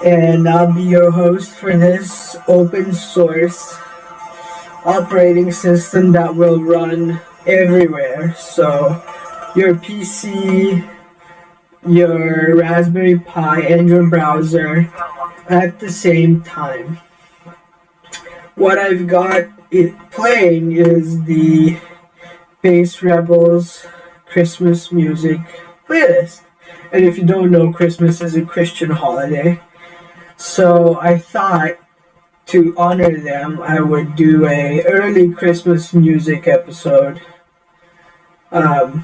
and I'll be your host for this open source operating system that will run everywhere. So, your PC, your Raspberry Pi, and your browser at the same time. What I've got it playing is the Bass Rebels Christmas music playlist. And if you don't know, Christmas is a Christian holiday. So I thought to honor them, I would do a early Christmas music episode. But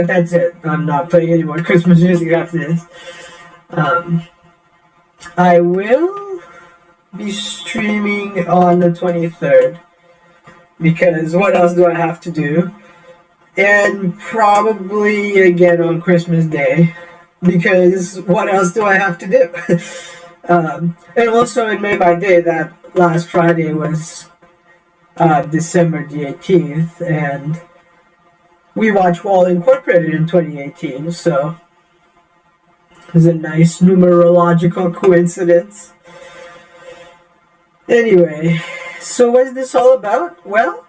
that's it. I'm not playing any more Christmas music after this. I will be streaming on the 23rd because what else do I have to do? And probably again on Christmas Day because what else do I have to do? And also it made my day that last Friday was December the 18th, and we watched Wall Incorporated in 2018, so it's a nice numerological coincidence. Anyway, so what's this all about? Well,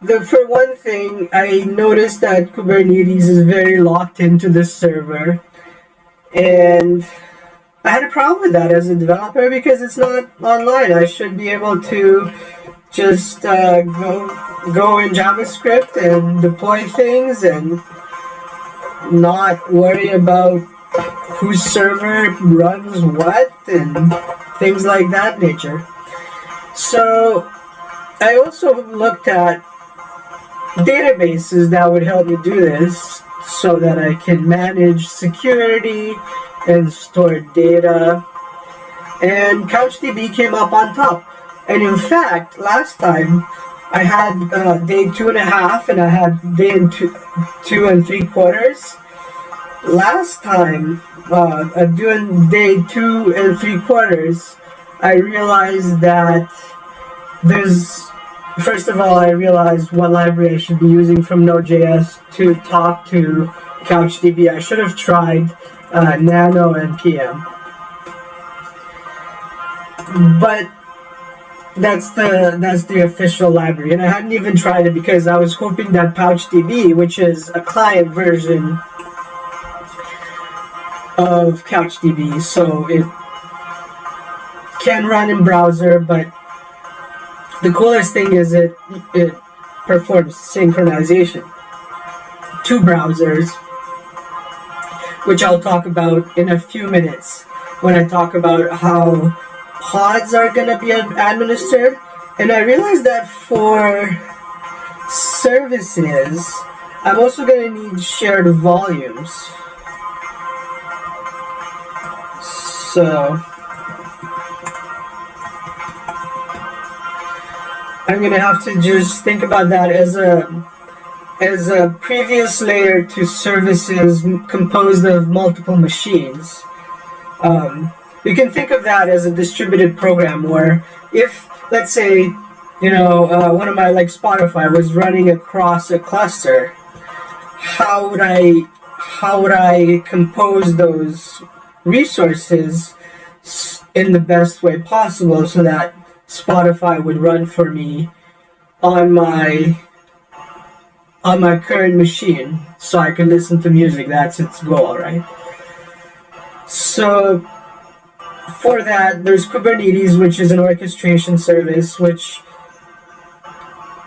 for one thing, I noticed that Kubernetes is very locked into the server, and I had a problem with that as a developer because it's not online. I should be able to just go in JavaScript and deploy things and not worry about whose server runs what and things like that nature. So I also looked at databases that would help me do this so that I can manage security and store data, and CouchDB came up on top. And in fact, last time I had day 2.5 and I had day 2 3/4. Last time doing day 2 3/4, I realized that first of all, I realized what library I should be using from Node.js to talk to CouchDB. I should have tried Nano NPM. But that's the official library, and I hadn't even tried it because I was hoping that PouchDB, which is a client version of CouchDB, so it can run in browser, but the coolest thing is it performs synchronization to browsers, which I'll talk about in a few minutes when I talk about how pods are going to be administered. And I realized that for services, I'm also going to need shared volumes. So I'm going to have to just think about that as a previous layer to services composed of multiple machines. You can think of that as a distributed program where if, let's say, one of my, like Spotify, was running across a cluster, how would I compose those resources in the best way possible so that Spotify would run for me on my current machine so I can listen to music. That's its goal, right? So for that, there's Kubernetes, which is an orchestration service, which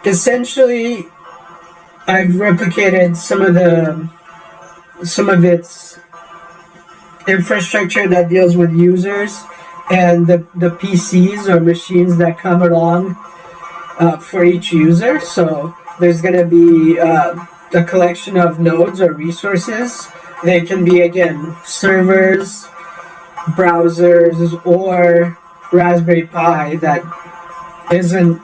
essentially I've replicated some of its infrastructure that deals with users and the PCs or machines that come along for each user. So there's going to be a collection of nodes or resources. They can be, again, servers, browsers, or Raspberry Pi that isn't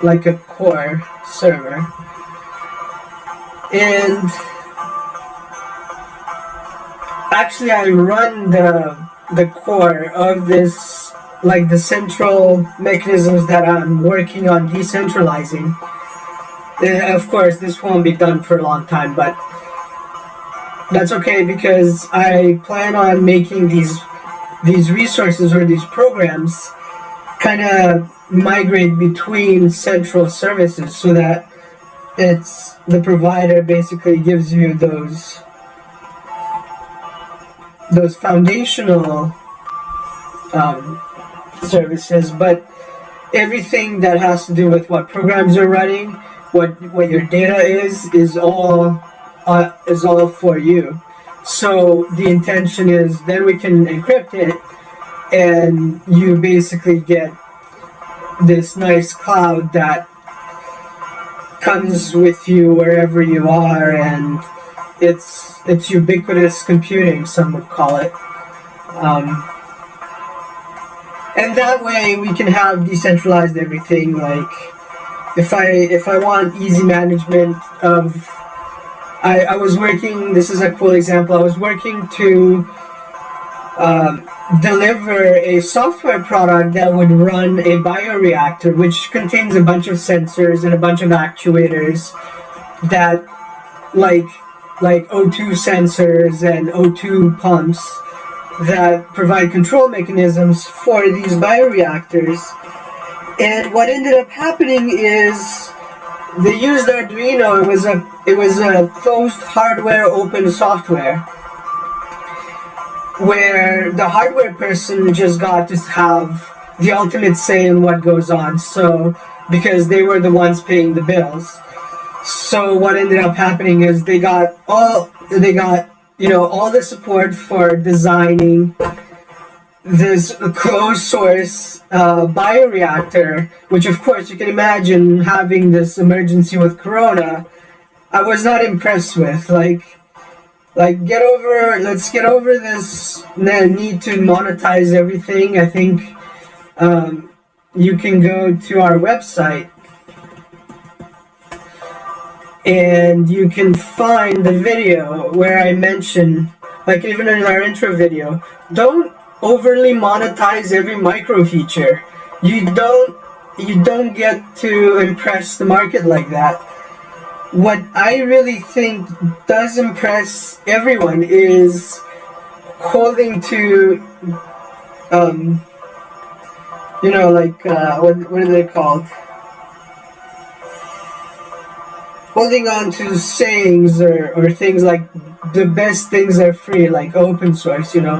like a core server. And actually I run the core of this, like the central mechanisms that I'm working on decentralizing. Of course, this won't be done for a long time, but That's okay because I plan on making these resources or these programs kind of migrate between central services so that it's the provider basically gives you those foundational services, but everything that has to do with what programs are running, what your data is all for you. So the intention is then we can encrypt it, and you basically get this nice cloud that comes with you wherever you are, and it's ubiquitous computing, some would call it. And that way we can have decentralized everything. Like if I want easy management of, I was working. This is a cool example. I was working to deliver a software product that would run a bioreactor, which contains a bunch of sensors and a bunch of actuators that, like O2 sensors and O2 pumps, that provide control mechanisms for these bioreactors. And what ended up happening is they used Arduino. It was a closed hardware, open software, where the hardware person just got to have the ultimate say in what goes on. So because they were the ones paying the bills. So what ended up happening is they got all the support for designing this closed source bioreactor, which of course you can imagine having this emergency with Corona. I was not impressed with. Let's get over this need to monetize everything. I think you can go to our website and you can find the video where I mention, like even in our intro video, don't overly monetize every micro feature. You don't get to impress the market like that. What I really think does impress everyone is holding to, what are they called? Holding on to sayings or things like the best things are free, like open source, the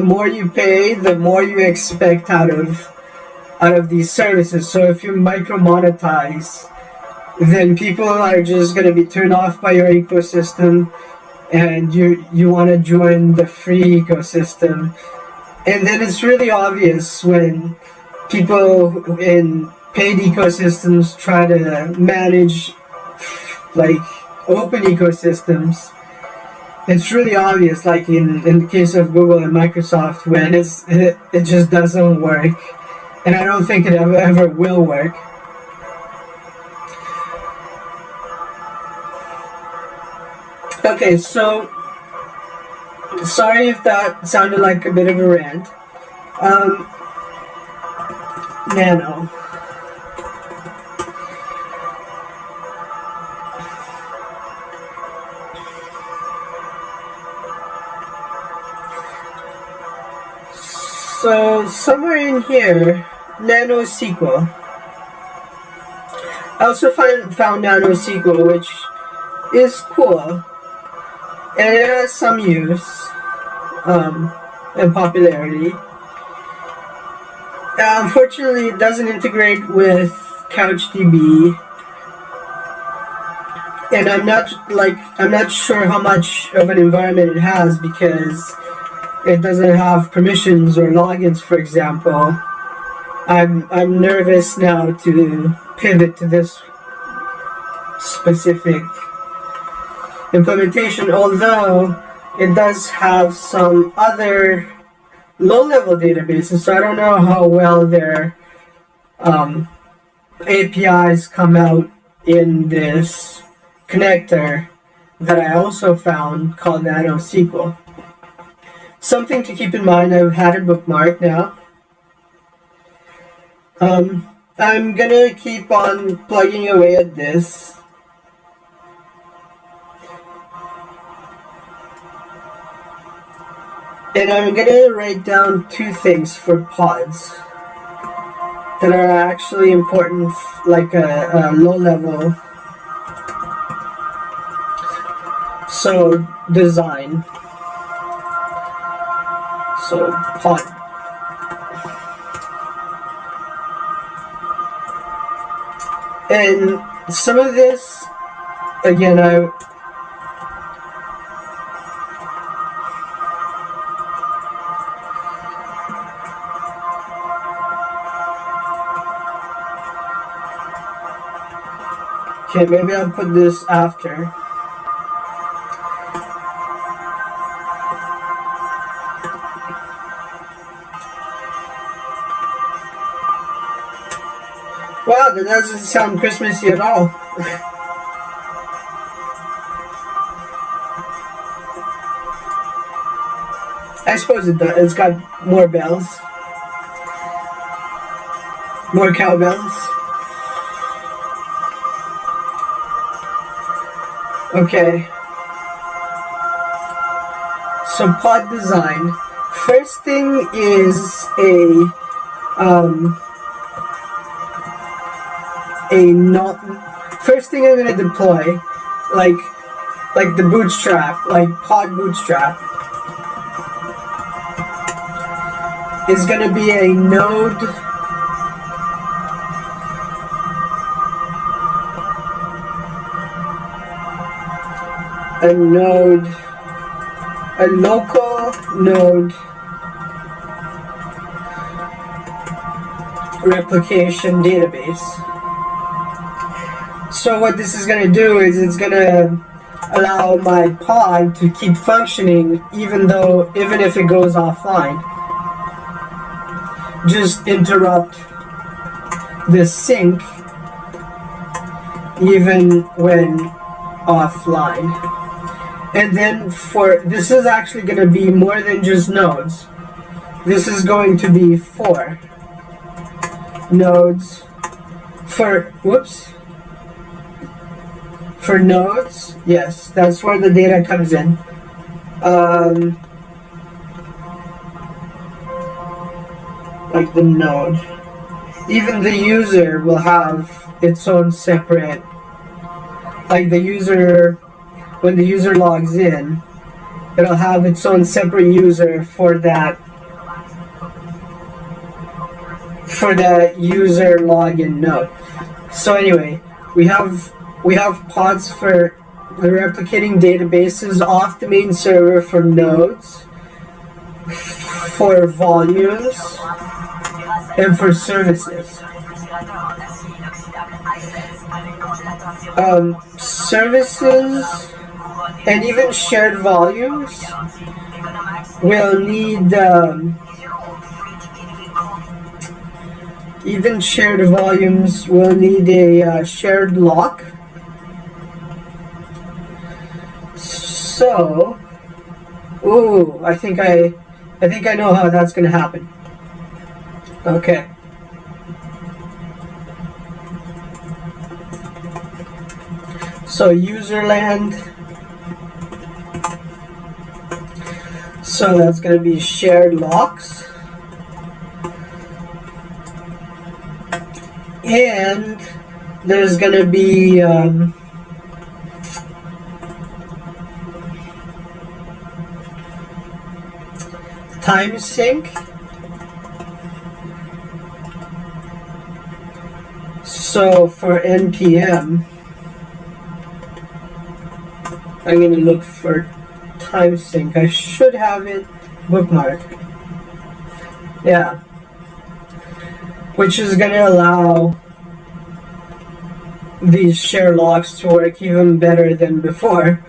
more you pay, the more you expect out of these services. So if you micro monetize, then people are just going to be turned off by your ecosystem, and you want to join the free ecosystem. And then it's really obvious when people in paid ecosystems try to manage like open ecosystems. It's really obvious, like in the case of Google and Microsoft, when it just doesn't work, and I don't think it ever will work. Okay, so sorry if that sounded like a bit of a rant. Nano. So somewhere in here, NanoSQL. I also found NanoSQL, which is cool, and it has some use and popularity. Unfortunately, it doesn't integrate with CouchDB, and I'm not sure how much of an environment it has because it doesn't have permissions or logins, for example. I'm nervous now to pivot to this specific implementation, although it does have some other low-level databases, so I don't know how well their APIs come out in this connector that I also found called NanoSQL. Something to keep in mind, I've had it bookmarked now. I'm gonna keep on plugging away at this. And I'm gonna write down two things for pods that are actually important, like a low level. So design. So pod. And some of this, again, okay, maybe I'll put this after. Wow, that doesn't sound Christmassy at all. I suppose it does. It's got more bells. More cowbells. Okay. So pod design. First thing is first thing I'm gonna deploy, like the bootstrap, like pod bootstrap, is gonna be a node a local node replication database. So what this is going to do is it's going to allow my pod to keep functioning even if it goes offline. Just interrupt the sync even when offline. And then this is actually going to be more than just nodes. This is going to be 4 nodes for nodes. Yes, that's where the data comes in. Like the node. Even the user will have its own separate, like when the user logs in, it'll have its own separate user for that user login node. So anyway, we have pods for the replicating databases off the main server for nodes, for volumes, and for services. Services and even shared volumes will need a shared lock. So, I think I know how that's going to happen. Okay. So userland. So that's going to be shared locks. And there's going to be time sync. So for NPM, I'm going to look for time sync. I should have it bookmarked. Yeah. Which is going to allow these share locks to work even better than before.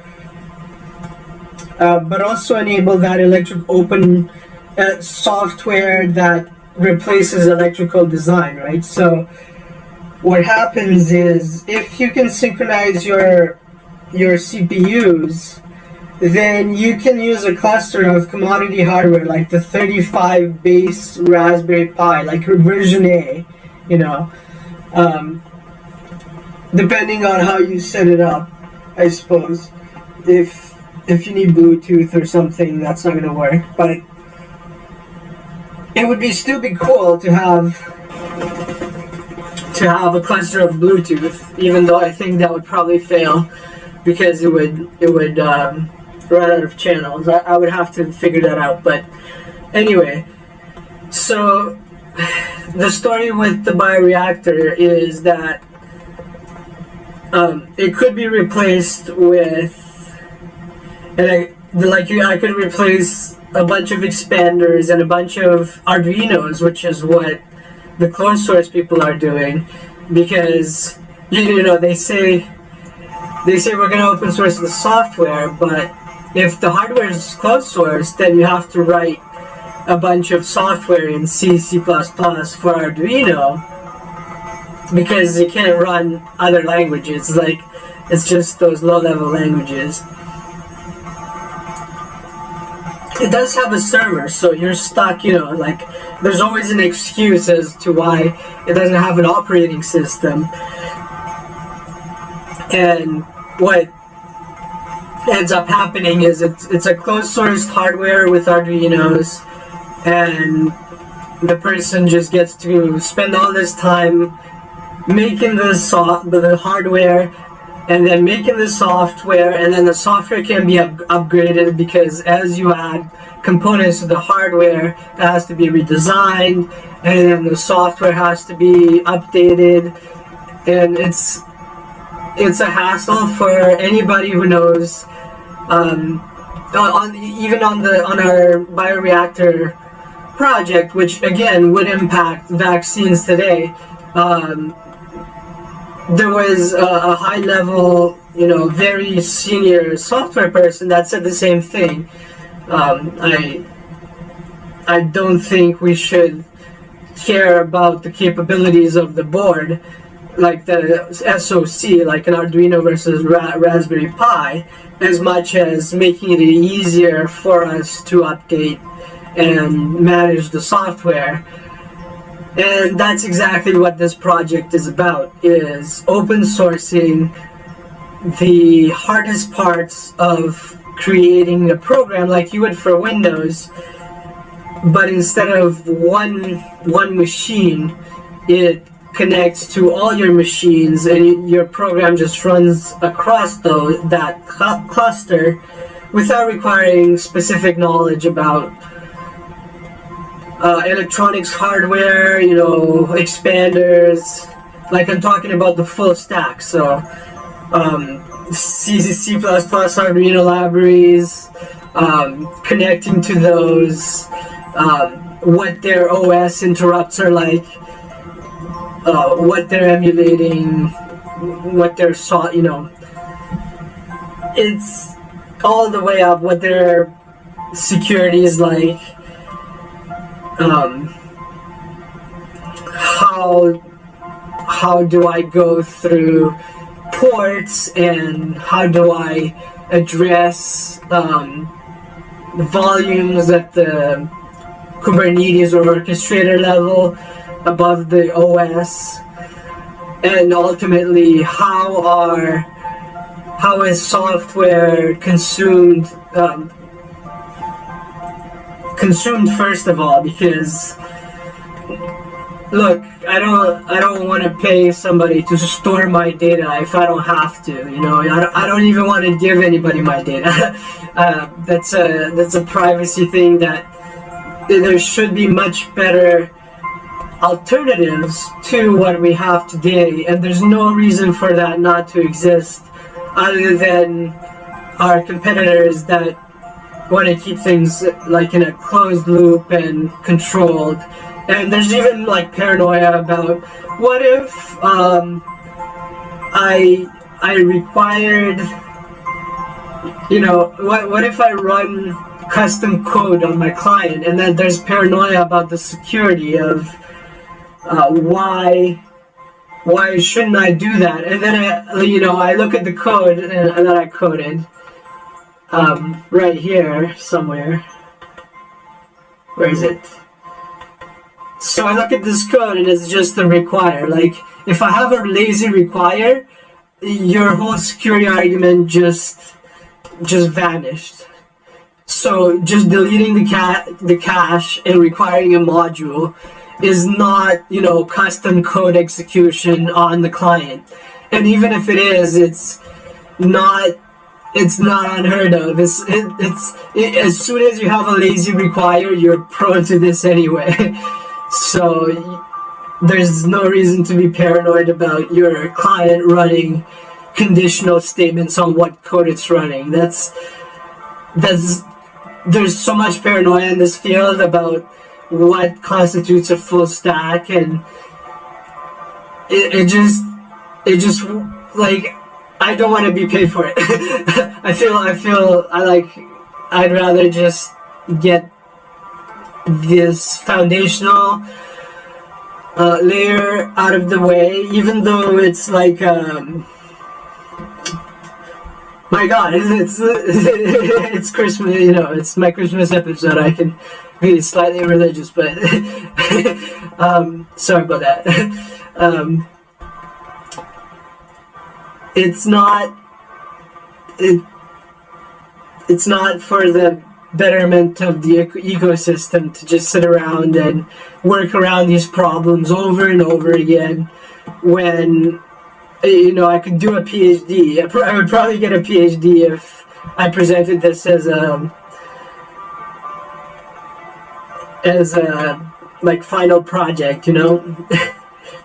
But also enable that open software that replaces electrical design, right? So what happens is if you can synchronize your CPUs, then you can use a cluster of commodity hardware like the 35 base Raspberry Pi, like version A, depending on how you set it up, I suppose. If you need Bluetooth or something, that's not going to work. But it would still be cool to have a cluster of Bluetooth, even though I think that would probably fail because it would run out of channels. I would have to figure that out. But anyway, so the story with the bioreactor is that it could be replaced with, I could replace a bunch of expanders and a bunch of Arduinos, which is what the closed source people are doing, because they say we're going to open source the software, but if the hardware is closed source, then you have to write a bunch of software in C, C++ for Arduino, because you can't run other languages. Like, it's just those low-level languages. It does have a server, so you're stuck, there's always an excuse as to why it doesn't have an operating system. And what ends up happening is it's a closed-source hardware with Arduinos, and the person just gets to spend all this time making the hardware, and then making the software, and then the software can be upgraded, because as you add components to the hardware, it has to be redesigned, and then the software has to be updated, and it's a hassle for anybody who knows. Even on our bioreactor project, which again would impact vaccines today. There was a high-level, very senior software person that said the same thing. I don't think we should care about the capabilities of the board, like the SoC, like an Arduino versus Raspberry Pi, as much as making it easier for us to update and manage the software. And that's exactly what this project is about, is open sourcing the hardest parts of creating a program like you would for Windows, but instead of one machine, it connects to all your machines, and your program just runs across that cluster without requiring specific knowledge about electronics hardware, expanders. Like, I'm talking about the full stack, so C++, Arduino libraries, connecting to those, what their OS interrupts are like, what they're emulating, what their it's all the way up, what their security is like. How do I go through ports, and how do I address volumes at the Kubernetes or orchestrator level above the OS, and ultimately how is software consumed first of all, because look, I don't want to pay somebody to store my data if I don't have to. I don't even want to give anybody my data. That's a privacy thing that there should be much better alternatives to what we have today, and there's no reason for that not to exist, other than our competitors that want to keep things like in a closed loop and controlled. And there's even like paranoia about, what if I required, what if I run custom code on my client, and then there's paranoia about the security of why shouldn't I do that? And then I look at the code that I coded right here somewhere. Where is it? So I look at this code, and it's just a require. Like, if I have a lazy require, your whole security argument just vanished. So So just deleting the cache and requiring a module is not, custom code execution on the client. And even if it is, it's not unheard of. As soon as you have a lazy require, you're prone to this anyway. So there's no reason to be paranoid about your client running conditional statements on what code it's running. There's so much paranoia in this field about what constitutes a full stack, and it just like, I don't want to be paid for it. I'd rather just get this foundational layer out of the way, even though it's like, my God, it's Christmas, it's my Christmas episode. I can be slightly religious, but sorry about that. It's not for the betterment of the ecosystem to just sit around and work around these problems over and over again, when I could do a PhD. I would probably get a PhD if I presented this as a like final project.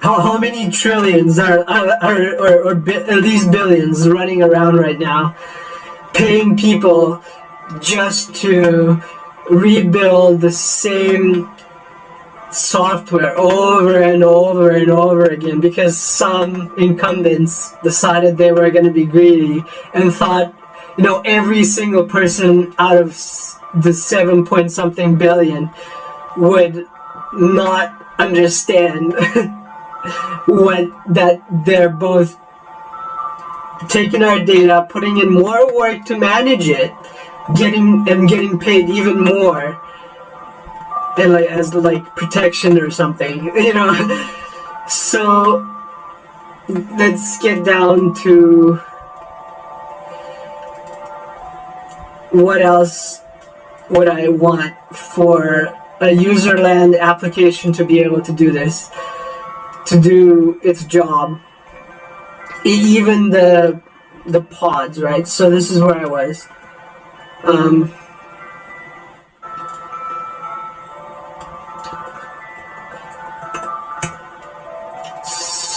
How many trillions or at least billions running around right now, paying people just to rebuild the same software over and over and over again, because some incumbents decided they were going to be greedy and thought, every single person out of the 7 point something billion would not understand that they're both taking our data, putting in more work to manage it, getting paid even more, and as protection or something, So let's get down to what else would I want for a userland application to be able to do this, to do its job. Even the pods, right? So this is where I was.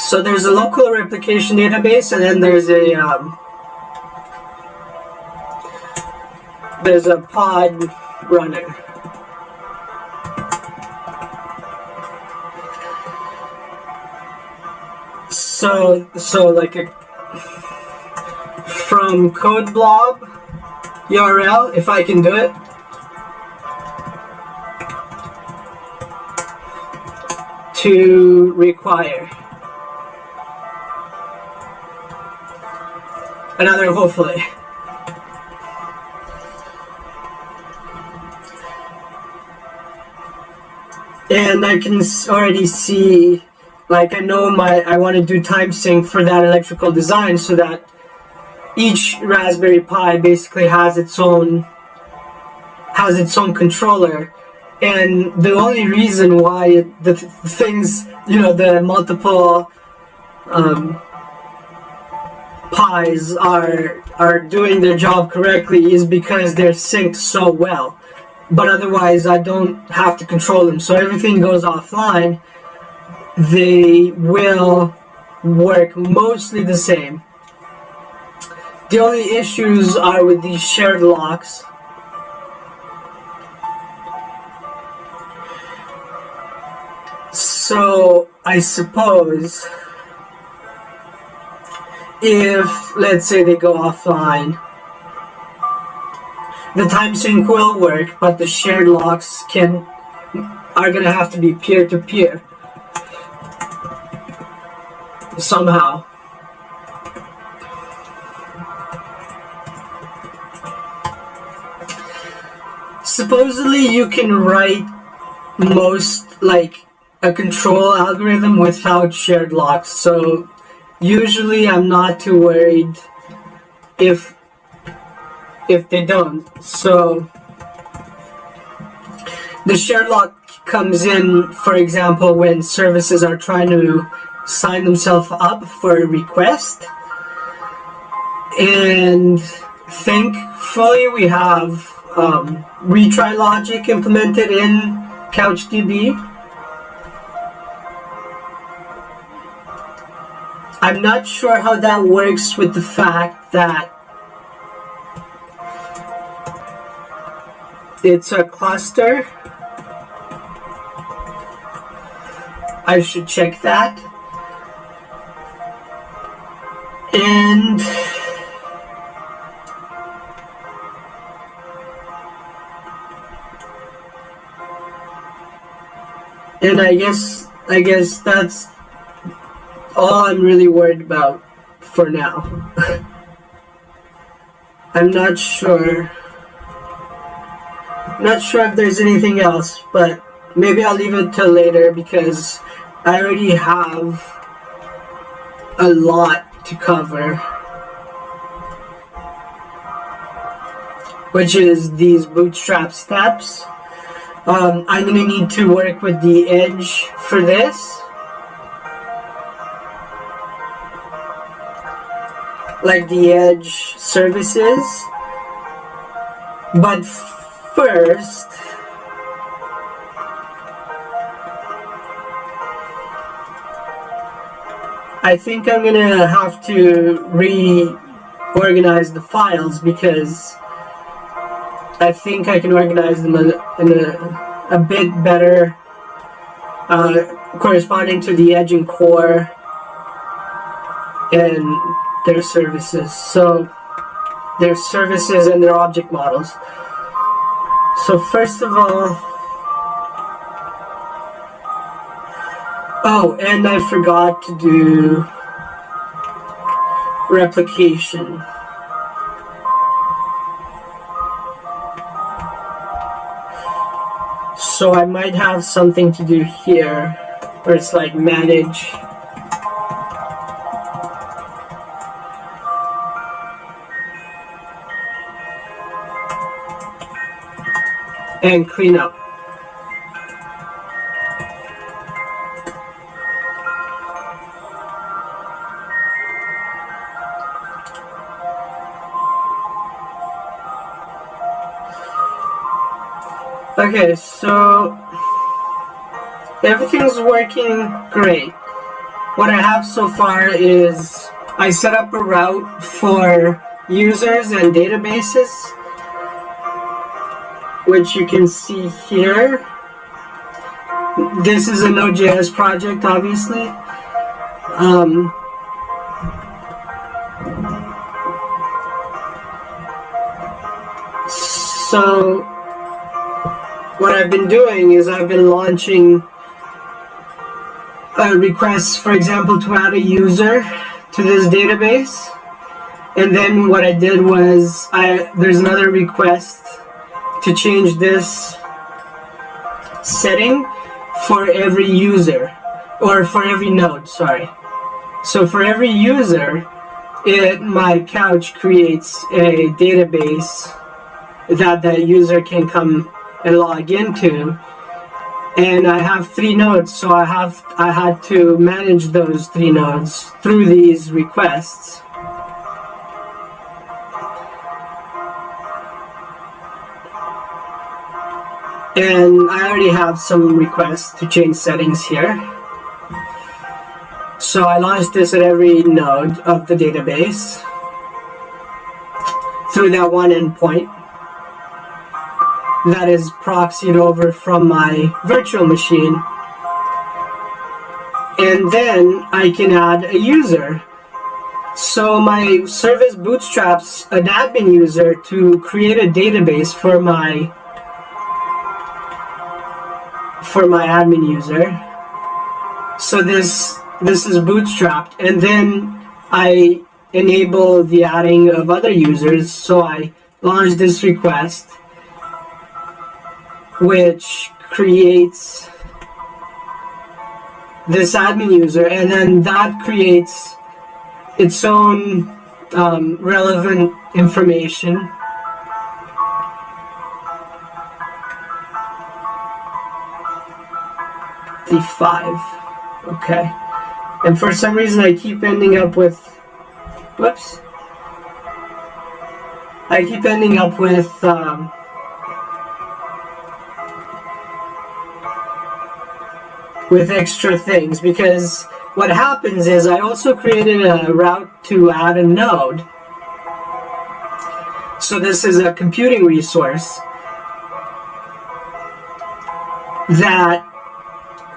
So there's a local replication database, and then there's a pod runner. So like from code blob URL, if I can do it, to require another, hopefully. And I can already see, I know I want to do time sync for that electrical design, so that each Raspberry Pi basically has its own controller. And the only reason why the things, the multiple Pis are doing their job correctly is because they're synced so well. But otherwise, I don't have to control them. So everything goes offline. They will work mostly the same. The only issues are with these shared locks. So I suppose if, let's say, they go offline, the time sync will work, but the shared locks are gonna have to be peer-to-peer somehow. Supposedly you can write most, a control algorithm without shared locks, so usually I'm not too worried if they don't. So The share lock comes in, for example, when services are trying to sign themselves up for a request. And thankfully we have retry logic implemented in CouchDB. I'm not sure how that works with the fact that it's a cluster. I should check that. And I guess that's all I'm really worried about for now. I'm not sure if there's anything else, but maybe I'll leave it till later because I already have a lot to cover, which is these bootstrap steps. I'm going to need to work with the edge for this, like the edge services. But first, I think I'm going to have to reorganize the files because I think I can organize them in a bit better, corresponding to the edge and core and their services. So their services and their object models. So first of all, oh, and I forgot to do replication. So I might have something to do here where it's like manage and clean up. Okay, so everything's working great. What I have so far is I set up a route for users and databases, which you can see here. This is a Node.js project, obviously. So what I've been doing is I've been launching requests, for example, to add a user to this database. And then what I did was there's another request to change this setting for every user, or for every node, sorry. So for every user, my couch creates a database that the user can come and log into. And I have 3 nodes, so I had to manage those 3 nodes through these requests. And I already have some requests to change settings here. So I launched this at every node of the database through that one endpoint that is proxied over from my virtual machine. And then I can add a user. So my service bootstraps an admin user to create a database for my admin user. So this is bootstrapped, and then I enable the adding of other users. So I launch this request, which creates this admin user, and then that creates its own relevant information. 55. Okay. And for some reason I keep ending up with, whoops. I keep ending up with extra things, because what happens is I also created a route to add a node. So this is a computing resource that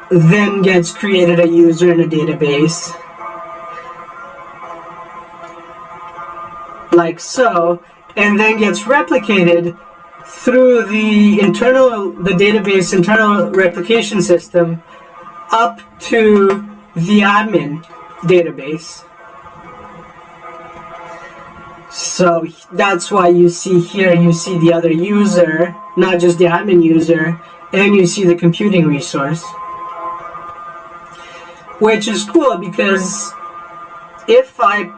then gets created a user in a database, like so, and then gets replicated through the database internal replication system up to the admin database. So that's why you see here, you see the other user, not just the admin user, and you see the computing resource. Which is cool, because if I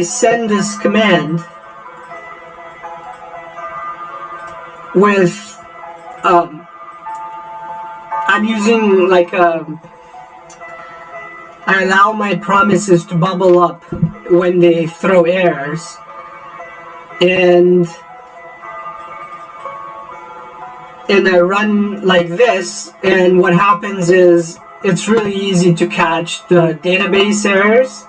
send this command with I'm using like I allow my promises to bubble up when they throw errors, and I run like this, and what happens is it's really easy to catch the database errors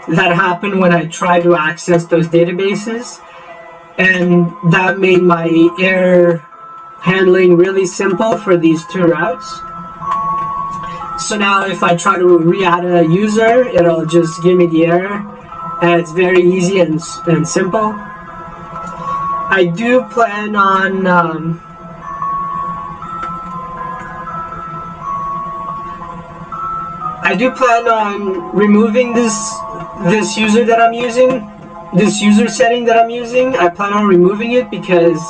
that happen when I try to access those databases, and that made my error handling really simple for these two routes. So now if I try to re-add a user, it'll just give me the error, and it's very easy and simple. I do plan on removing this user that I'm using, this user setting that I'm using. I plan on removing it because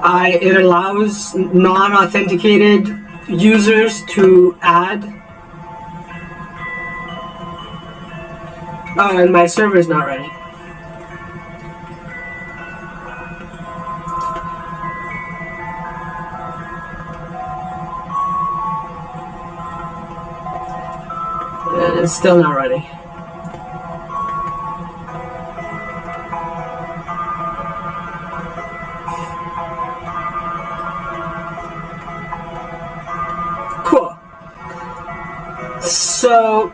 it allows non-authenticated users to add. Oh, and my server's not ready. And it's still not ready. So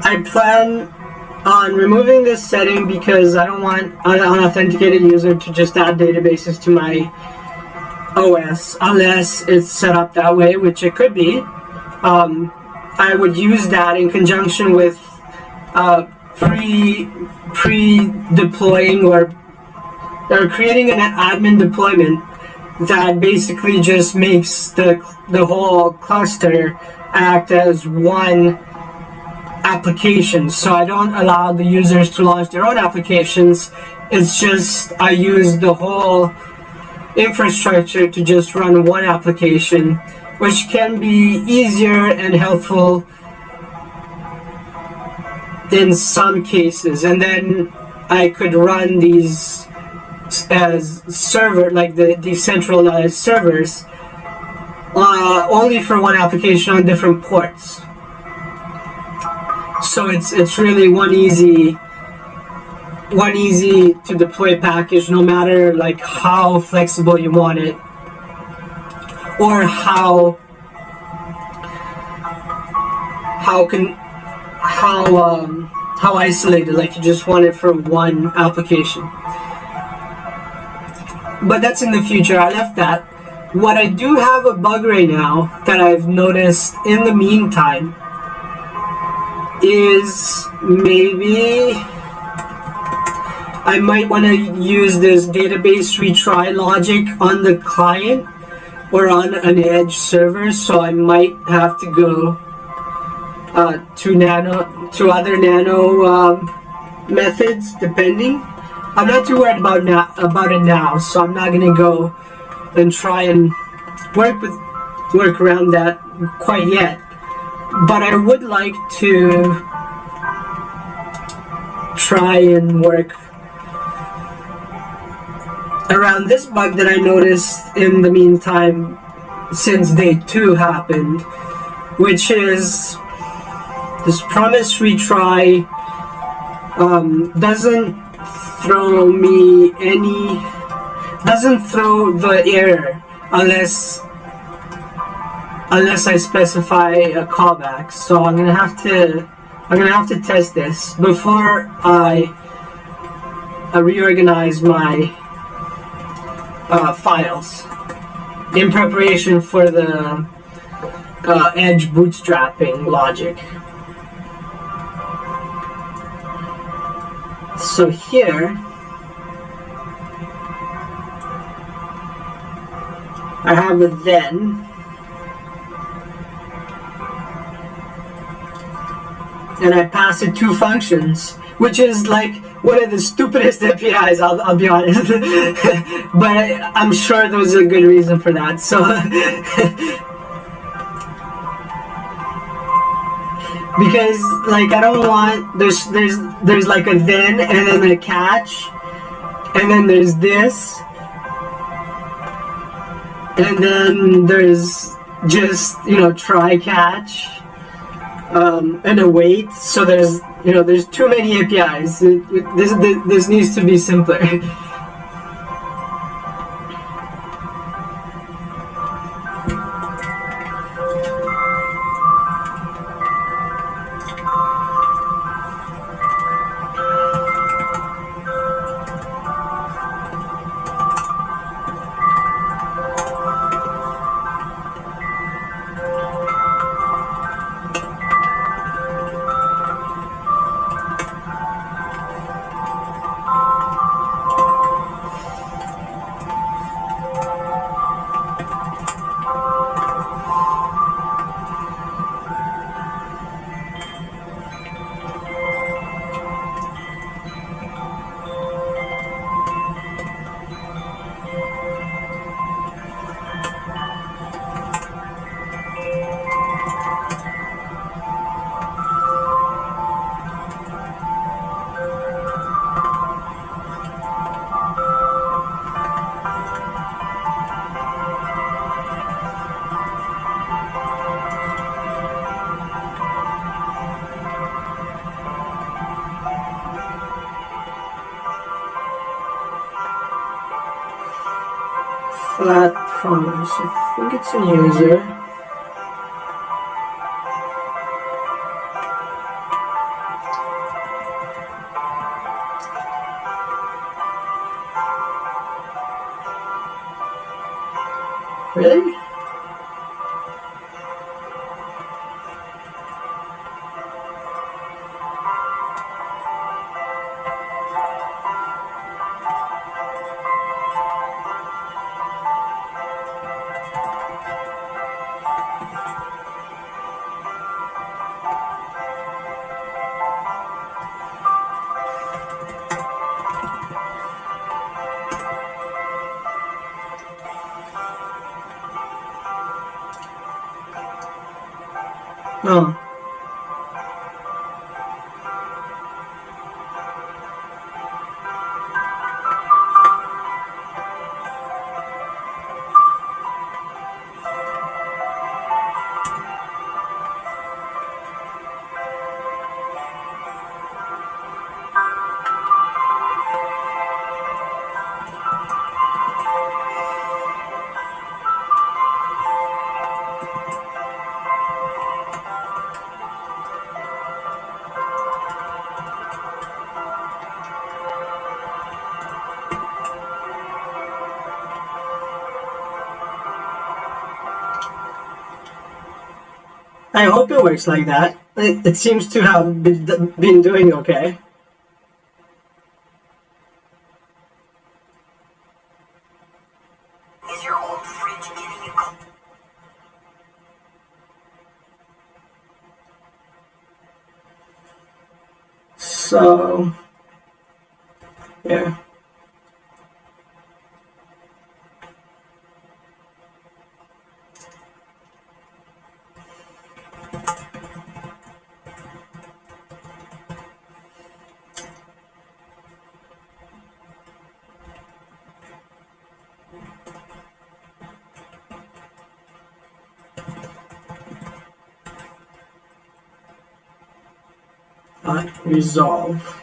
I plan on removing this setting because I don't want an unauthenticated user to just add databases to my OS unless it's set up that way, which it could be. I would use that in conjunction with pre-deploying or creating an admin deployment that basically just makes the whole cluster act as one application. So I don't allow the users to launch their own applications. It's just I use the whole infrastructure to just run one application, which can be easier and helpful in some cases. And then I could run these as server, like the decentralized servers, only for one application on different ports. So it's really one easy to deploy package, no matter like how flexible you want it, or how isolated, like you just want it for one application. But that's in the future. I left that. What I do have a bug right now that I've noticed in the meantime is maybe I might want to use this database retry logic on the client or on an edge server, so I might have to go to other nano methods, depending. I'm not too worried about it now, so I'm not gonna go and try and work around that quite yet. But I would like to try and work around this bug that I noticed in the meantime since day 2 happened, which is this promise retry doesn't throw me any, doesn't throw the error unless I specify a callback. So I'm gonna have to test this before I reorganize my files in preparation for the Edge bootstrapping logic. So here I have a then, and I pass it 2 functions, which is like one of the stupidest APIs, I'll be honest. But I'm sure there's a good reason for that. So because like I don't want, there's like a then and then a catch, and then there's this, and then there's just, try catch, and a wait. So there's too many APIs. This needs to be simpler. Flat promise. I think it's in user. Really? Oh. I hope it works like that. It seems to have been doing okay. Is your old fridge giving you cold? So, yeah. resolve.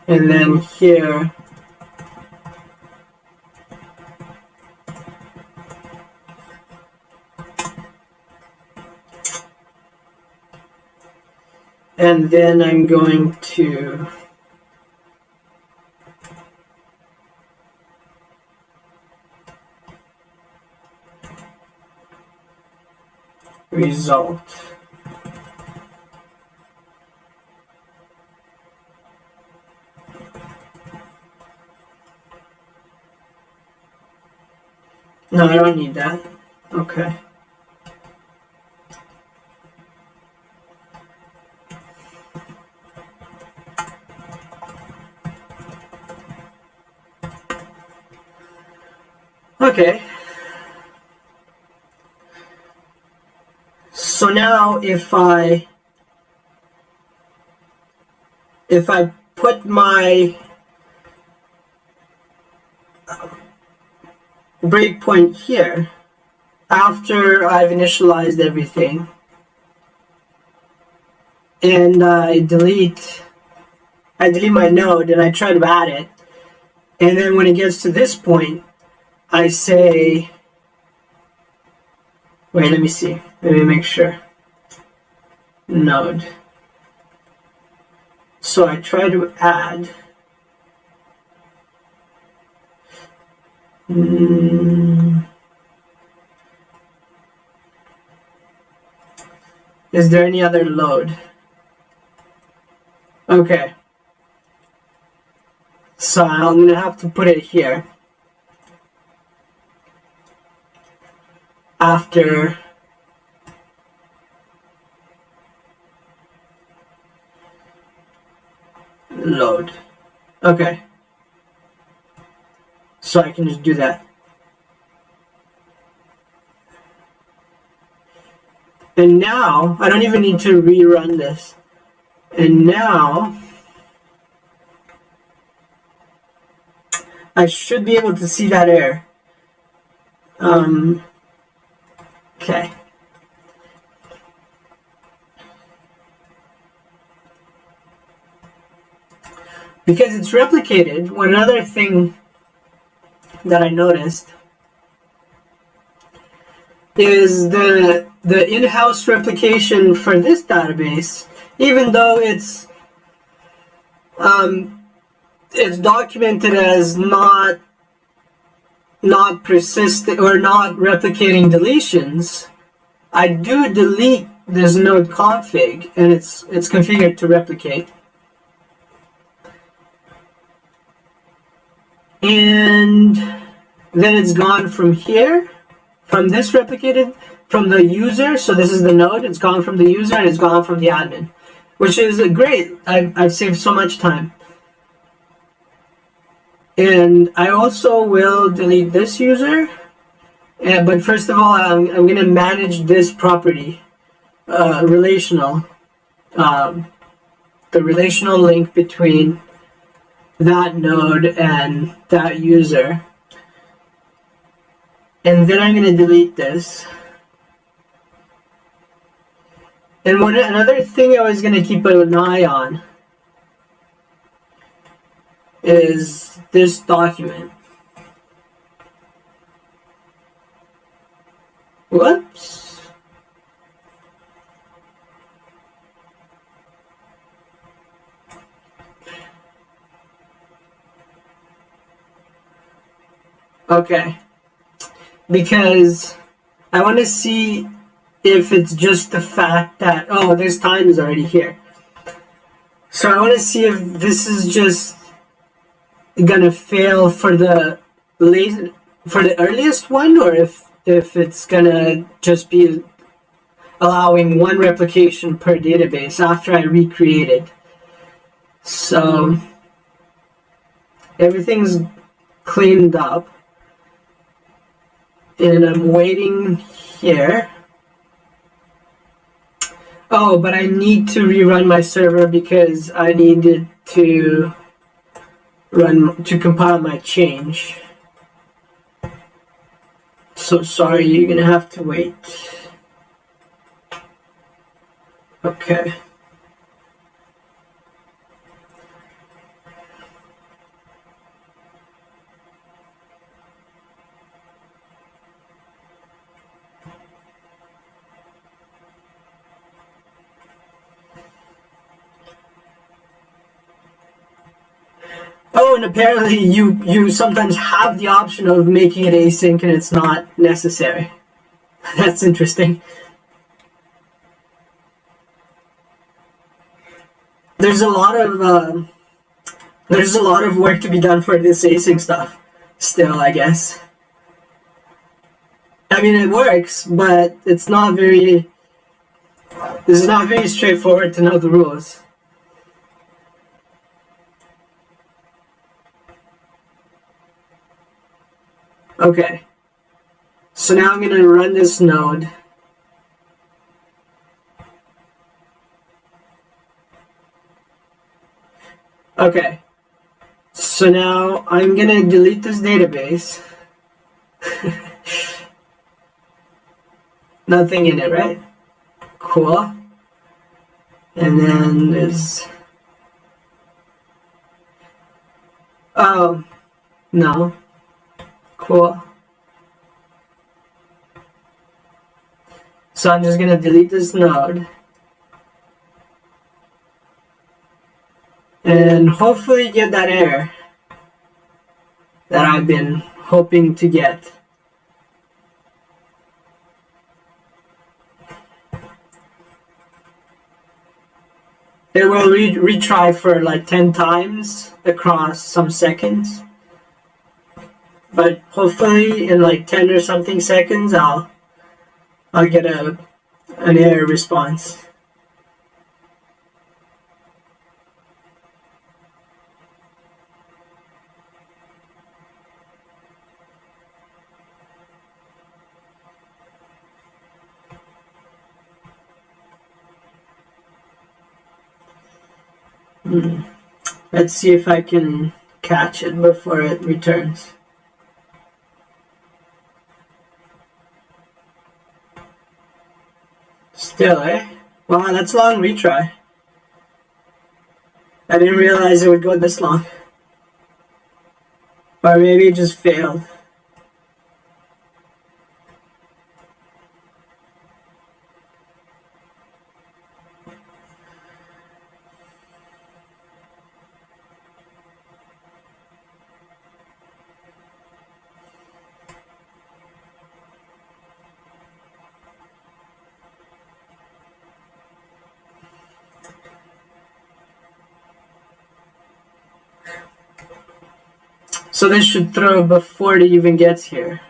And then here, and then I'm going to result. No, I don't need that. Okay. Okay. So now if I put my breakpoint here after I've initialized everything, and I delete my node and I try to add it, and then when it gets to this point, I say, wait, let me see. Let me make sure. Node. So I try to add. Is there any other load? Okay. So I'm going to have to put it here. After load. Okay. So I can just do that. And now, I don't even need to rerun this. And now, I should be able to see that error. Okay. Because it's replicated, one other thing that I noticed is the in-house replication for this database, even though it's documented as not persistent or not replicating deletions, I do delete this node config and it's configured to replicate. And then it's gone from here, from this replicated, from the user, so this is the node, it's gone from the user and it's gone from the admin, which is great. I've saved so much time. And I also will delete this user, but first of all, I'm going to manage this property, relational, the relational link between that node and that user. And then I'm going to delete this. And another thing I was going to keep an eye on is this document. Whoops. Okay. Because I want to see if it's just the fact that, oh, this time is already here. So I want to see if this is just gonna fail for the earliest one, or if it's gonna just be allowing one replication per database after I recreate it. So everything's cleaned up, and I'm waiting here. Oh, but I need to rerun my server because I needed to compile my change. So sorry, you're gonna have to wait. Okay. Oh, and apparently you sometimes have the option of making it async and it's not necessary. That's interesting. There's a lot of work to be done for this async stuff. Still, I guess. I mean, it works, but it's not very. It's not very straightforward to know the rules. Okay. So now I'm going to run this node. Okay. So now I'm going to delete this database. Nothing in it, right? Cool. And then there's... Oh, no. Cool. So I'm just going to delete this node. And hopefully get that error that I've been hoping to get. It will retry for like 10 times across some seconds. But hopefully in like 10 or something seconds I'll get an error response. Let's see if I can catch it before it returns. Still, eh? Wow, that's a long retry. I didn't realize it would go this long. Or maybe it just failed. So this should throw before it even gets here.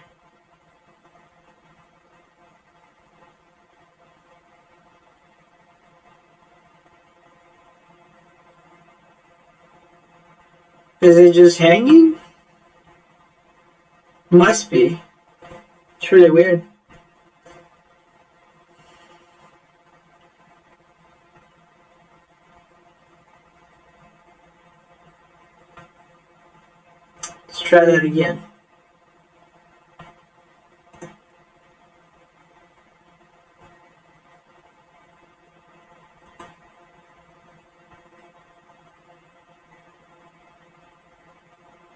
Is it just hanging? Must be. It's really weird. Let's try that again.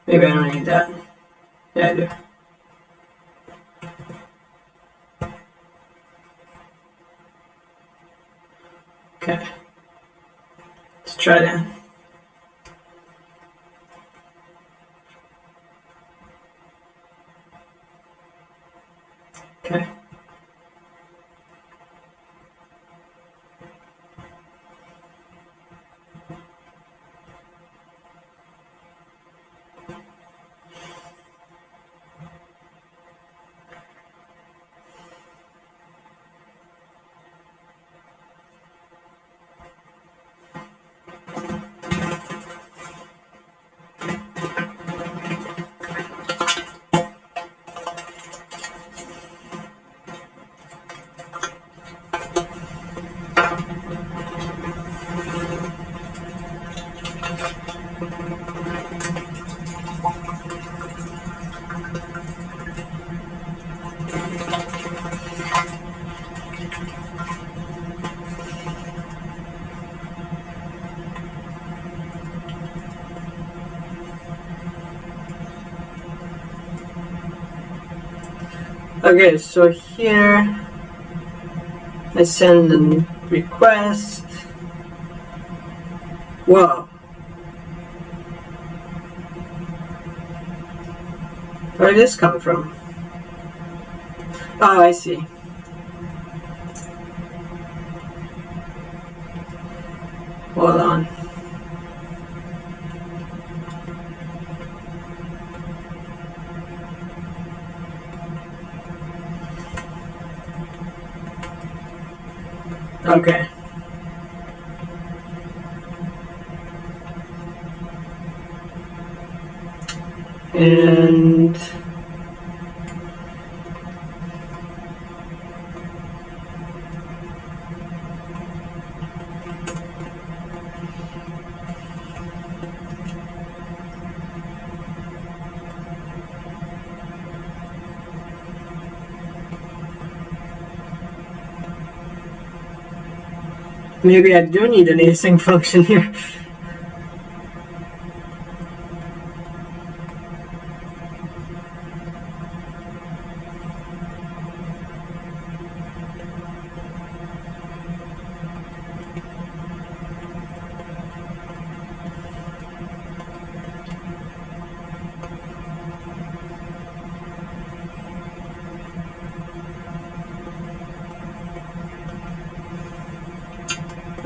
Maybe I don't need that. Yeah, I do. Okay. Let's try that. Okay. Okay, so here I send a request. Whoa. Where did this come from? Oh, I see. Hold on. Okay. And maybe I do need an async function here.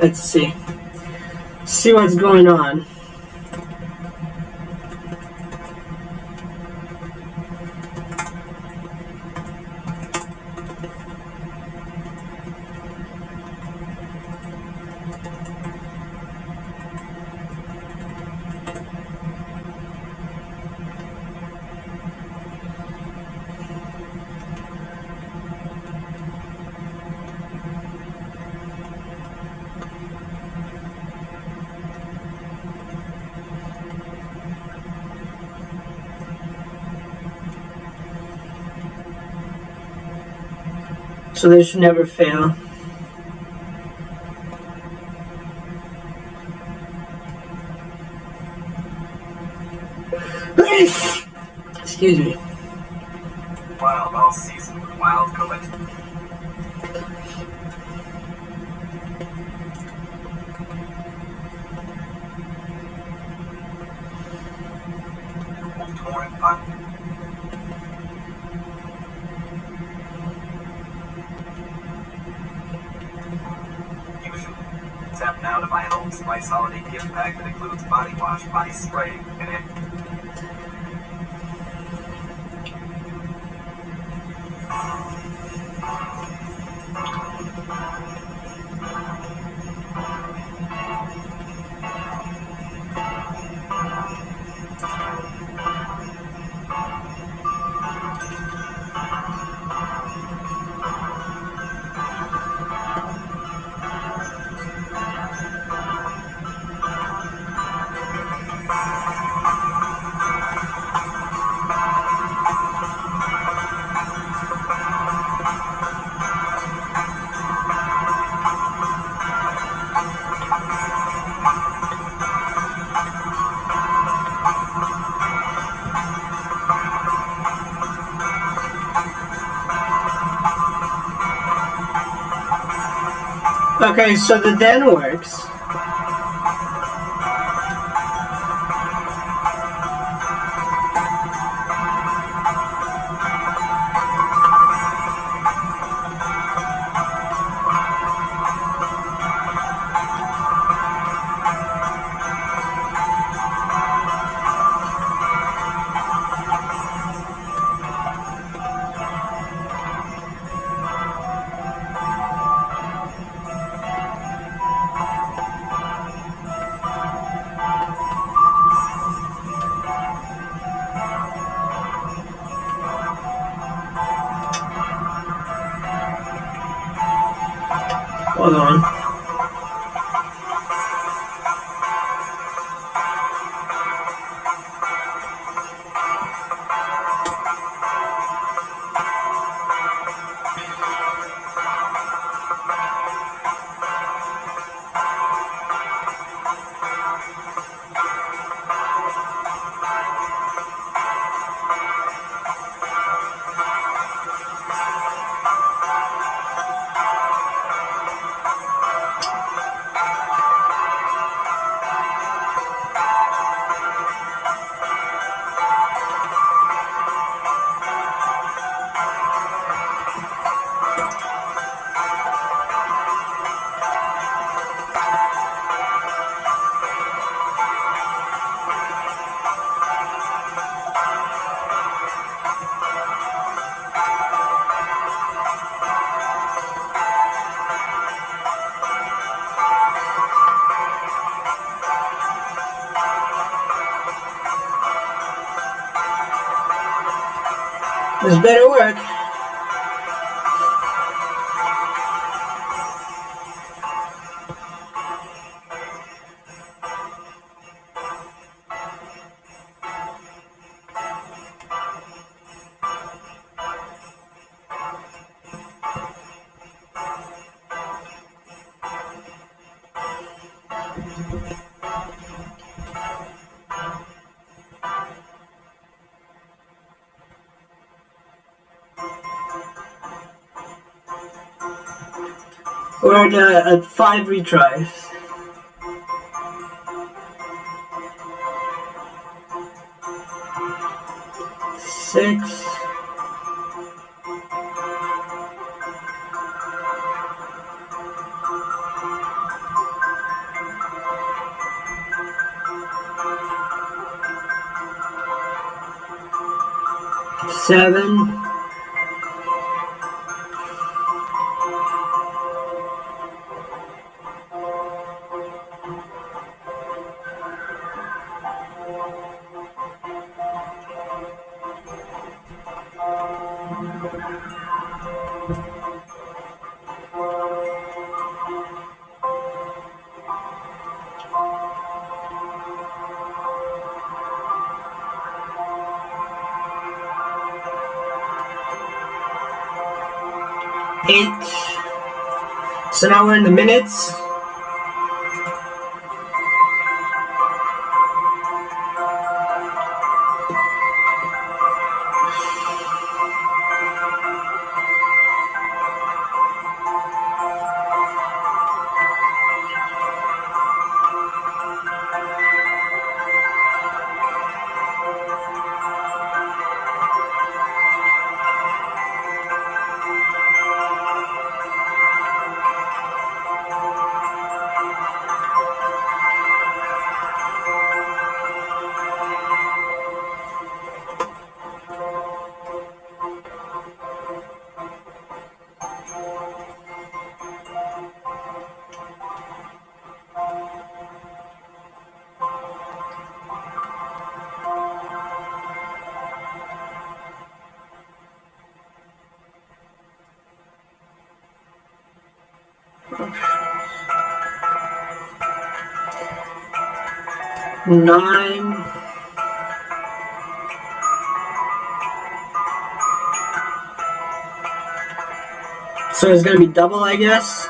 Let's see. See what's going on. So they should never fail. Excuse me. Wild all season with Wild Collection. Torn Pot. Usually. Tap now to buy an Old Spice holiday gift pack that includes body wash, body spray, and it. Okay, so the den works. Hold on. This better work. We're at 5 retries. Six. Seven. 8. So now we're in the minutes. Nine. So it's gonna be double, I guess.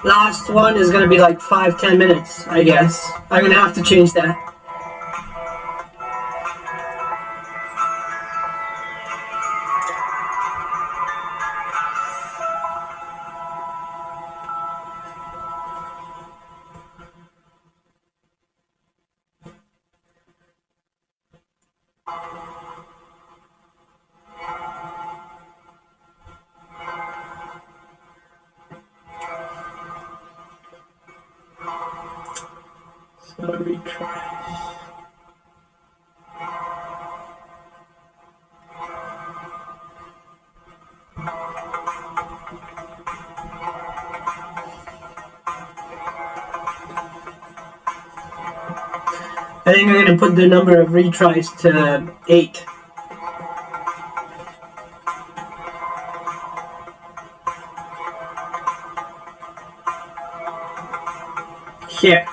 Last one is gonna be like 5-10 minutes, I guess. I'm gonna have to change that. retries. I think I'm going to put the number of retries to 8. Here.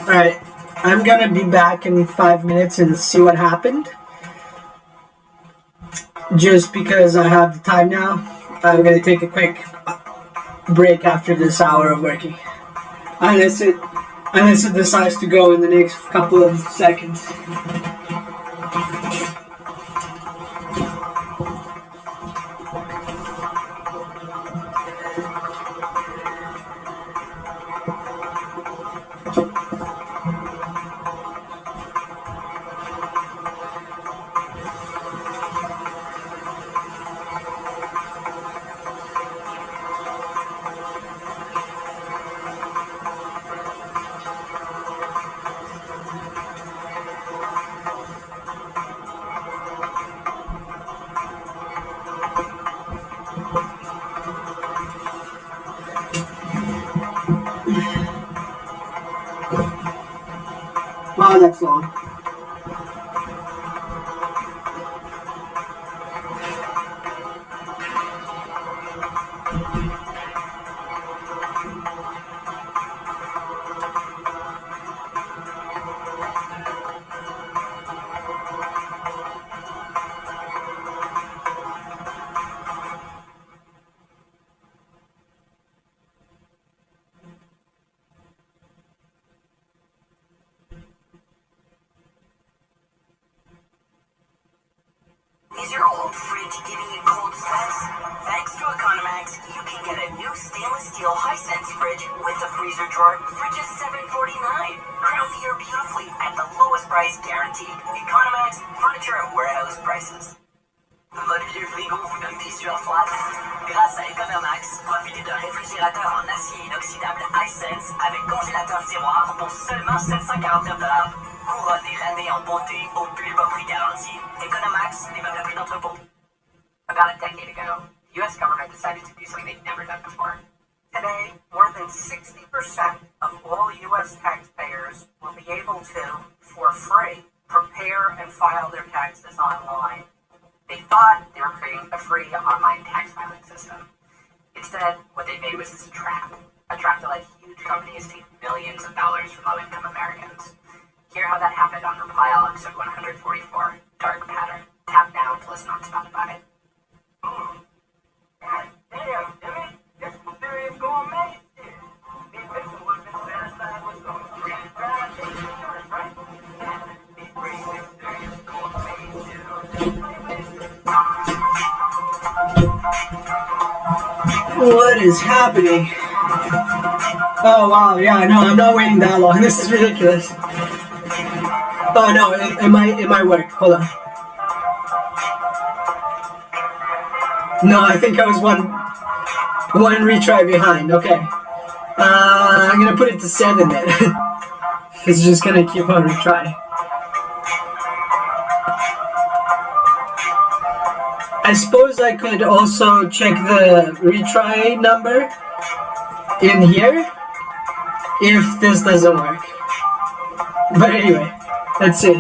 Alright, I'm gonna be back in 5 minutes and see what happened. Just because I have the time now, I'm gonna take a quick break after this hour of working. Unless it decides to go in the next couple of seconds. Wow, that's long. Is your old fridge giving you cold sweats? Thanks to Economax, you can get a new stainless steel Hisense fridge with a freezer drawer for just $7.49. Crown the year beautifully at the lowest price guaranteed. Economax, furniture at warehouse prices. Votre vieux frigo vous donne des sueurs froides? Grâce à Economax, profitez d'un réfrigérateur en acier inoxydable Hisense avec congélateur tiroir pour seulement $749. Couronnez l'année en beauté au plus bas prix garanti. Economax, les mêmes prix d'entrepôt. About a decade ago, the U.S. government decided to do something they'd never done before. Today, more than 60% of all U.S. taxpayers will be able to, for free, prepare and file their taxes online. They thought they were creating a free online tax filing system. Instead, what they made was this trap. A trap to let huge companies take millions of dollars from low-income Americans. Hear how that happened on Reply episode 144, Dark Pattern. Tap now to listen on Spotify. God damn, Jimmy. This is serious gourmet shit. Me and Vincent would have been satisfied with some fried chicken shorts, right? Be pretty serious gourmet shit. What is happening? Oh wow, yeah, no, I'm not waiting that long. This is ridiculous. Oh no, it might work. Hold on. No, I think I was one retry behind. Okay. I'm gonna put it to 7 then. It's just gonna keep on retry. I suppose I could also check the retry number in here if this doesn't work. But anyway, let's see.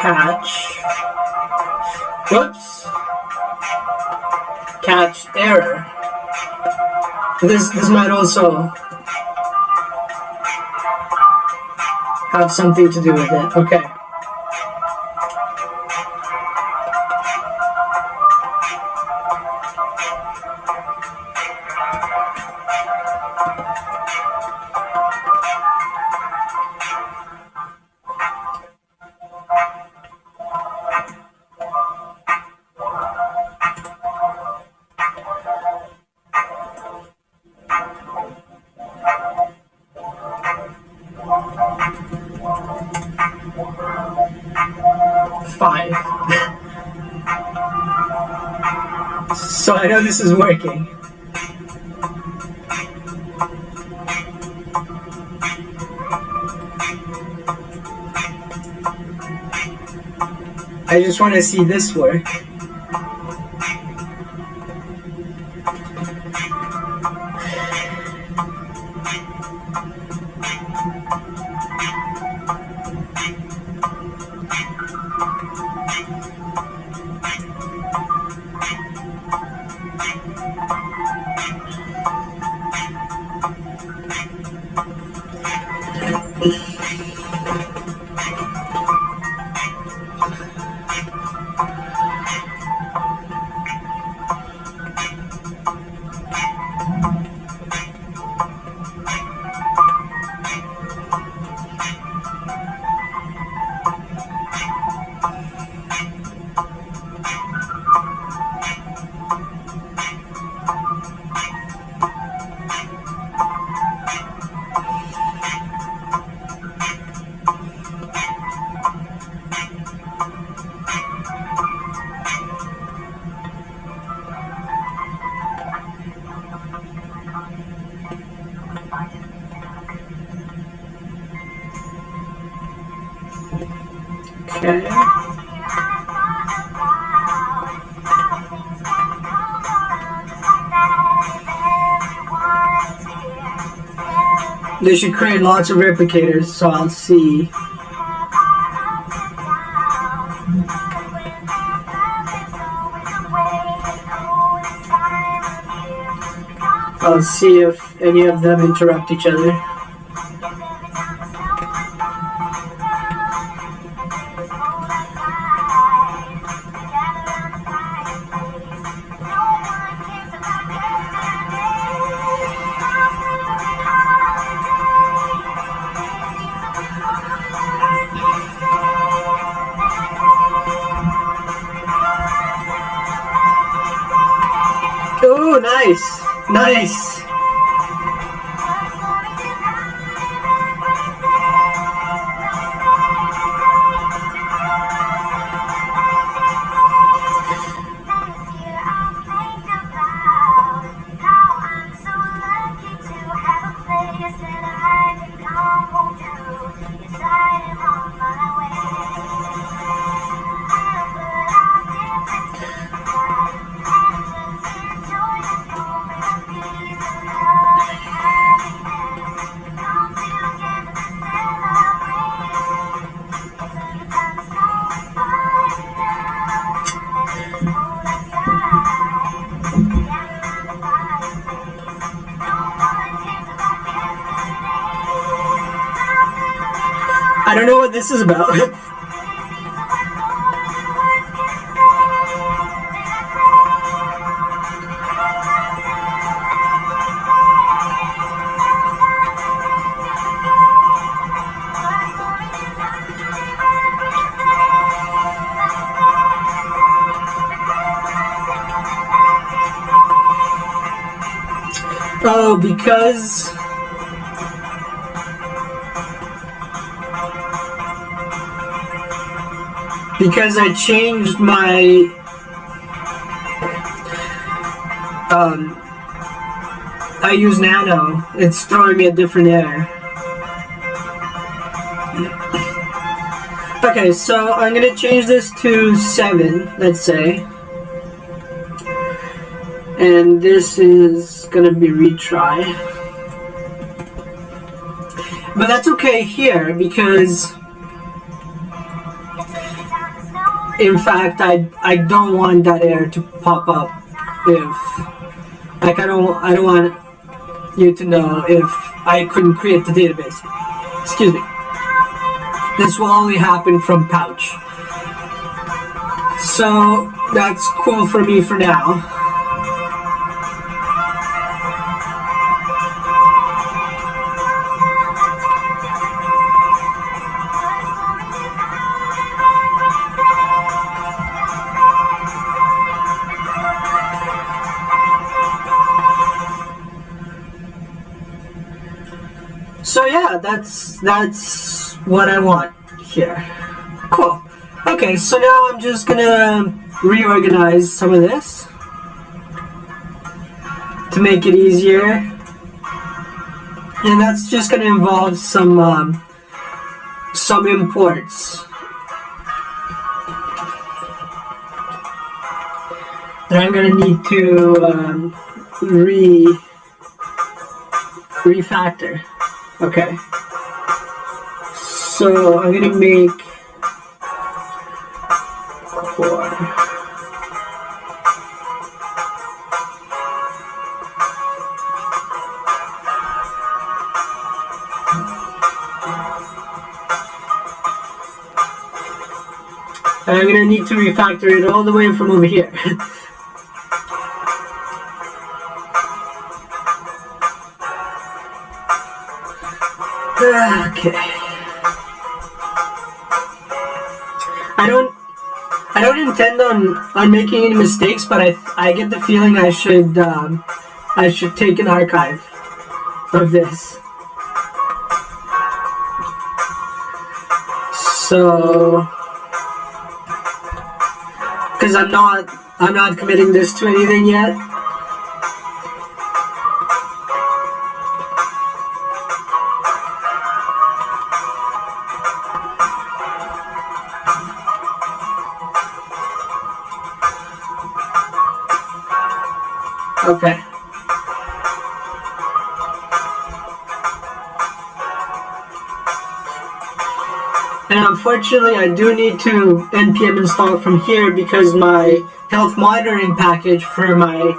Catch. Whoops. Catch error. This might also have something to do with it. Okay. Five. So I know this is working. I just want to see this work. Okay. They should create lots of replicators, so I'll see. I'll see if any of them interrupt each other. Oh, nice! Nice! I don't know what this is about. Oh, because I changed my I use nano, it's throwing me a different error. Okay, so I'm gonna change this to 7, let's say. And this is gonna be retry. But that's okay here because in fact I don't want that error to pop up if like I don't want you to know if I couldn't create the database. Excuse me. This will only happen from Pouch. So that's cool for me for now. So yeah, that's what I want here. Cool. Okay, so now I'm just gonna reorganize some of this to make it easier, and that's just gonna involve some imports that I'm gonna need to refactor. Okay, so I'm gonna make core. And I'm gonna need to refactor it all the way from over here. Okay. I don't intend on making any mistakes, but I get the feeling I should take an archive of this. So, because I'm not committing this to anything yet. Okay. And unfortunately, I do need to npm install from here because my health monitoring package for my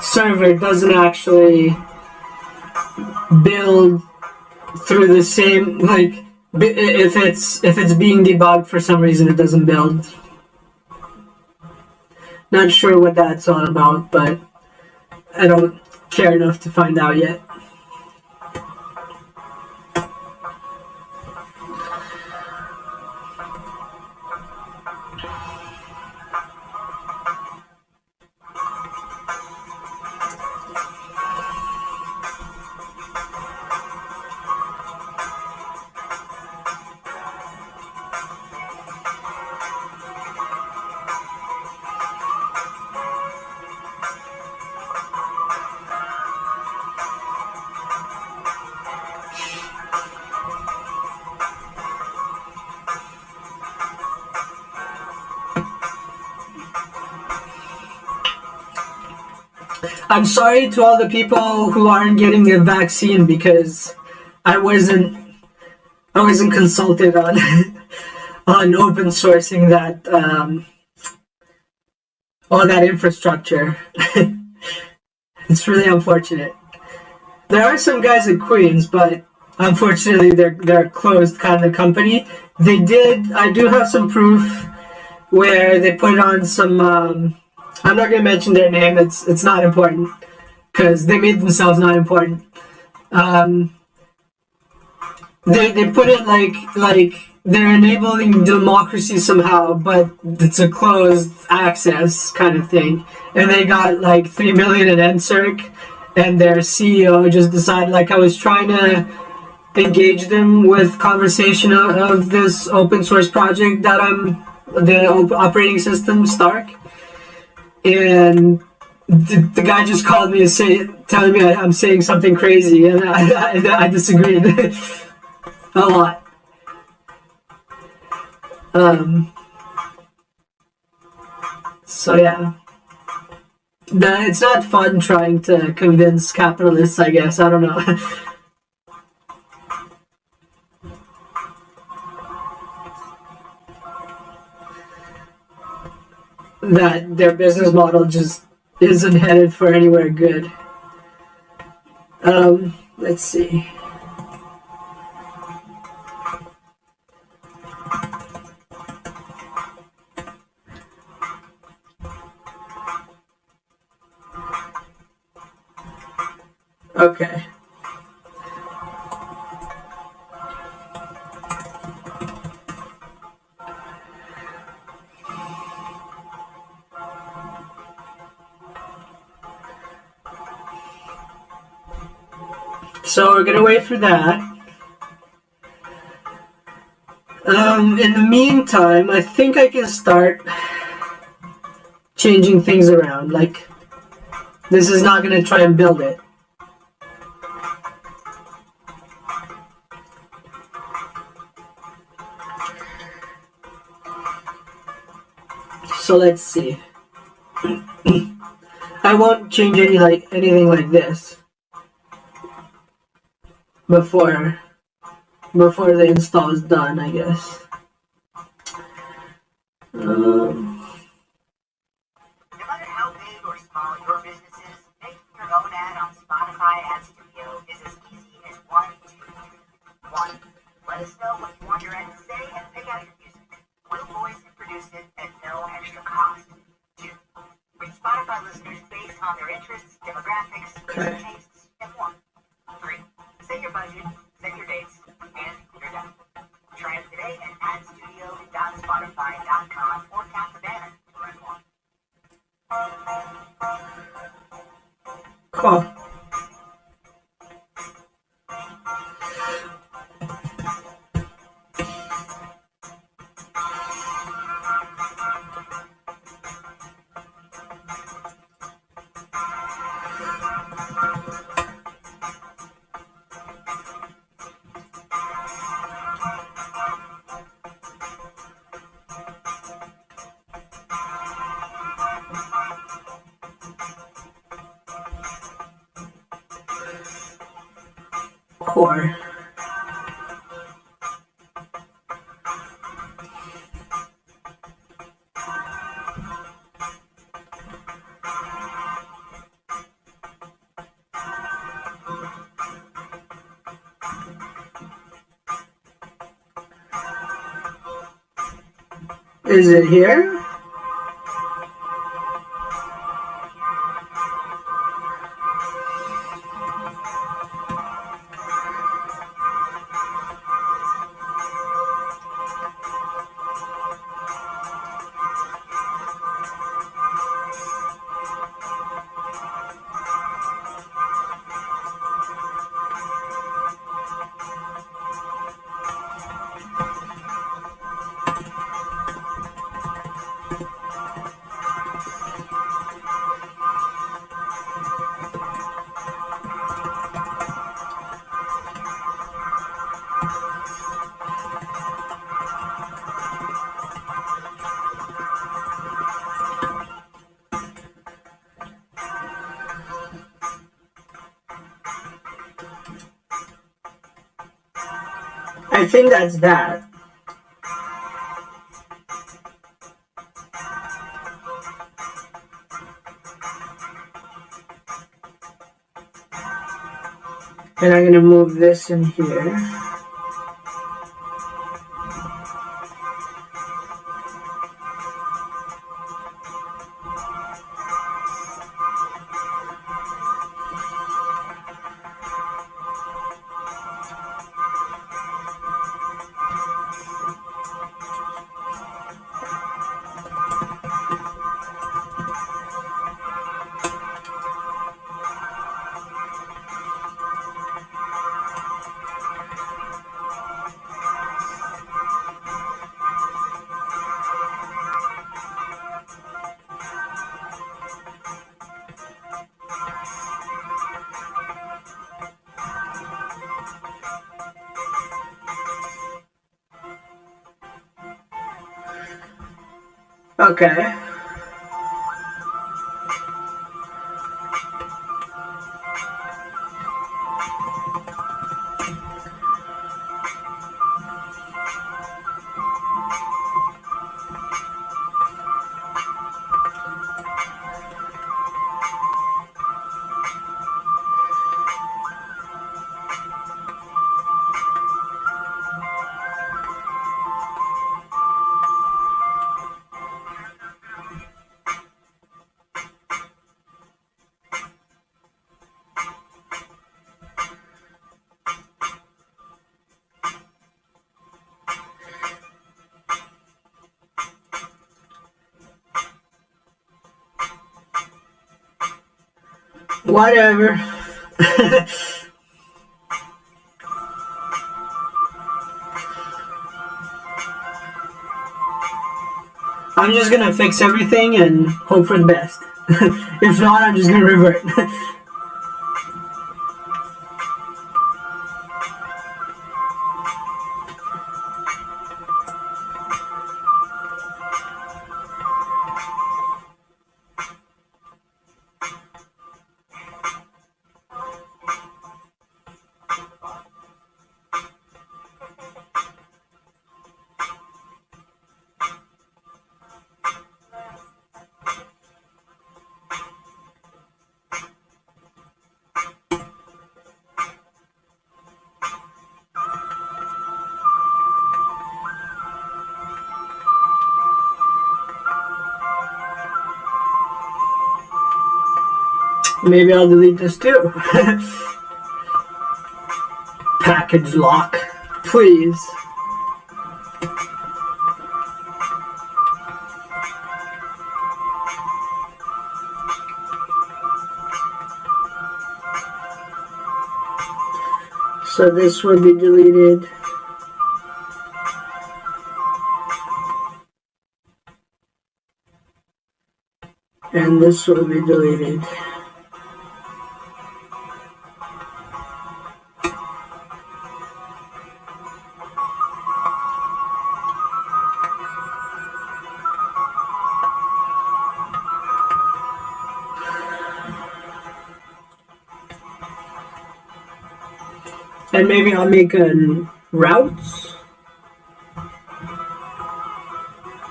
server doesn't actually build through the same, like, if it's being debugged for some reason, it doesn't build. Not sure what that's all about, but I don't care enough to find out yet. I'm sorry to all the people who aren't getting the vaccine because I wasn't consulted on on open sourcing that all that infrastructure. It's really unfortunate. There are some guys at Queens, but unfortunately they're a closed kind of company. I do have some proof where they put on some I'm not gonna mention their name. It's not important because they made themselves not important. They put it like they're enabling democracy somehow, but it's a closed access kind of thing. And they got like 3 million in NSERC, and their CEO just decided, like, I was trying to engage them with conversation of this open source project that the operating system Stark. And the guy just called me and telling me I'm saying something crazy, and I disagreed a lot. Um, so yeah. It's not fun trying to convince capitalists, I guess. I don't know. That their business model just isn't headed for anywhere good. Let's see. Okay. So we're gonna wait for that. In the meantime, I think I can start changing things around. Like, this is not gonna try and build it. So let's see. I won't change anything like this before the install is done, I guess. No matter how big or small your business is, making your own ad on Spotify Ad Studio is as easy as 1, 2, 3, 1. Let us know what you want your ad to say and pick out your music. We'll voice and produce it at no extra cost. 2. Reach Spotify listeners based on their interests, demographics, music tastes, and more. 3. Set your budget, set your dates, and you're done. Try it today at adstudio.spotify.com or tap the banner to learn more. Cool. Core. Is it here? I think that's that. And I'm gonna move this in here. Okay. Whatever. I'm just gonna fix everything and hope for the best. If not, I'm just gonna revert. Maybe I'll delete this too. Package lock, please. So this will be deleted. And this will be deleted. And maybe I'll make a routes,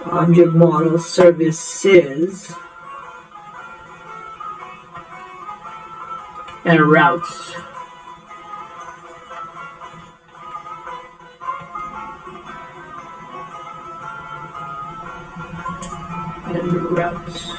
object model services, and routes. And routes.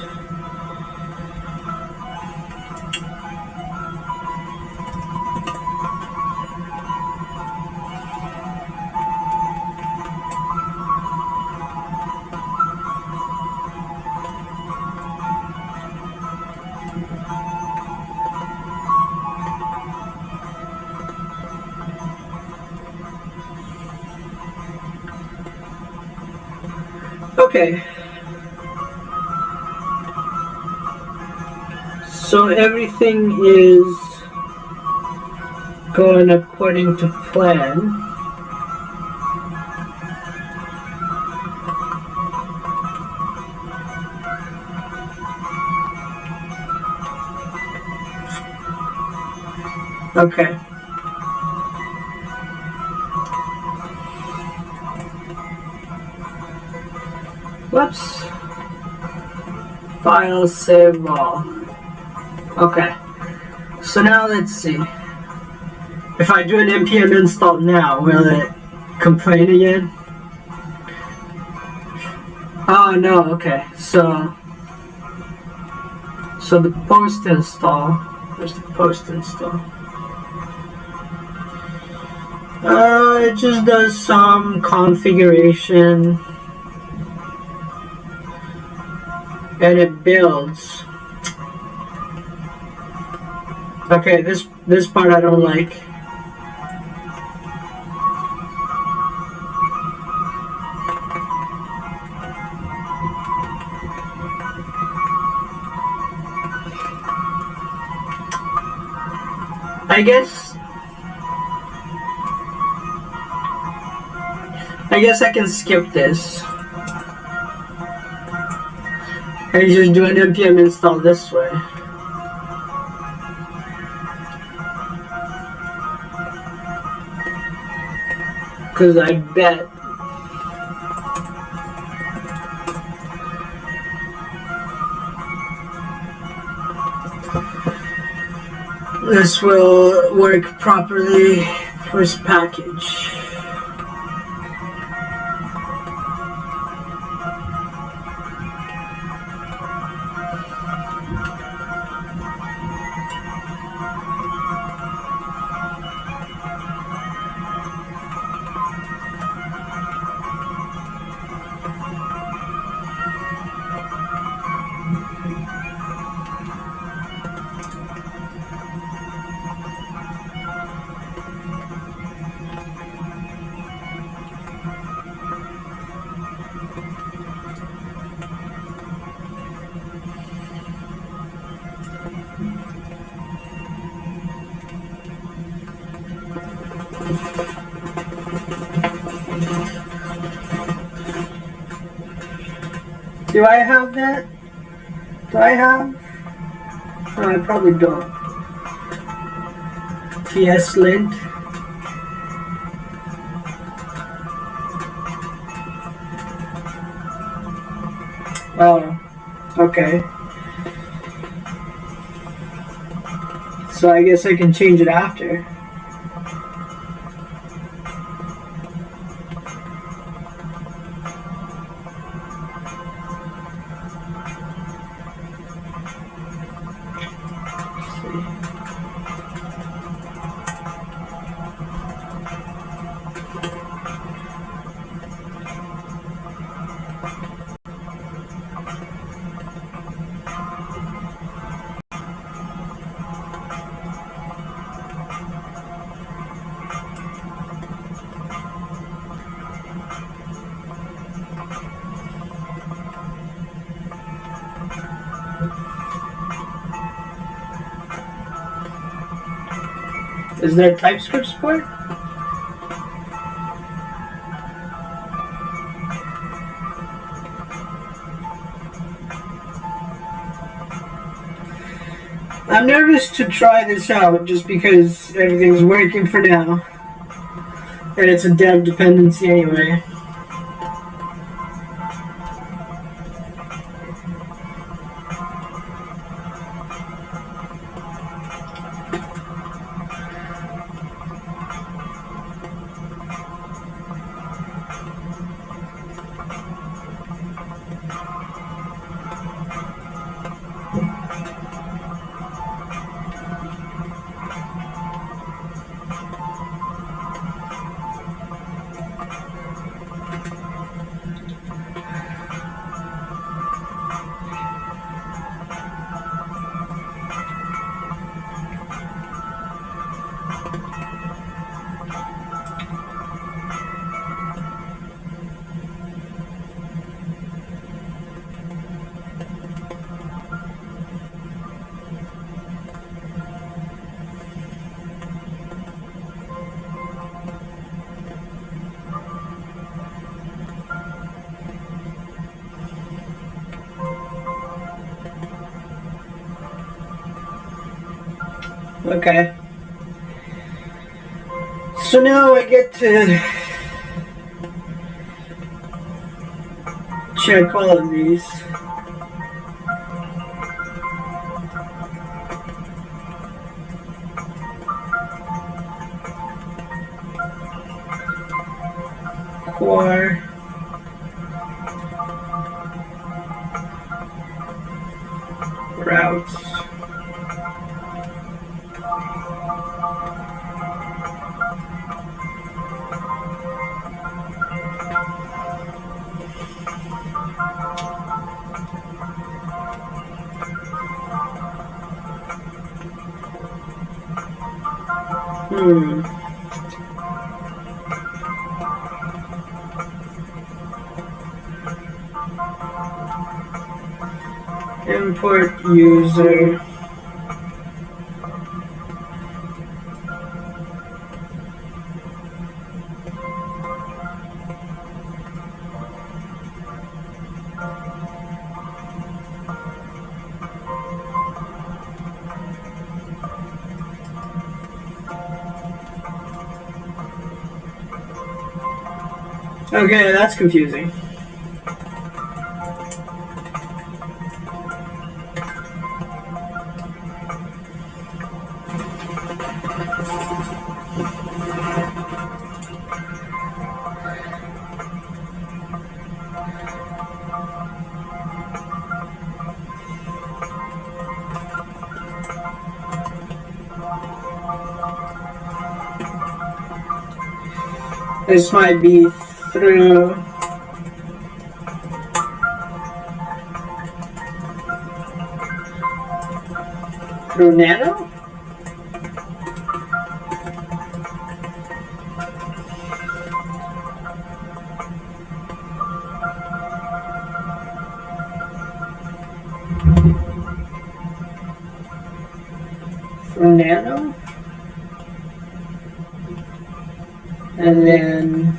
Okay. So everything is going according to plan. Okay. Whoops. File save all. Okay. So now let's see. If I do an npm install now, will it complain again? Oh no, okay. So the post install. Where's the post install? It just does some configuration. And it builds. Okay, this part I don't like. I guess I can skip this. And you just do an npm install this way. Because I bet this will work properly for this package. Do I have that? Do I have? No, I probably don't. TS lint. Oh, okay. So I guess I can change it after. Is there TypeScript support? I'm nervous to try this out just because everything's working for now. And it's a dev dependency anyway. Okay. So now I get to check all of these. Core. Routes. Import user. Okay, that's confusing. This might be through Nano? Through Nano? And then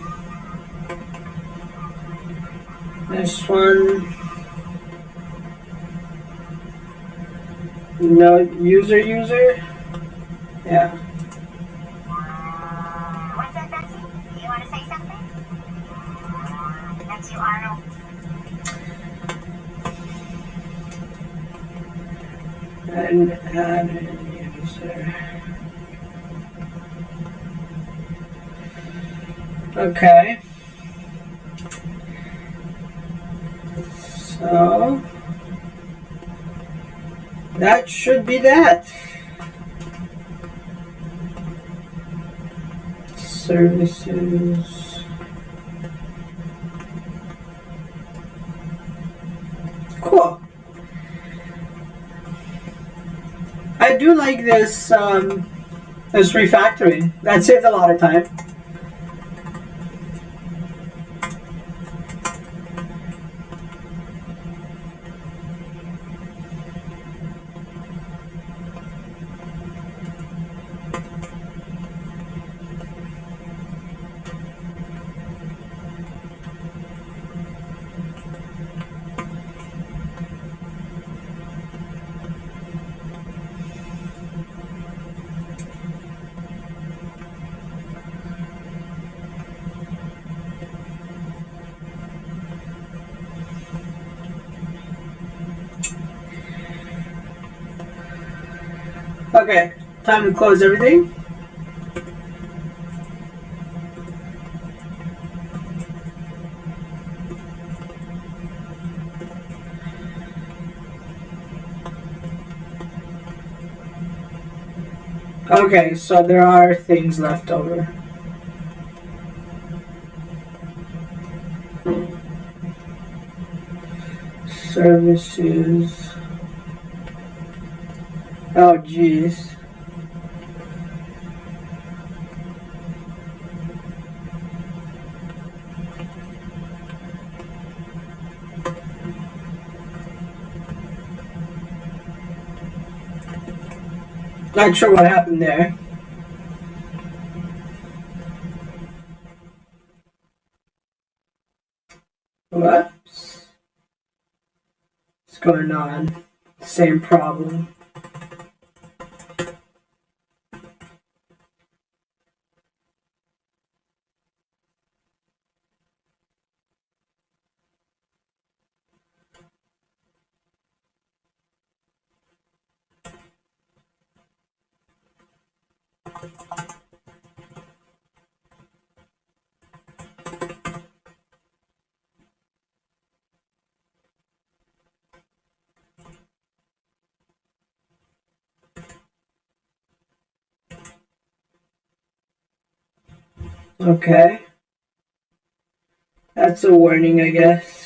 this one, no user. Yeah. What's up, Betsy? You want to say something? That's you, Arnold. And add a user. Okay. So that should be that. Services. Cool. I do like this this refactoring. That saves a lot of time. Okay, time to close everything. Okay, so there are things left over. Services. Oh, geez. Not sure what happened there. Whoops. What's going on? Same problem. Okay. That's a warning, I guess.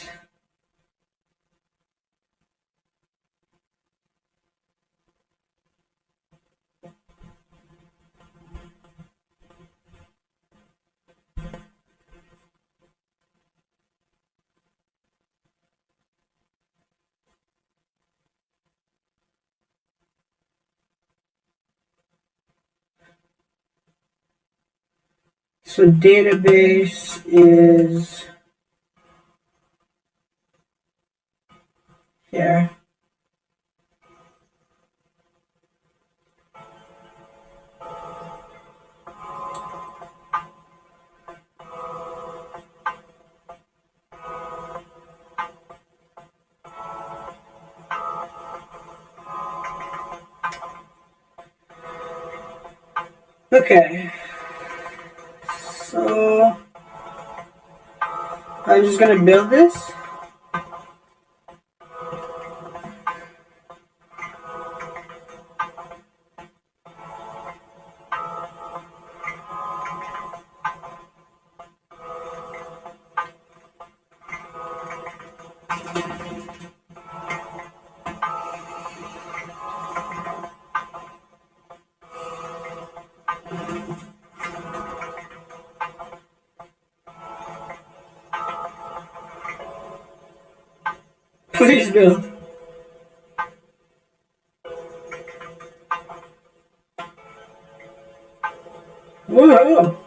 So database is here. Okay. So I'm just gonna build this. Please build. Whoa!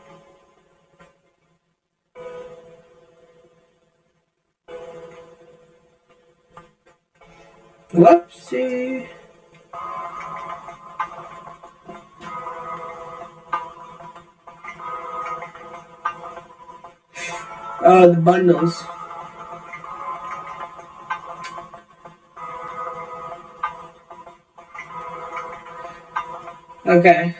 Whoopsie. The bundles. Okay.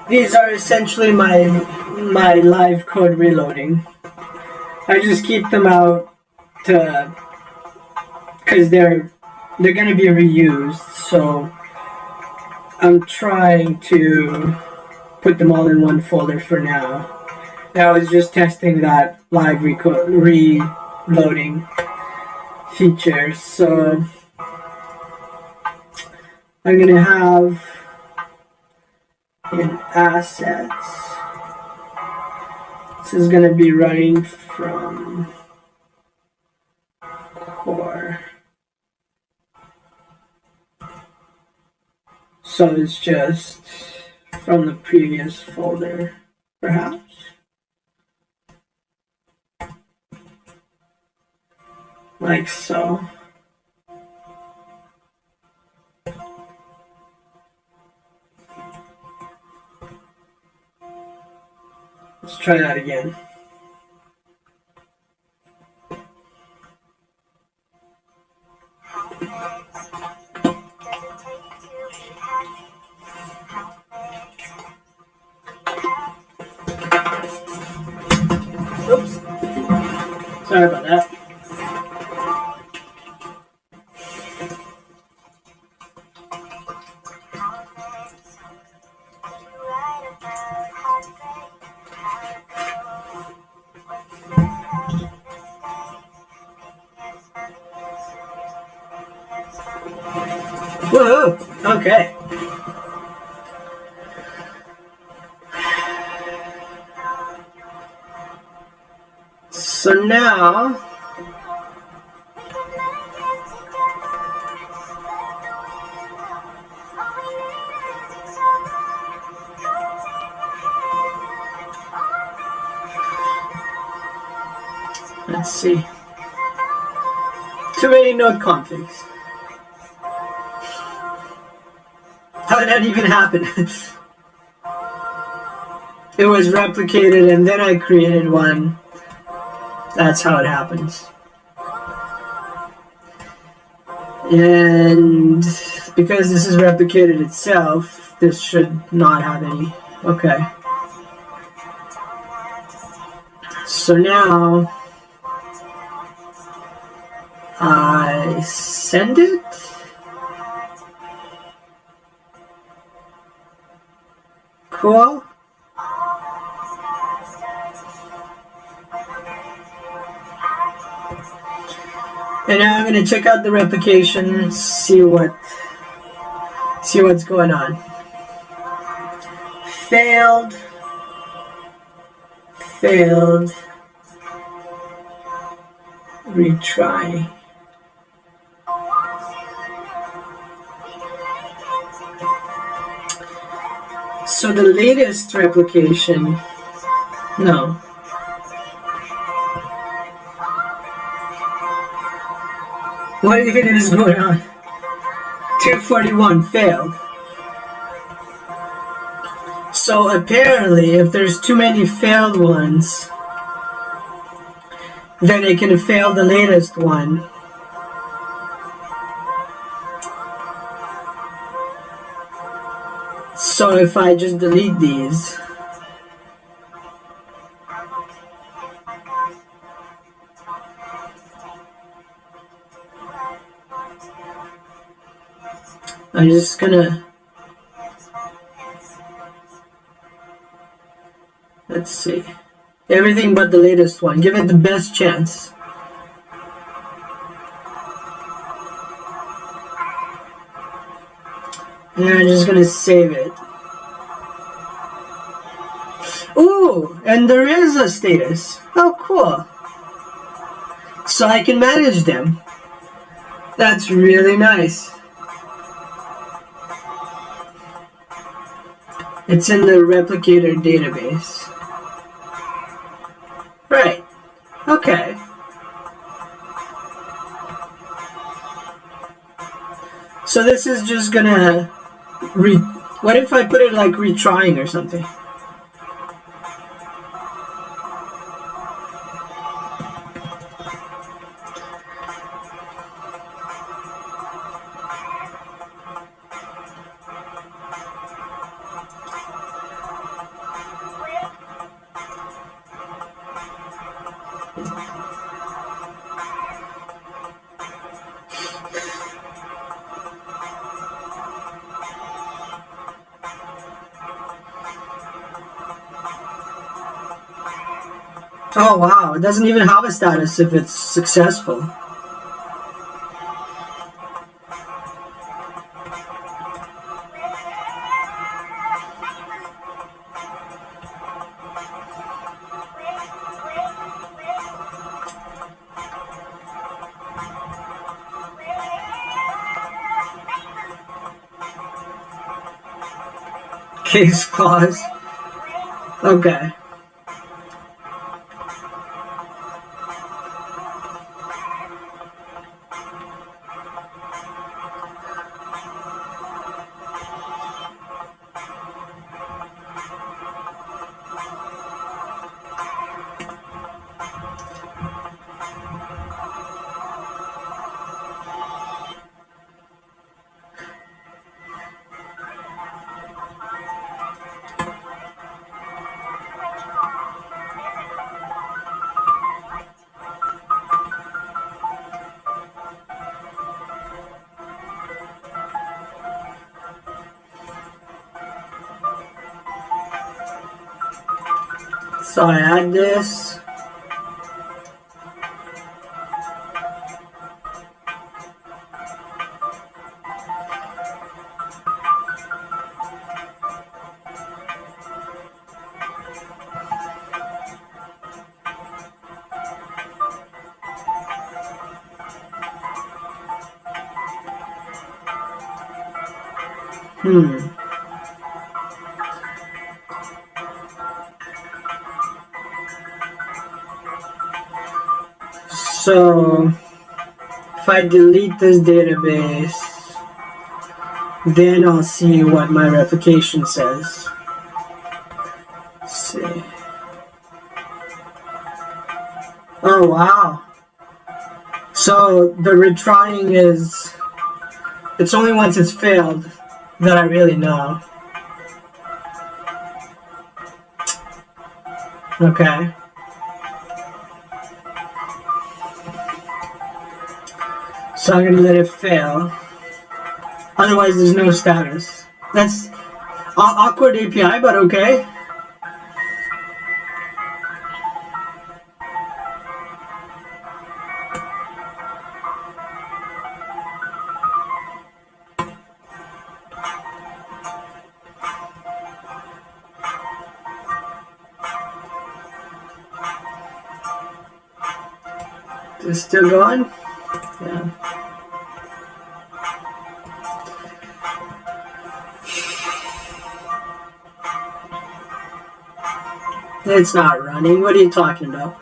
These are essentially my live code reloading. I just keep them out to because they're gonna be reused. So I'm trying to put them all in one folder for now. I was just testing that live reloading feature. So I'm gonna have in assets. This is gonna be running from core. So it's just from the previous folder, perhaps. Like so. Let's try that again. Oops. Sorry about that. Whoa, okay. So now let's see. Too many node configs. How did that even happen? It was replicated and then I created one. That's how it happens. And because this is replicated itself, this should not have any. Okay. So now I send it. Cool. And now I'm gonna check out the replication, see what's going on. Failed. Retry. So the latest replication, no. What even is going on? 241 failed. So apparently, if there's too many failed ones, then I can fail the latest one. So if I just delete these, I'm okay if I got you. Don't have to stay. Do what you want to. I'm just gonna, let's see, everything but the latest one. Give it the best chance. And I'm just gonna save it. Ooh, and there is a status. Oh, cool. So I can manage them. That's really nice. It's in the replicator database. Right. Okay. So this is just gonna what if I put it like retrying or something? Oh wow, it doesn't even have a status if it's successful. Case clause. Okay. So I add this. So if I delete this database, then I'll see what my replication says. Let's see. Oh wow. So the retrying is, it's only once it's failed that I really know. Okay. So I'm gonna let it fail. Otherwise there's no status. That's awkward API, but okay. It's still going? Yeah. It's not running. What are you talking about?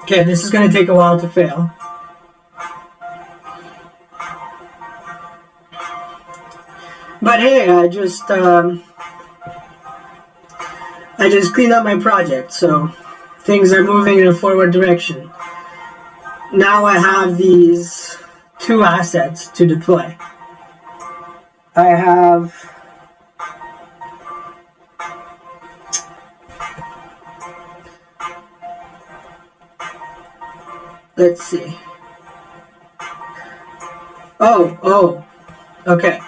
Okay, this is going to take a while to fail. But hey, I just cleaned up my project, so things are moving in a forward direction. Now I have these two assets to deploy. I have let's see. Oh, okay.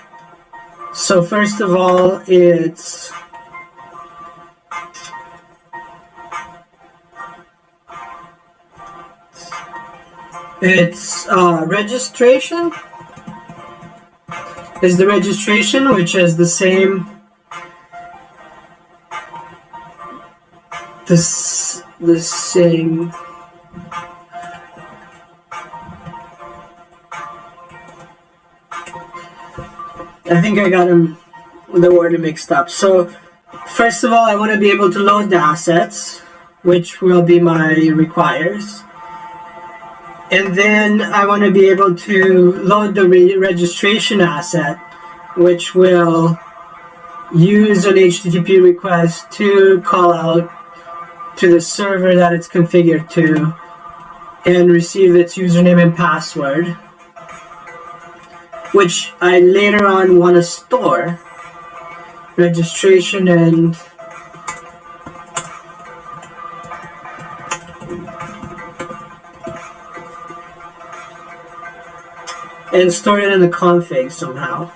So first of all, it's registration. Is the registration, which is the same. The same. I think I got the order mixed up. So, first of all, I want to be able to load the assets, which will be my requires. And then I want to be able to load the registration asset, which will use an HTTP request to call out to the server that it's configured to and receive its username and password, which I later on want to store. Registration and store it in the config somehow.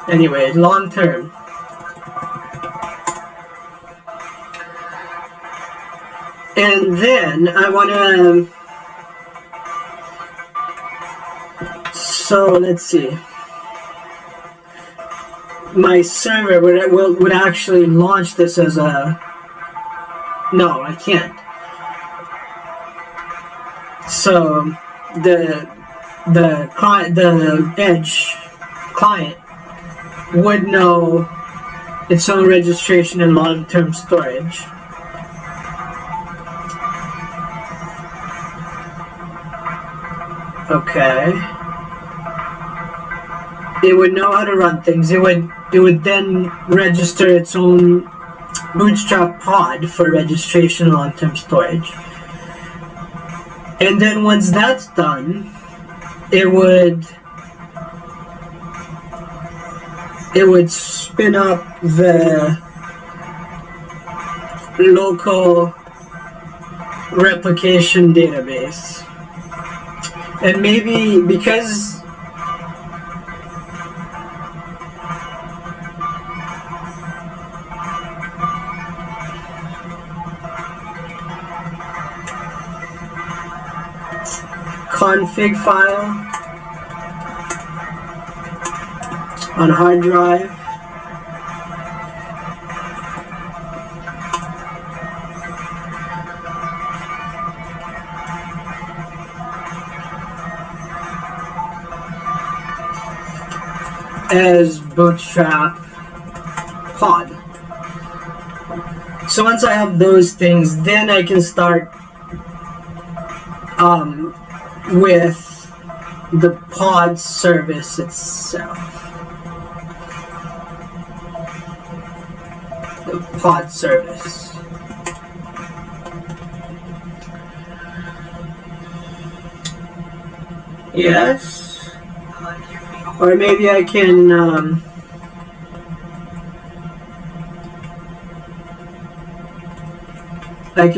Anyway, long term. And then I want to, so let's see. My server would actually launch this as a, no, I can't. So the Edge client would know its own registration and long-term storage. Okay. It would know how to run things. It would then register its own Bootstrap pod for registration and long-term storage. And then once that's done, it would spin up the local replication database. And maybe because config file on hard drive. As Bootstrap pod. So once I have those things, then I can start with the pod service itself. The pod service. Yes. Or maybe I can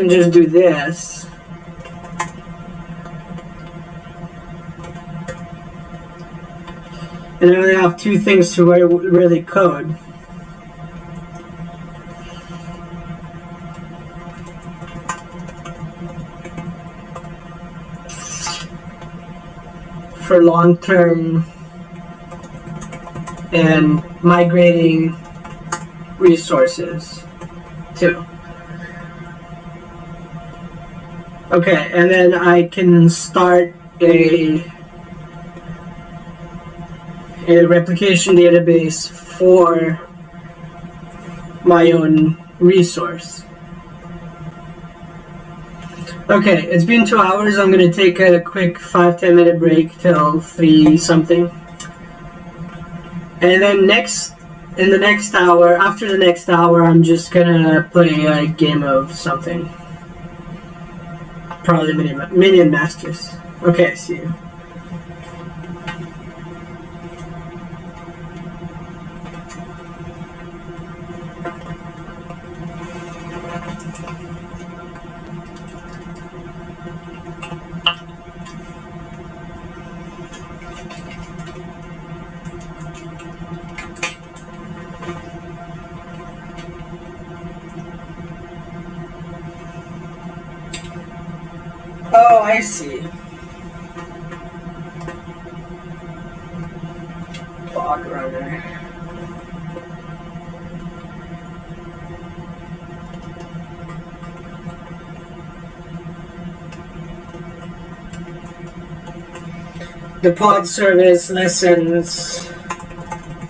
just do this. And I only have two things to really code. For long-term and migrating resources too. Okay, and then I can start a replication database for my own resource. Okay, it's been 2 hours. I'm gonna take a quick 5-10 minute break till 3 something. And then in the next hour, after the next hour, I'm just gonna play a game of something. Probably Minion Masters. Okay, see you. Oh, I see. Bog Runner. The pod service listens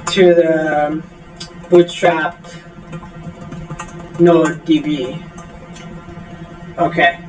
to the bootstrapped node DB. Okay.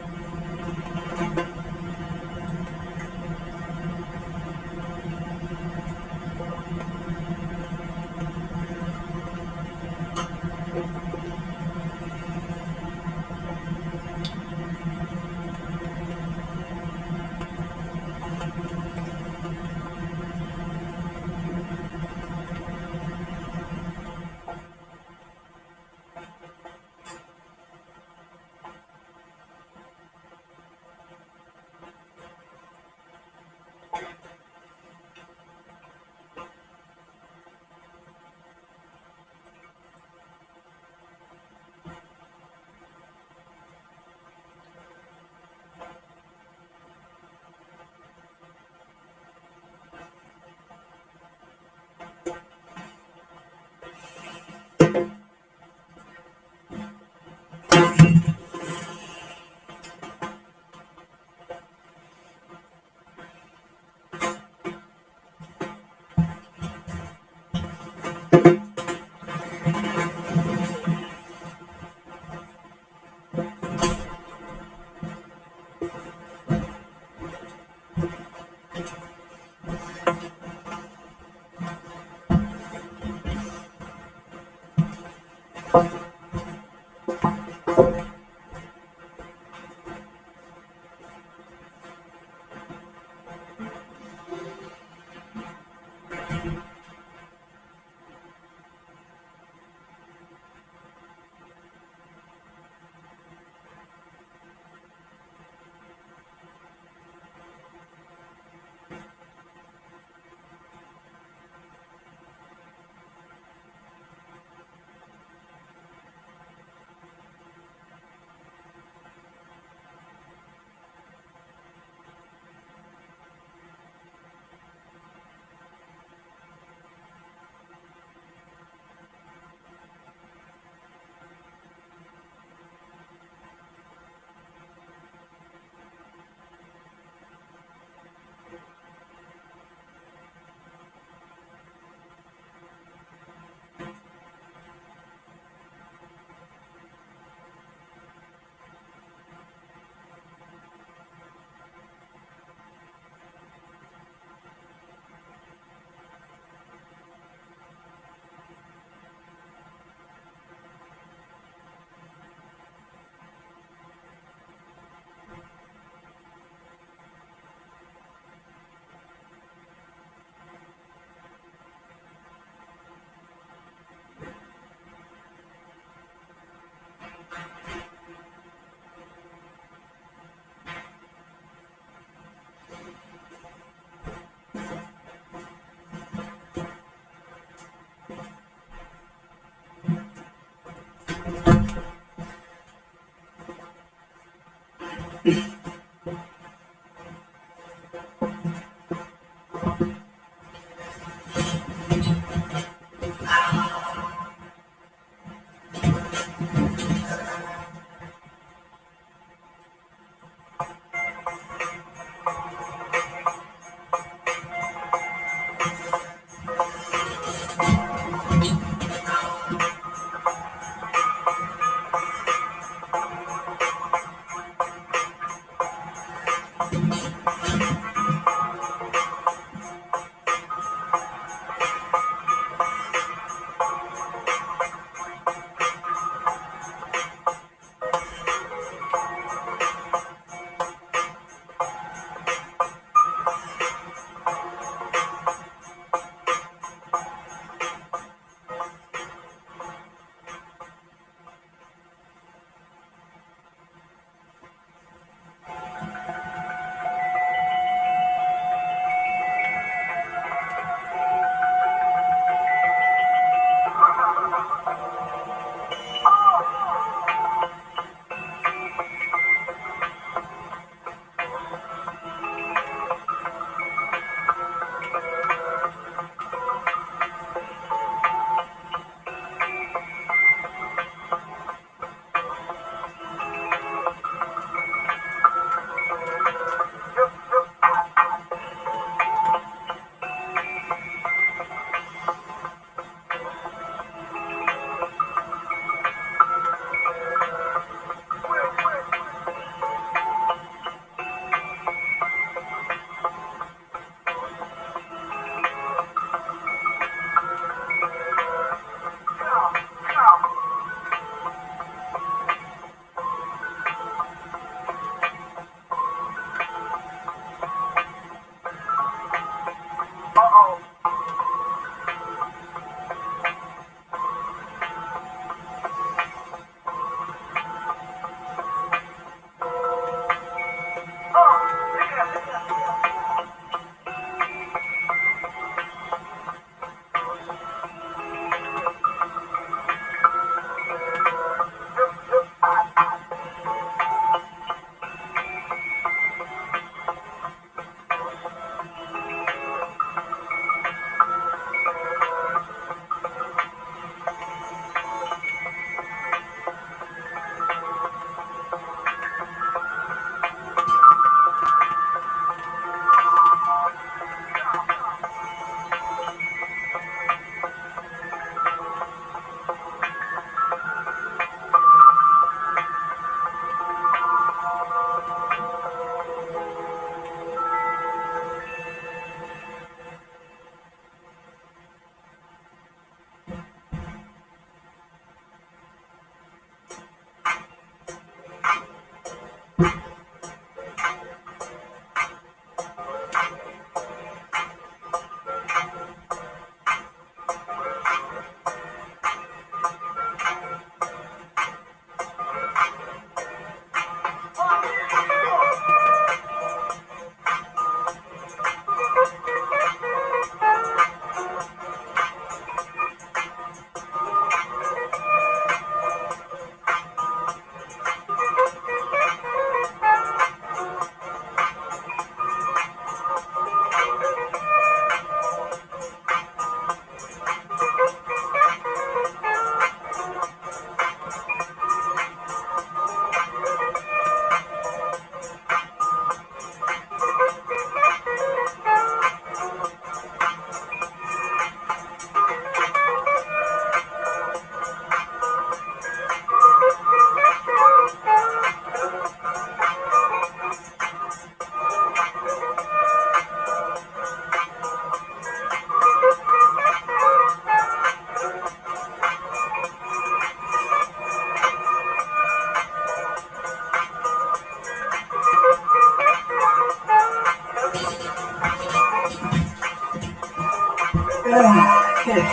Okay.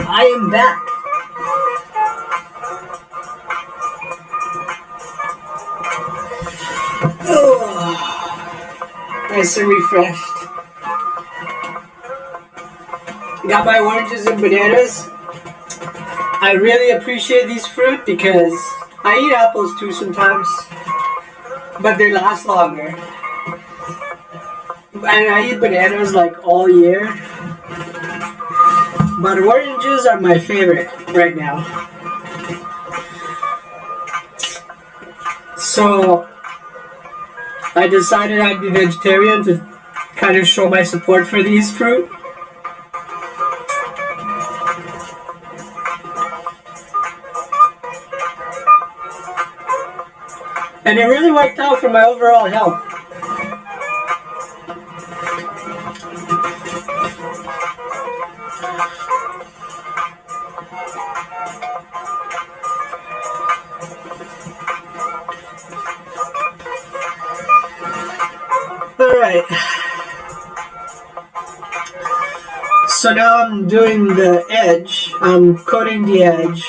I am back. Oh, nice and refreshed. Got my oranges and bananas. I really appreciate these fruit because I eat apples too sometimes, but they last longer. And I eat bananas like all year, but oranges are my favorite right now. So I decided I'd be vegetarian to kind of show my support for these fruit. And it really worked out for my overall health. Alright. So now I'm doing the edge. I'm coating the edge.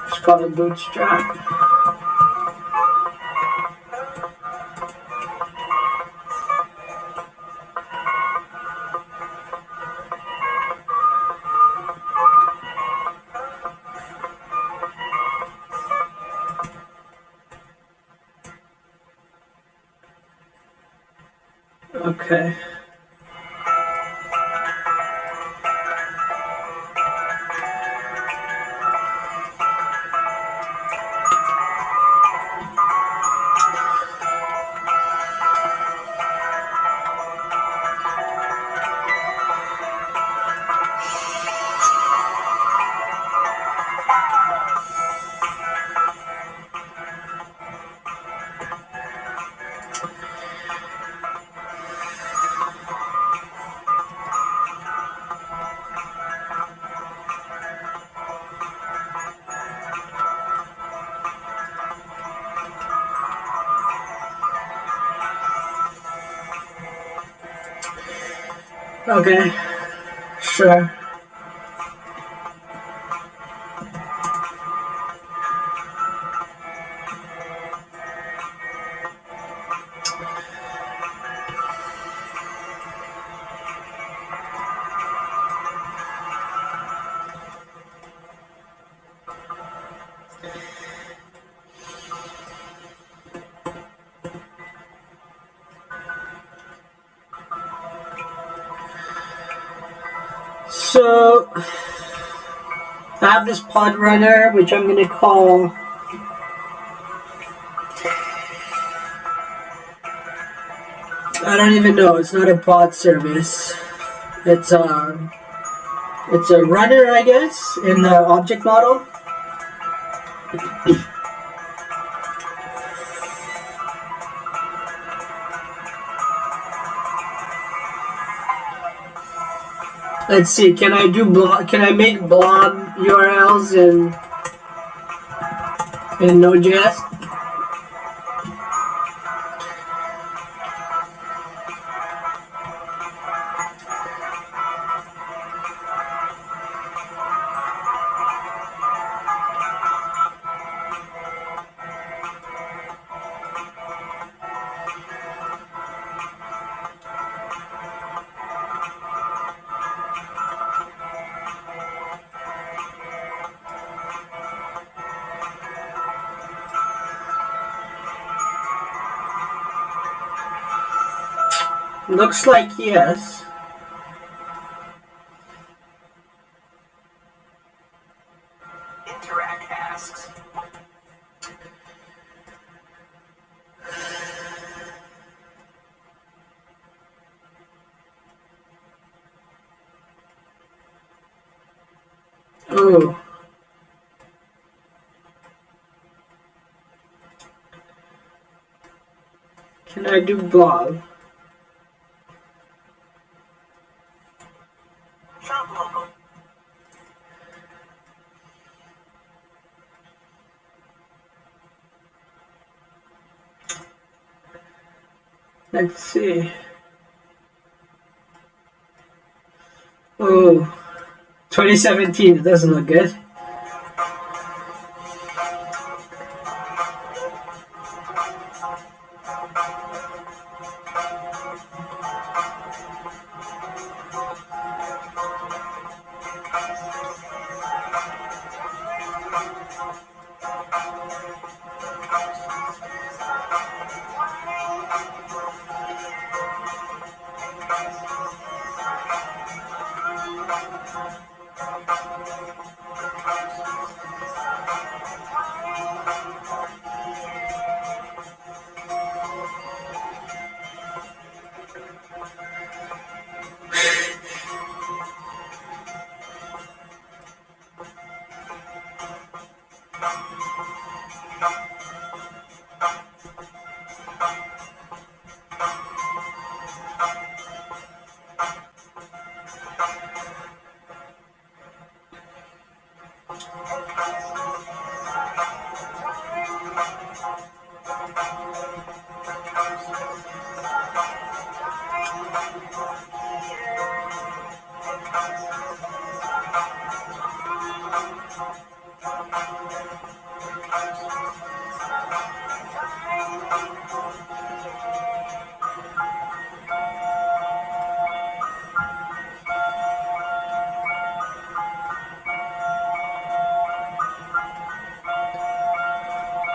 It's called a bootstrap. Okay. Okay, sure. So I have this pod runner, which I'm gonna call I don't even know. It's not a pod service. It's a runner, I guess, in the object model. Let's see. Can I do blog? Can I make blog URLs in Node.js? Looks like yes. Oh. Can I do blob? Shop local. Let's see. Oh, 2017. It doesn't look good.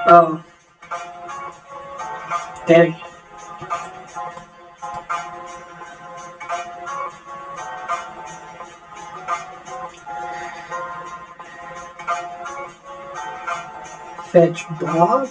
Oh. Dang. Fetch blob?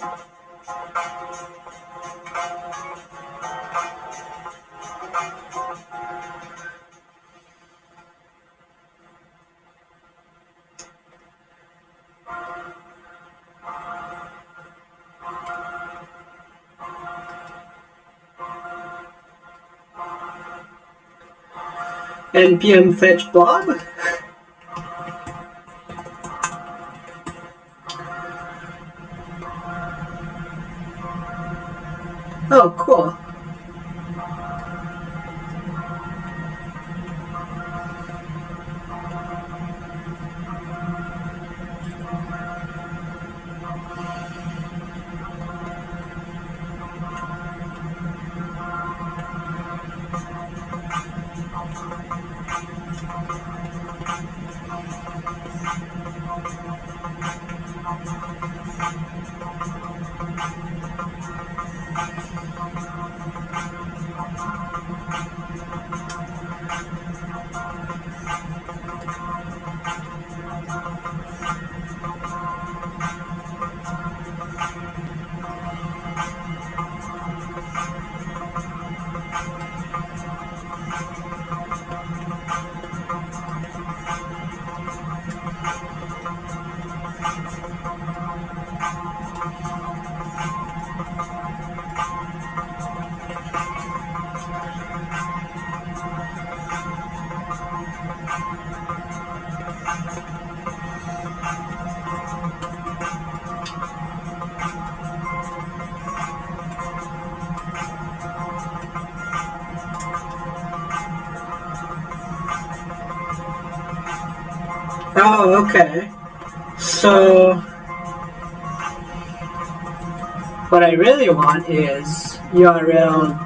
NPM fetch blob? Oh, cool. Oh, okay. So, what I really want is URL.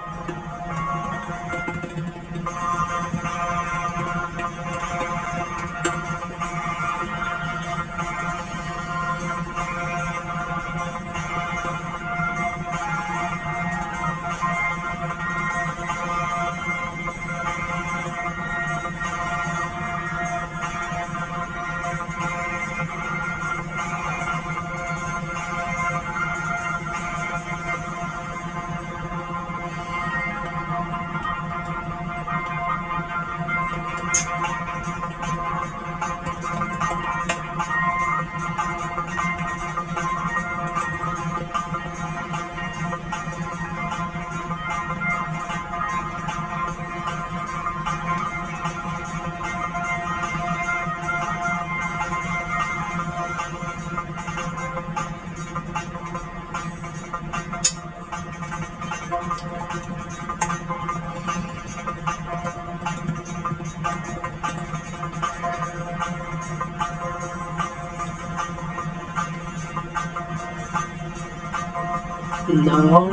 No.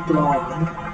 Blog.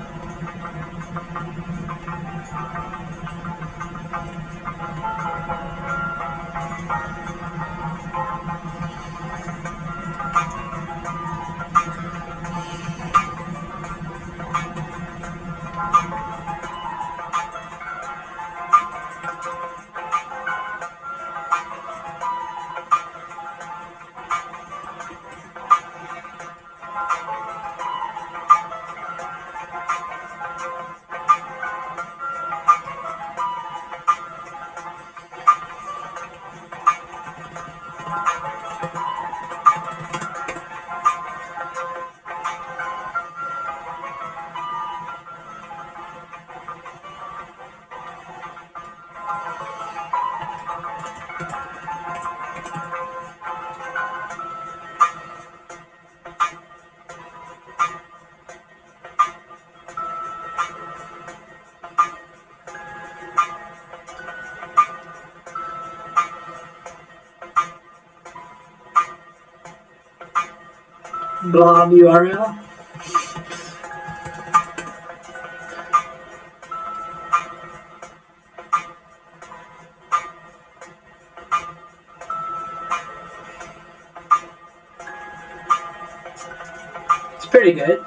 Blob URL. It's pretty good.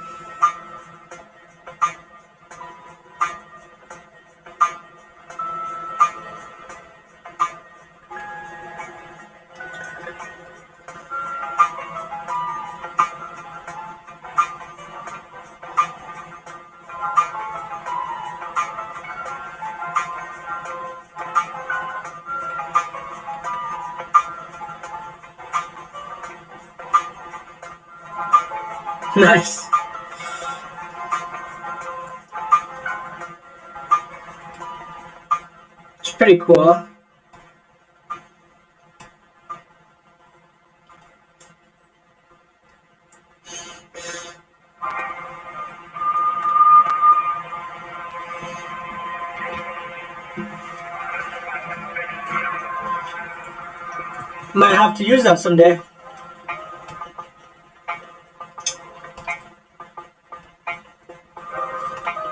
Nice. It's pretty cool. Might have to use that someday.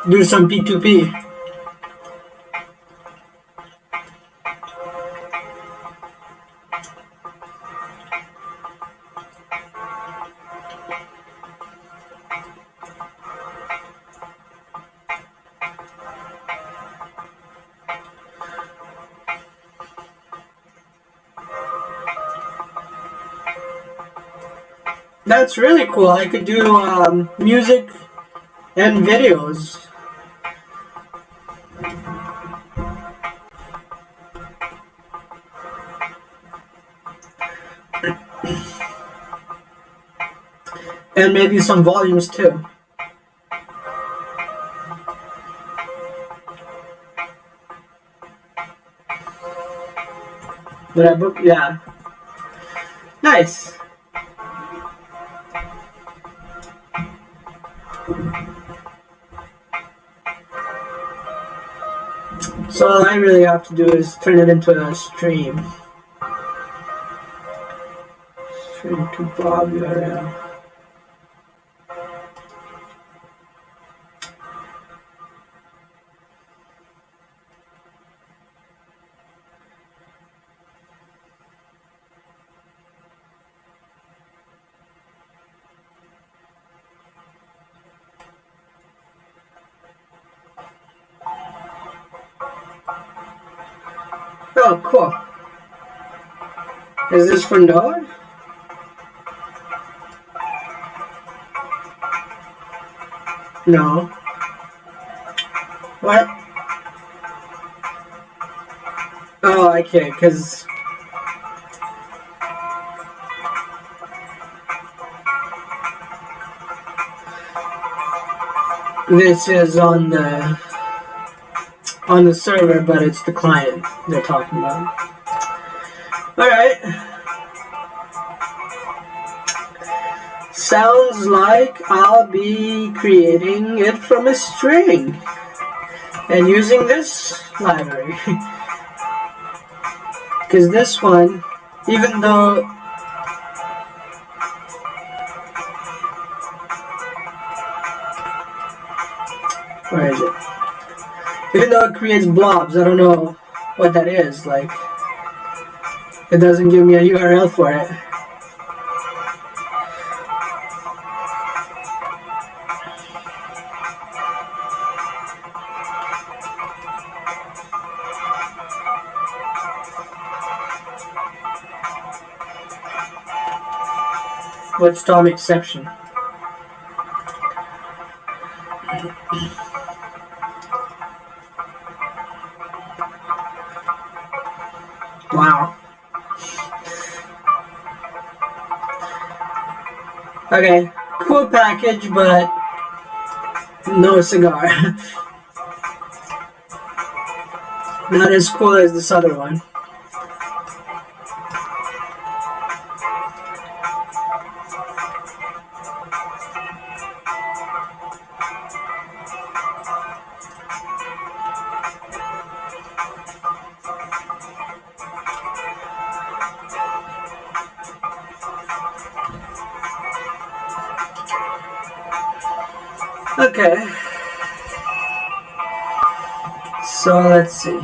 Do some P2P. That's really cool. I could do music and videos. And maybe some volumes too. Did I book? Yeah. Nice. So all I really have to do is turn it into a stream. Stream to Blob URL. Oh, cool. Is this for Node? No. What? Oh, okay, because... this is on the server, but it's the client they're talking about. Alright. sounds like I'll be creating it from a string and using this library. Because this one, even though where is it? Even though it creates blobs, I don't know what that is. Like, it doesn't give me a URL for it. What's Tom exception? Wow. Okay, cool package, but no cigar. Not as cool as this other one. Okay. So let's see.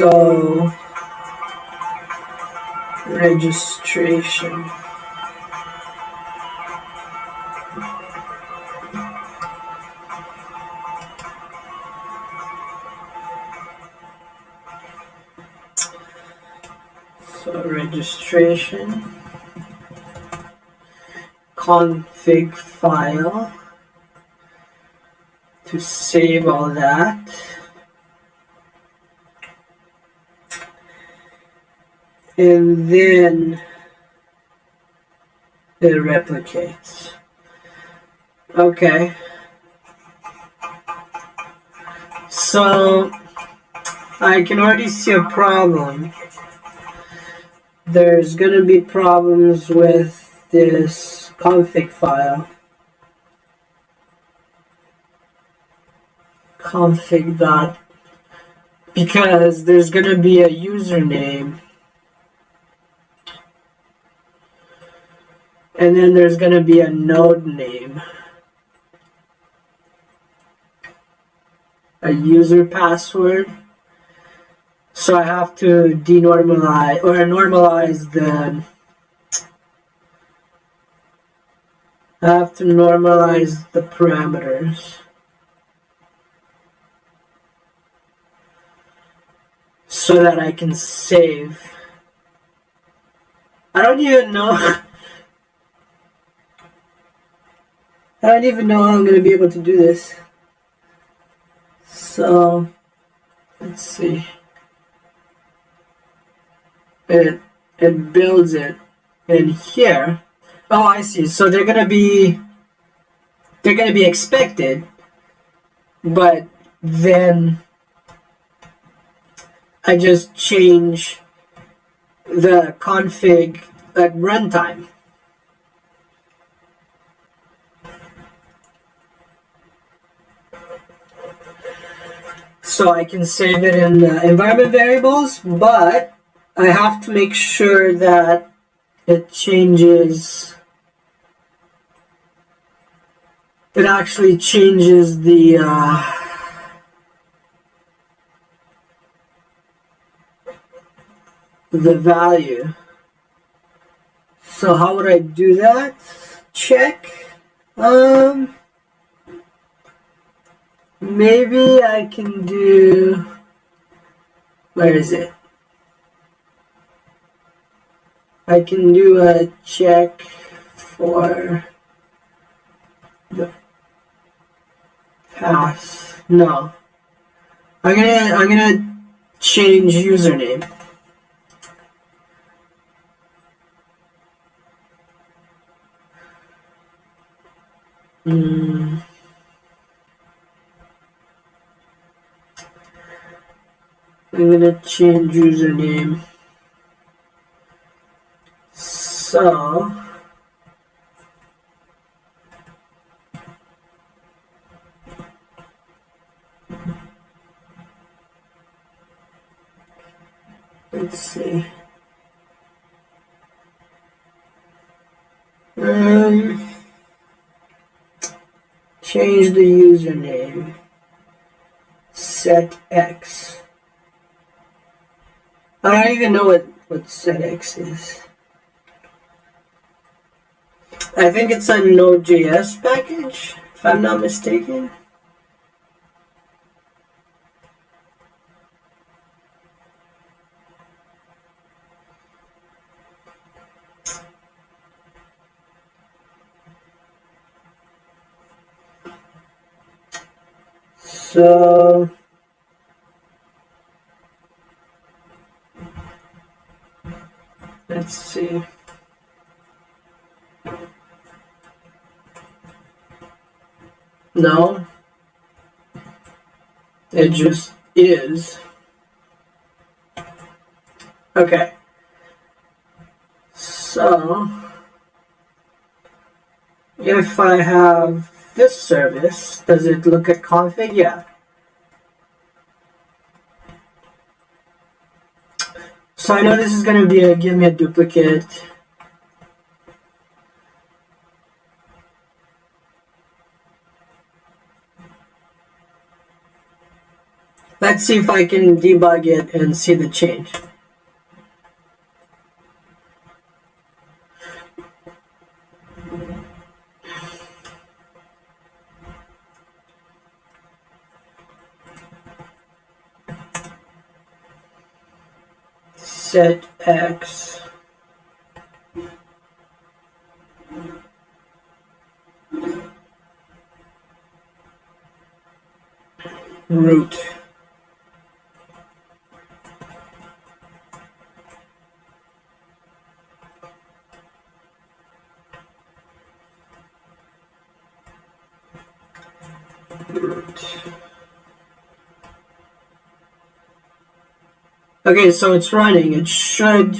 So, registration. So, registration, config file to save all that. And then it replicates. Okay. So I can already see a problem. There's gonna be problems with this config file. Config dot, because there's gonna be a username. And then there's going to be a node name, a user password. So I have to denormalize or normalize the, I have to normalize the parameters. So that I can save. I don't even know. I don't even know how I'm going to be able to do this. So, let's see. It builds it in here. Oh, I see. So they're going to be expected, but then I just change the config at runtime. so I can save it in environment variables, but I have to make sure that it changes. It actually changes the value. So how would I do that? Check. Maybe I can do. Where is it? I can do a check for the pass. No. I'm gonna change username. I'm gonna change username. So let's see. Change the username. Set X. I don't even know what set X is. I think it's a Node.js package, if I'm not mistaken. So let's see. No, it just is. Okay. So if I have this service, does it look at config? Yeah. So I know this is going to give me a duplicate. Let's see if I can debug it and see the change. Set X. Root. Okay, so it's running. It should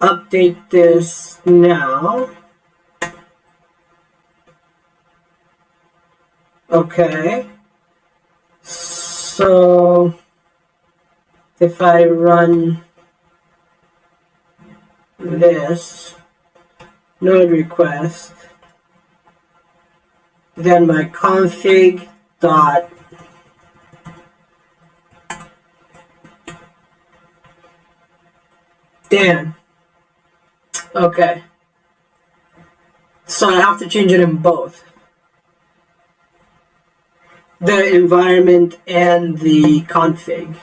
update this now. Okay. So if I run this node request, then my config dot damn. Okay. So I have to change it in both. The environment and the config.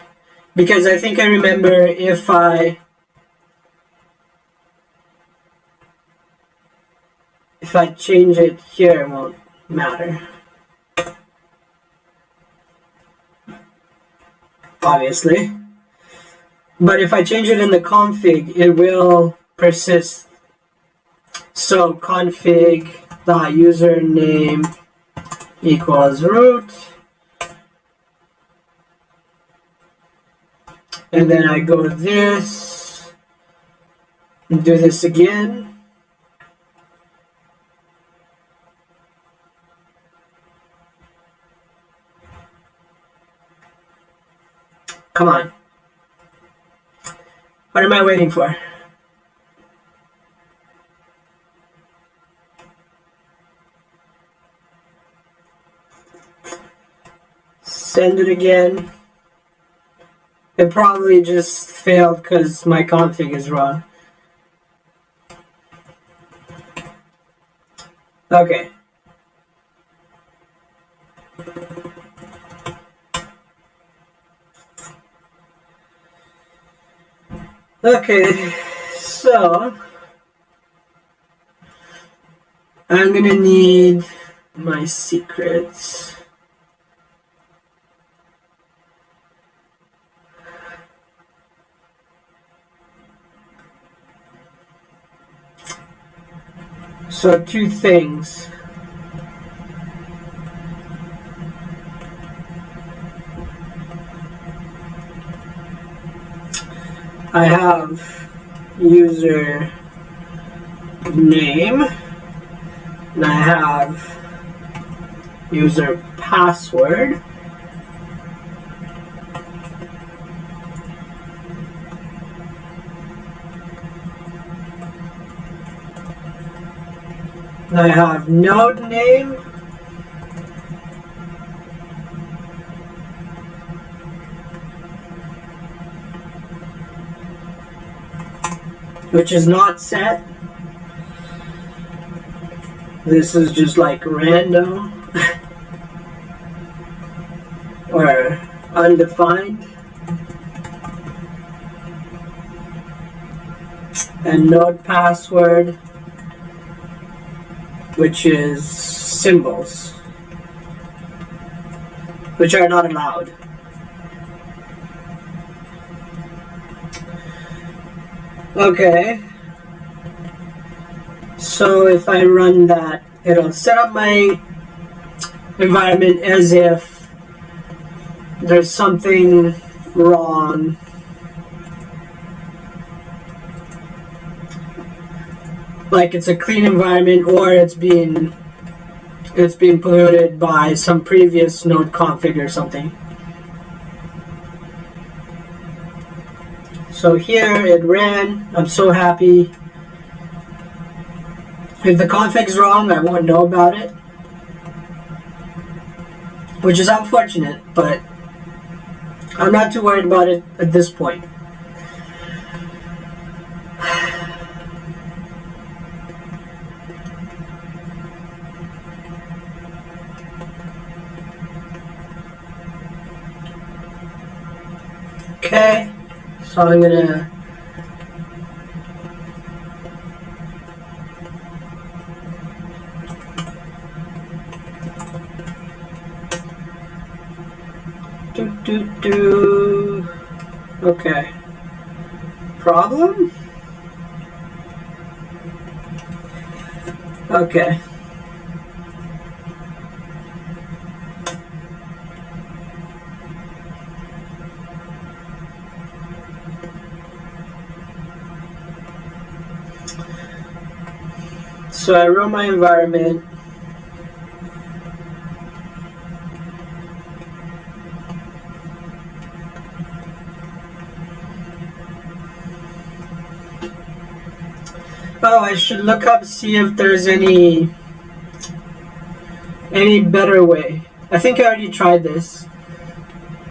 Because I think I remember if I change it here, it won't matter. Obviously. But if I change it in the config, it will persist. So config.username equals root. And then I go this, and do this again. Come on. What am I waiting for? Send it again. It probably just failed because my config is wrong. Okay. Okay, so I'm gonna need my secrets. So two things. I have user name and I have user password. And I have node name which is not set. This is just like random or undefined. And node password, which is symbols, which are not allowed. Okay, so if I run that, it'll set up my environment as if there's something wrong. Like it's a clean environment or it's being polluted by some previous node config or something. So here it ran. I'm so happy. If the config's wrong, I won't know about it, which is unfortunate, but I'm not too worried about it at this point. Okay, so I'm gonna do. Okay. Problem? Okay. So I run my environment. Oh, I should look up, see if there's any better way. I think I already tried this.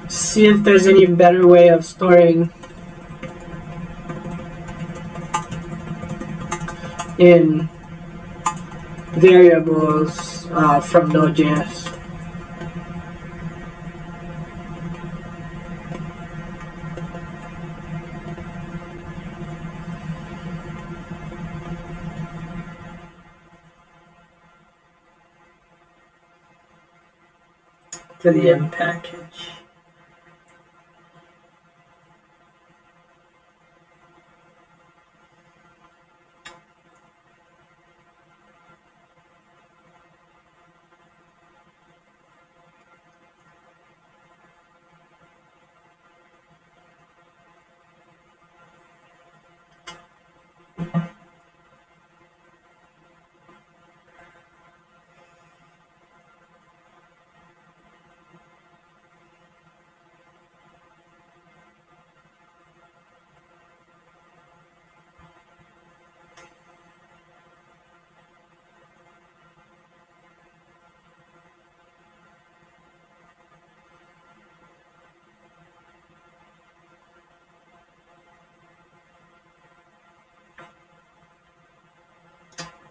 See if there's any better way of storing in variables from Node.js. To the M package.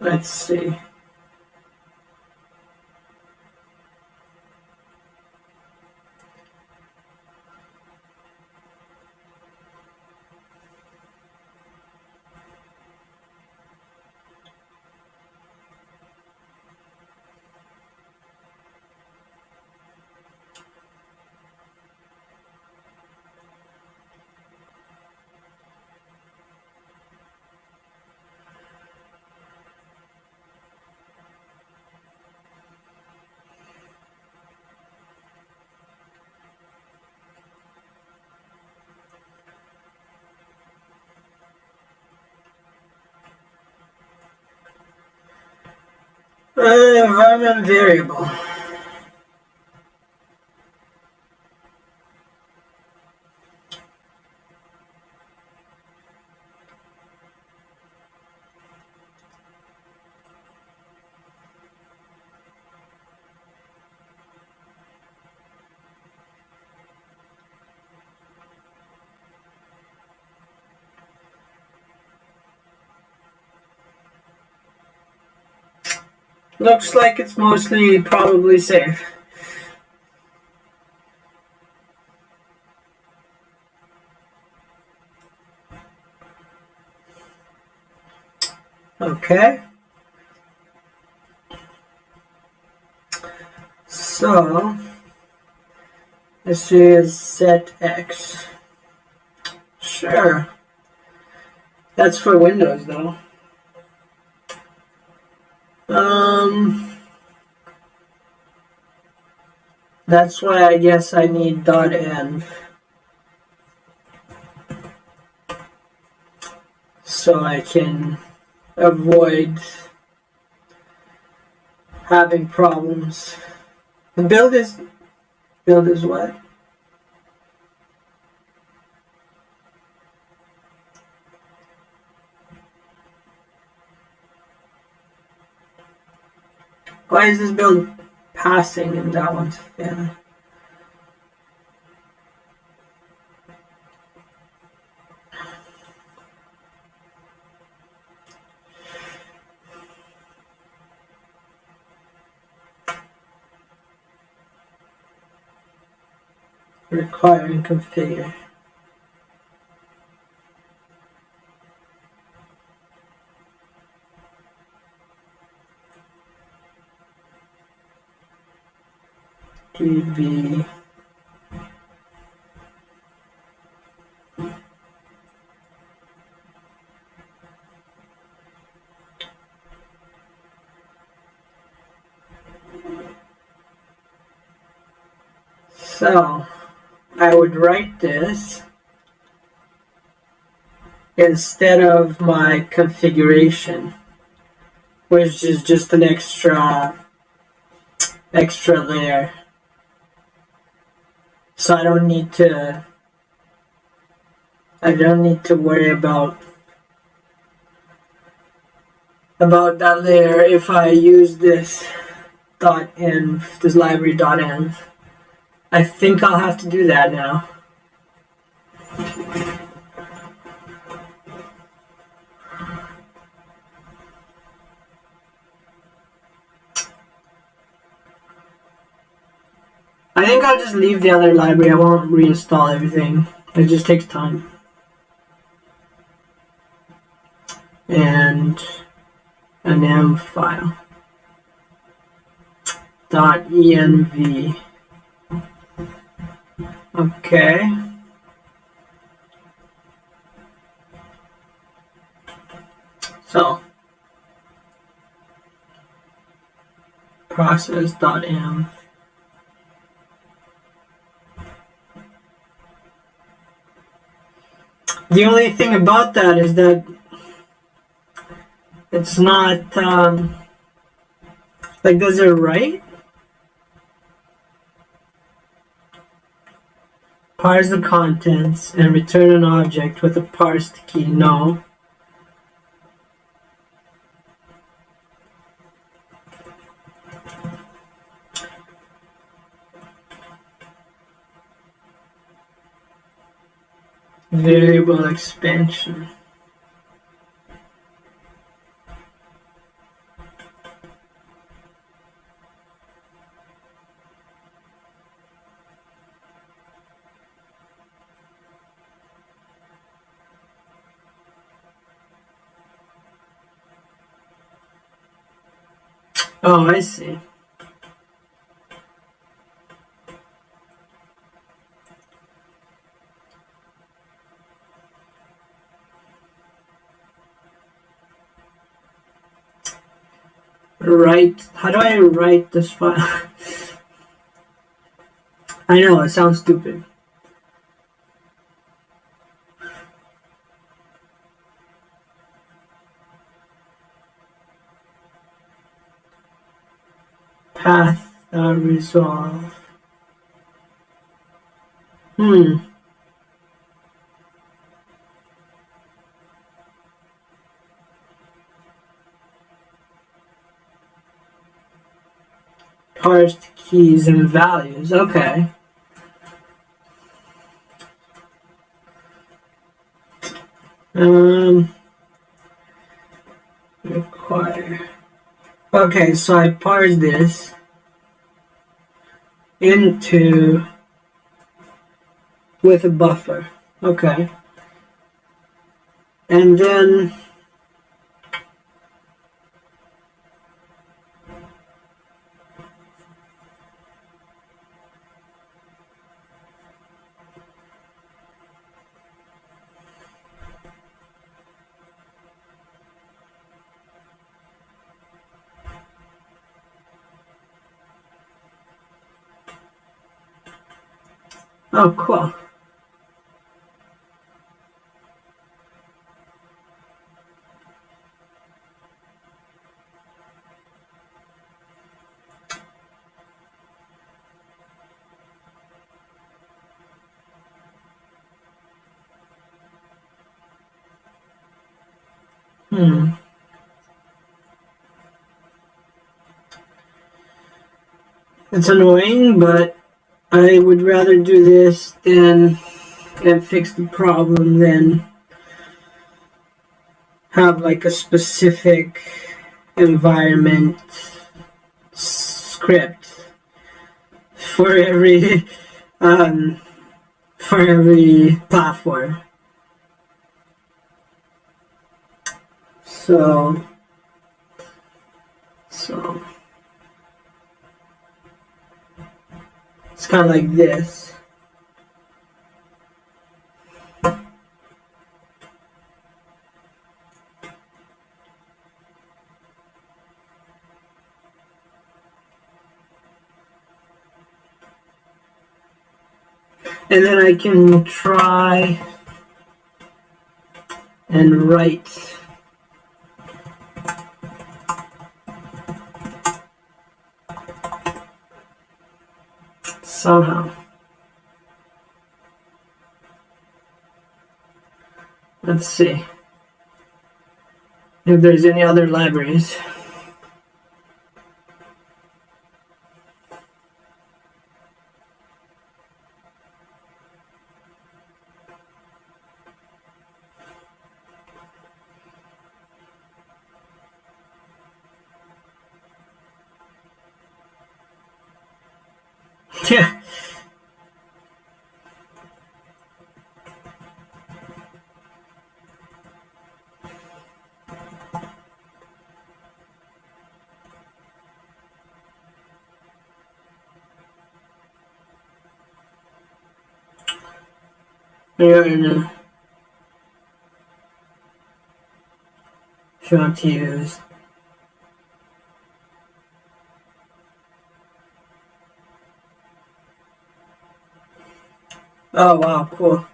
Let's see. Environment variable. Looks like it's mostly probably safe. Okay. So this is set X. Sure. That's for Windows though. That's why I guess I need .env. So I can avoid having problems. The build is what? Why is this build passing and that one's failing? Require and configure. DB. So I would write this instead of my configuration, which is just an extra layer. So I don't need to worry about that layer if I use this .env, this library .env. I think I'll have to do that now. I think I'll just leave the other library. I won't reinstall everything. It just takes time. And an env file. .env. Okay. So process.env. The only thing about that is that it's not like, does it write? Parse the contents and return an object with a parsed key. No. Variable expansion. Oh, I see. Write. How do I write this file? I know, it sounds stupid. Path resolve. Parsed keys and values. Okay. Require. Okay, so I parse this into with a buffer. Okay. And then oh, cool. It's annoying, but I would rather do this than and fix the problem than have like a specific environment script for every platform. So it's kind of like this. And then I can try and write somehow. Let's see if there's any other libraries. Yeah. Yeah, show to use. Oh wow, cool.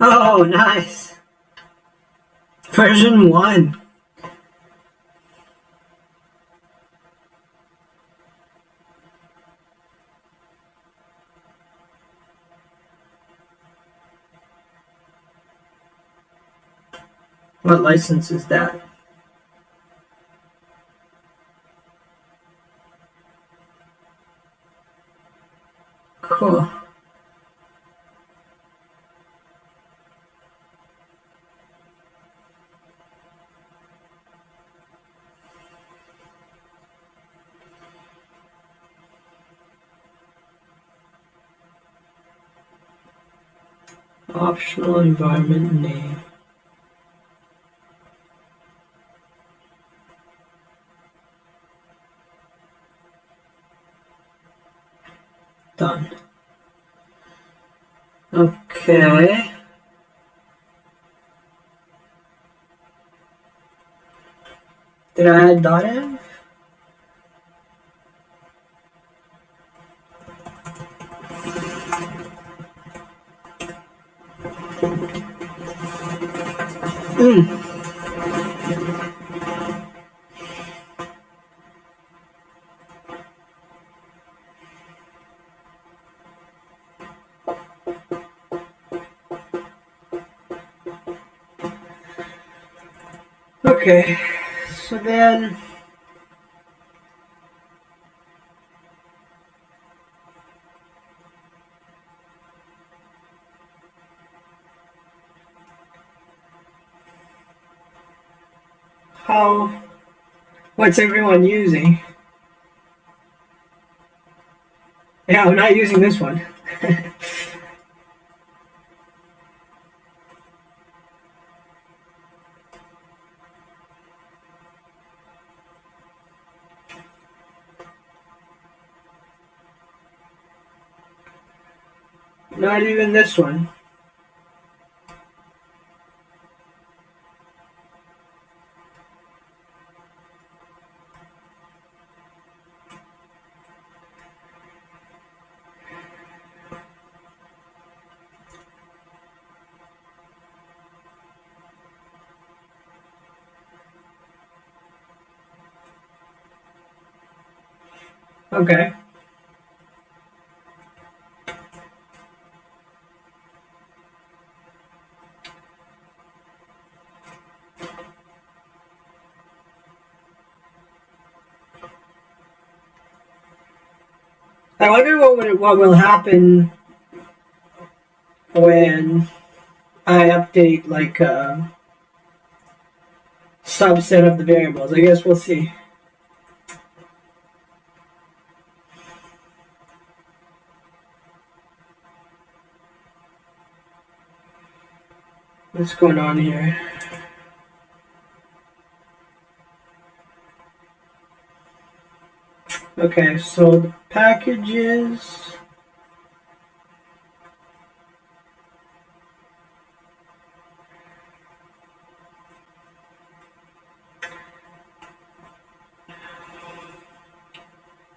Oh, nice. Version 1. What license is that? Cool. Optional environment name. Done. Okay. Did I add .env? Okay, so then what's everyone using? Yeah, I'm not using this one. Not even this one. Okay. I wonder what will happen when I update like a subset of the variables. I guess we'll see. What's going on here? Okay, so the packages.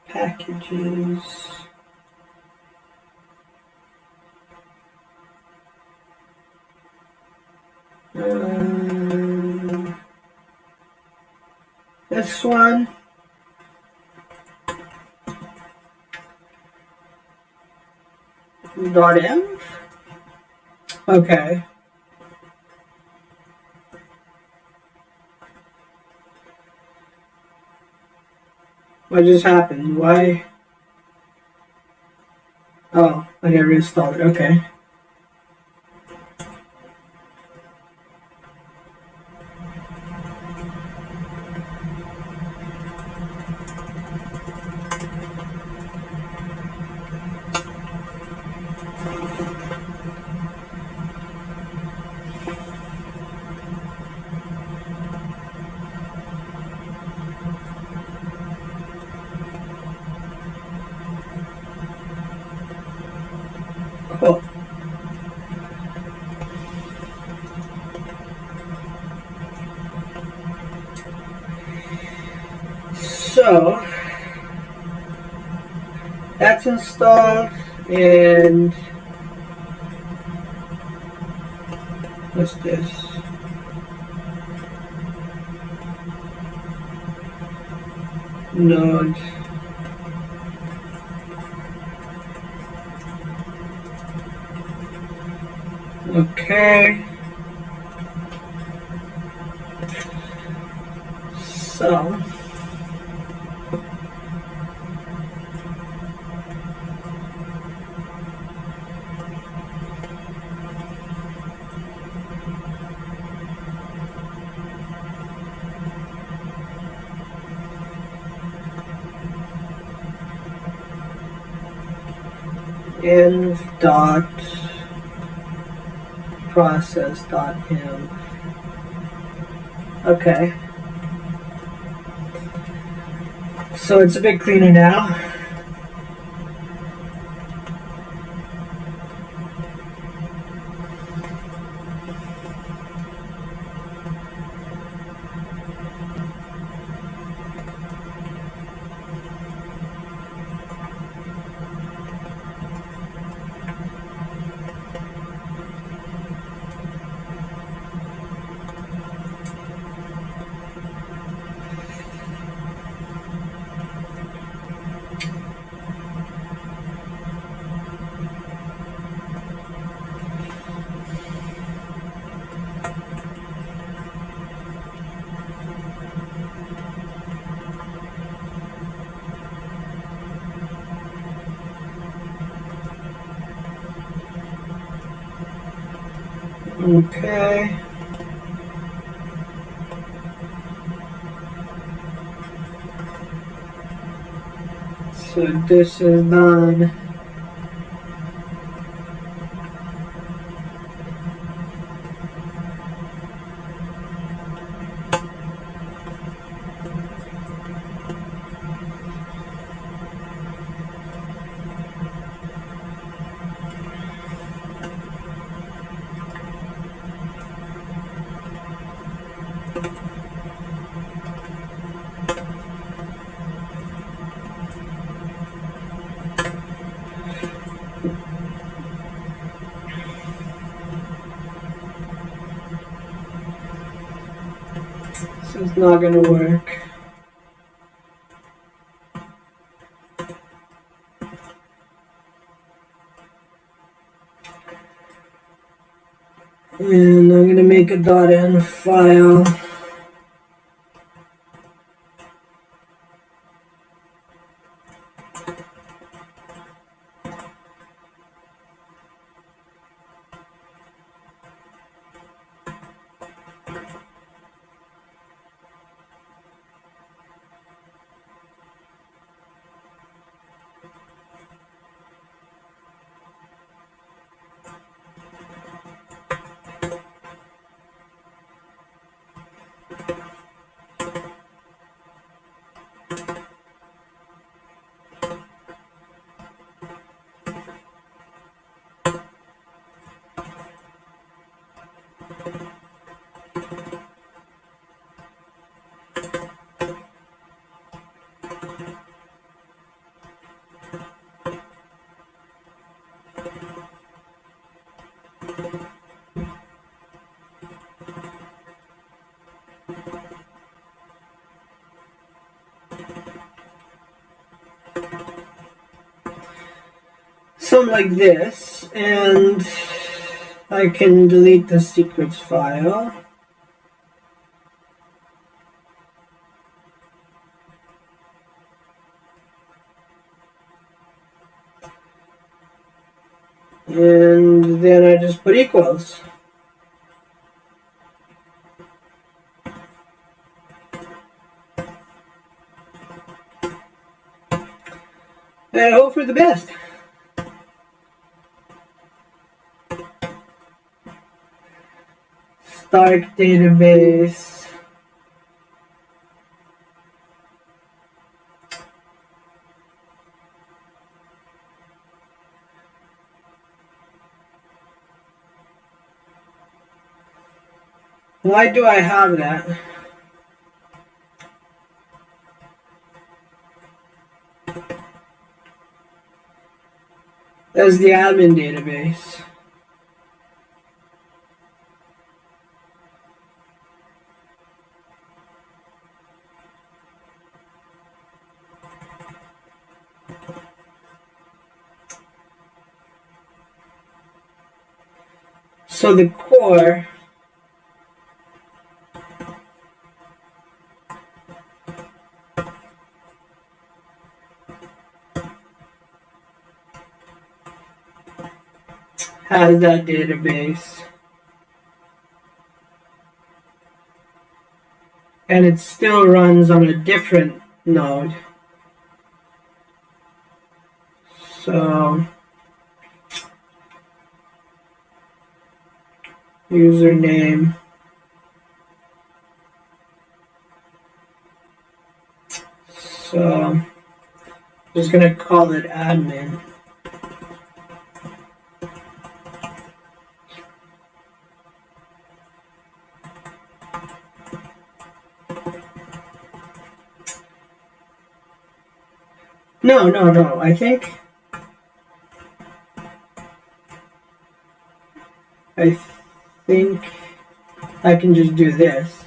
Packages. This one. .env. Okay. What just happened? Why? Oh, I never installed it. Okay. Cool. So that's installed, and what's this? Node. Okay. So env dot process.him. Okay. So it's a bit cleaner now. Okay. So this is done. This is not going to work. And I'm going to make a .n file. Something like this, and I can delete the secrets file. And then I just put equals. And hope for the best. Start database. Why do I have that? That's the admin database. So the core has that database, and it still runs on a different node. So username. So just gonna call it admin. No. I think I can just do this.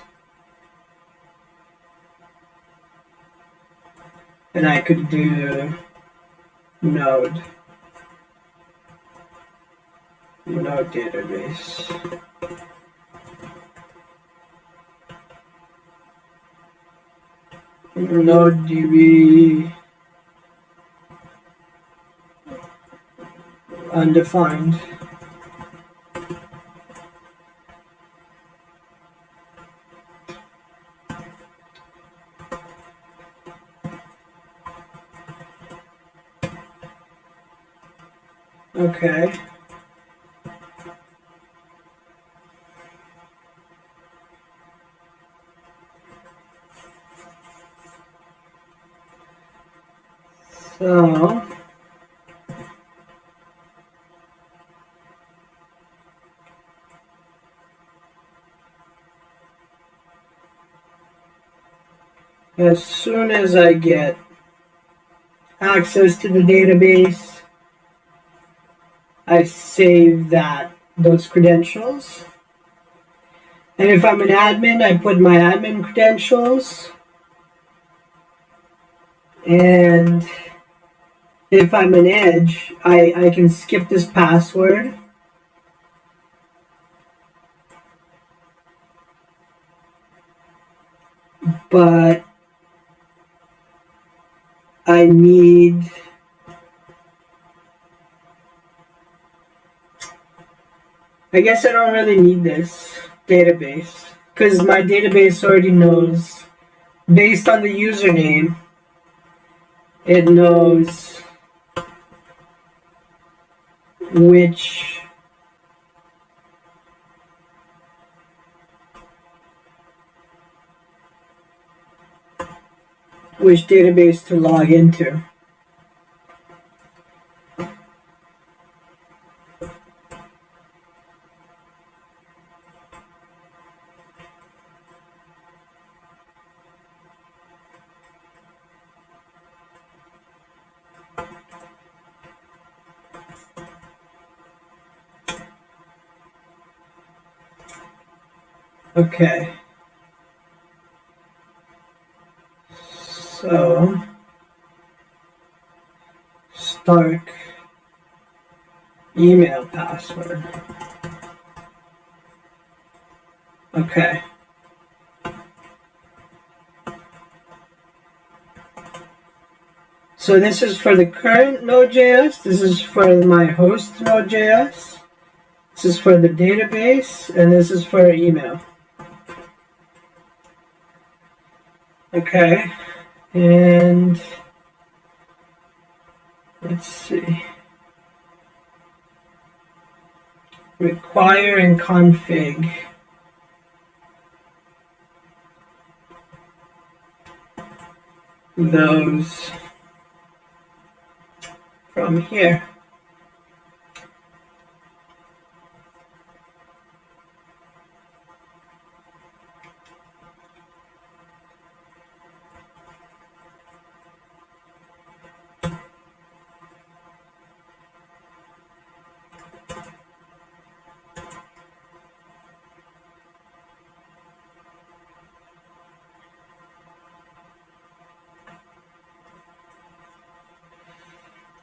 And I could do node database. Node DB undefined. Okay. So as soon as I get access to the database, I save those credentials. And if I'm an admin, I put my admin credentials. And if I'm an edge, I can skip this password. But I guess I don't really need this database because my database already knows, based on the username, it knows which database to log into. Okay. So Stark email password. Okay. So this is for the current Node.js. This is for my host Node.js. This is for the database, and this is for email. Okay. And let's see. Require and config. Those from here.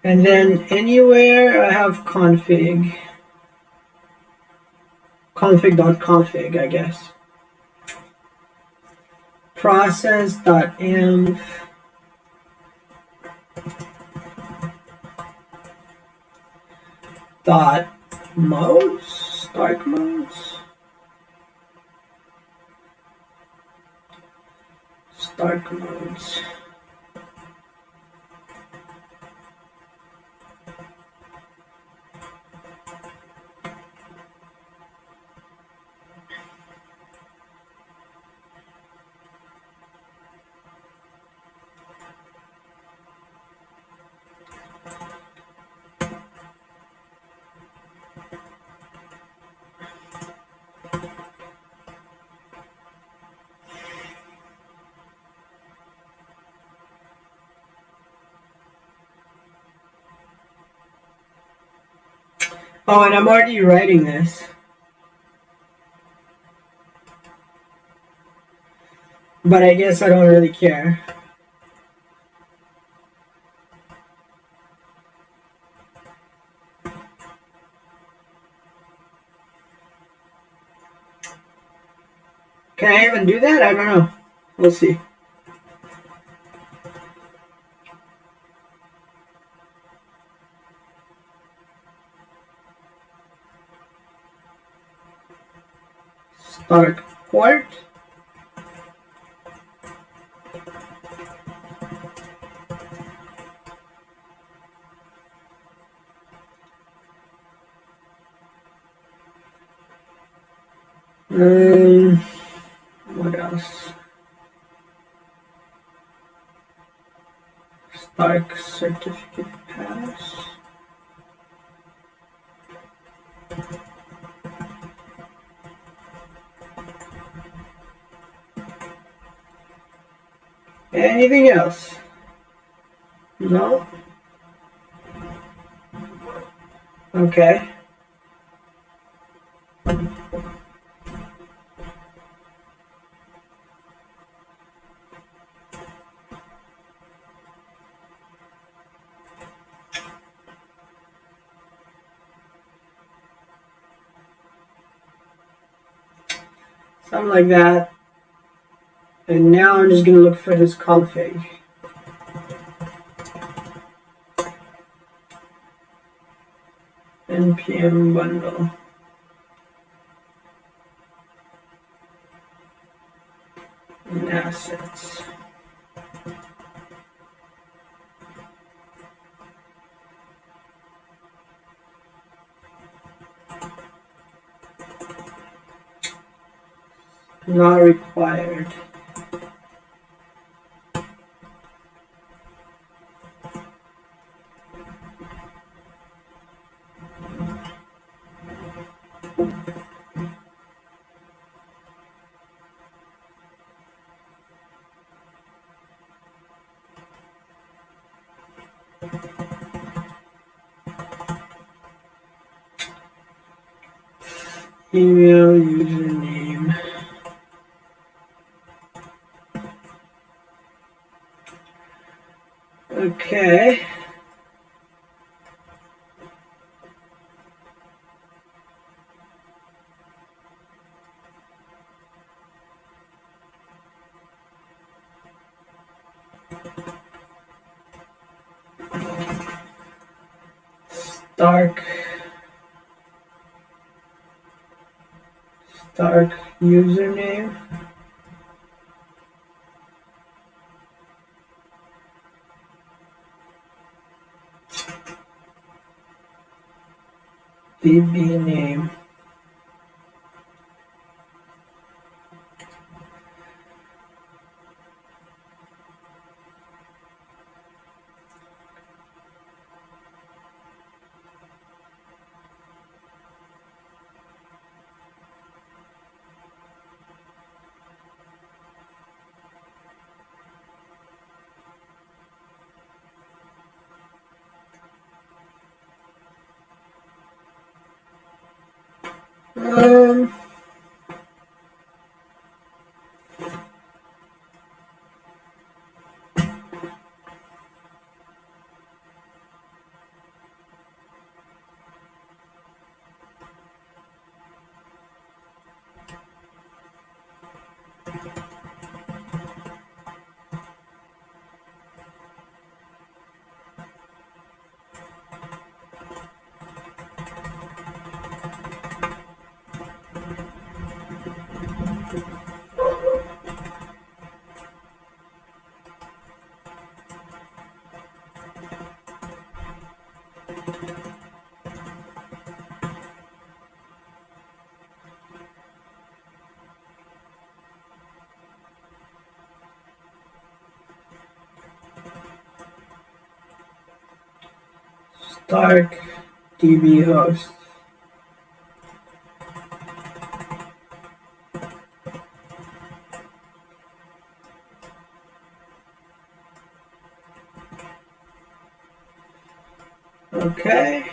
And then anywhere I have config. Config.config, I guess. Process.env. Modes, Stark modes. Stark modes. Oh, and I'm already writing this. But I guess I don't really care. Can I even do that? I don't know. We'll see. Start port. What else? Stark certificate pass. Anything else? No? Okay. Something like that. And now I'm just gonna look for this config. NPM bundle. And assets. Not required. Email username. Okay. Stark username. DB name. Um, Stark DB host. Okay.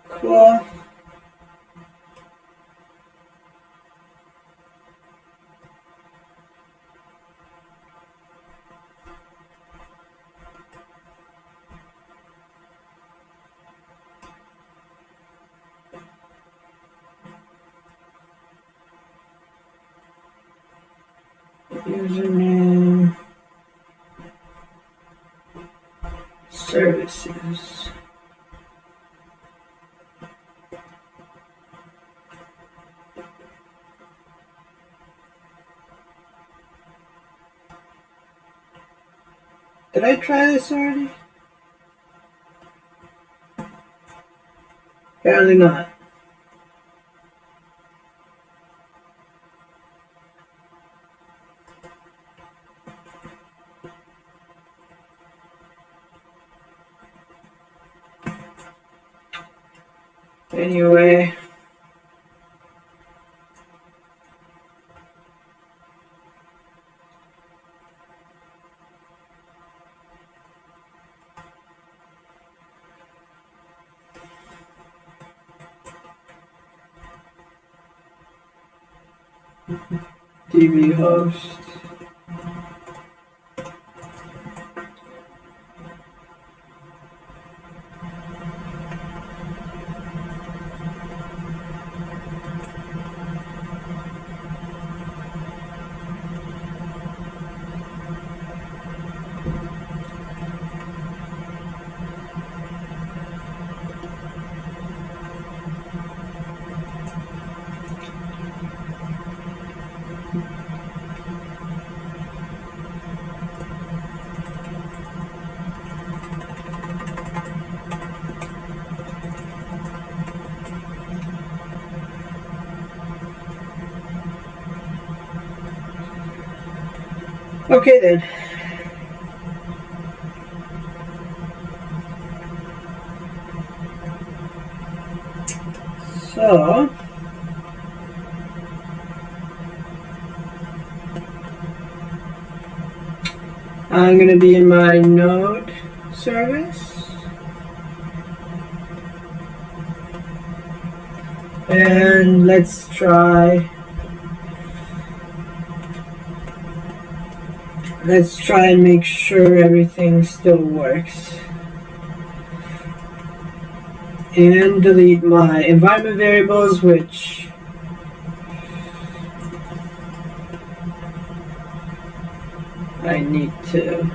Cool. Username. Services. Did I try this already? Apparently not. Anyway. DB host. Okay then. So I'm gonna be in my node service. And let's try and make sure everything still works. And delete my environment variables, which I need to.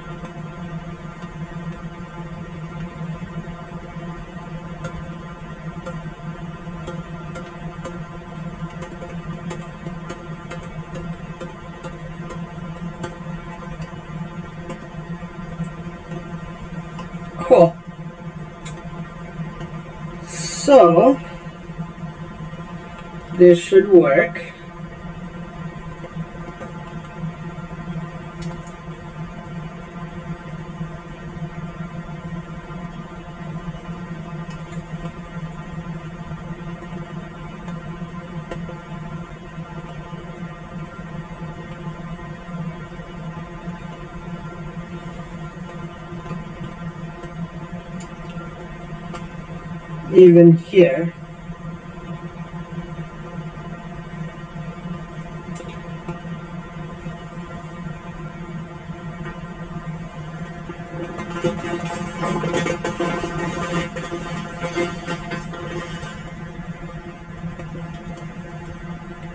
Cool. So this should work. Even here.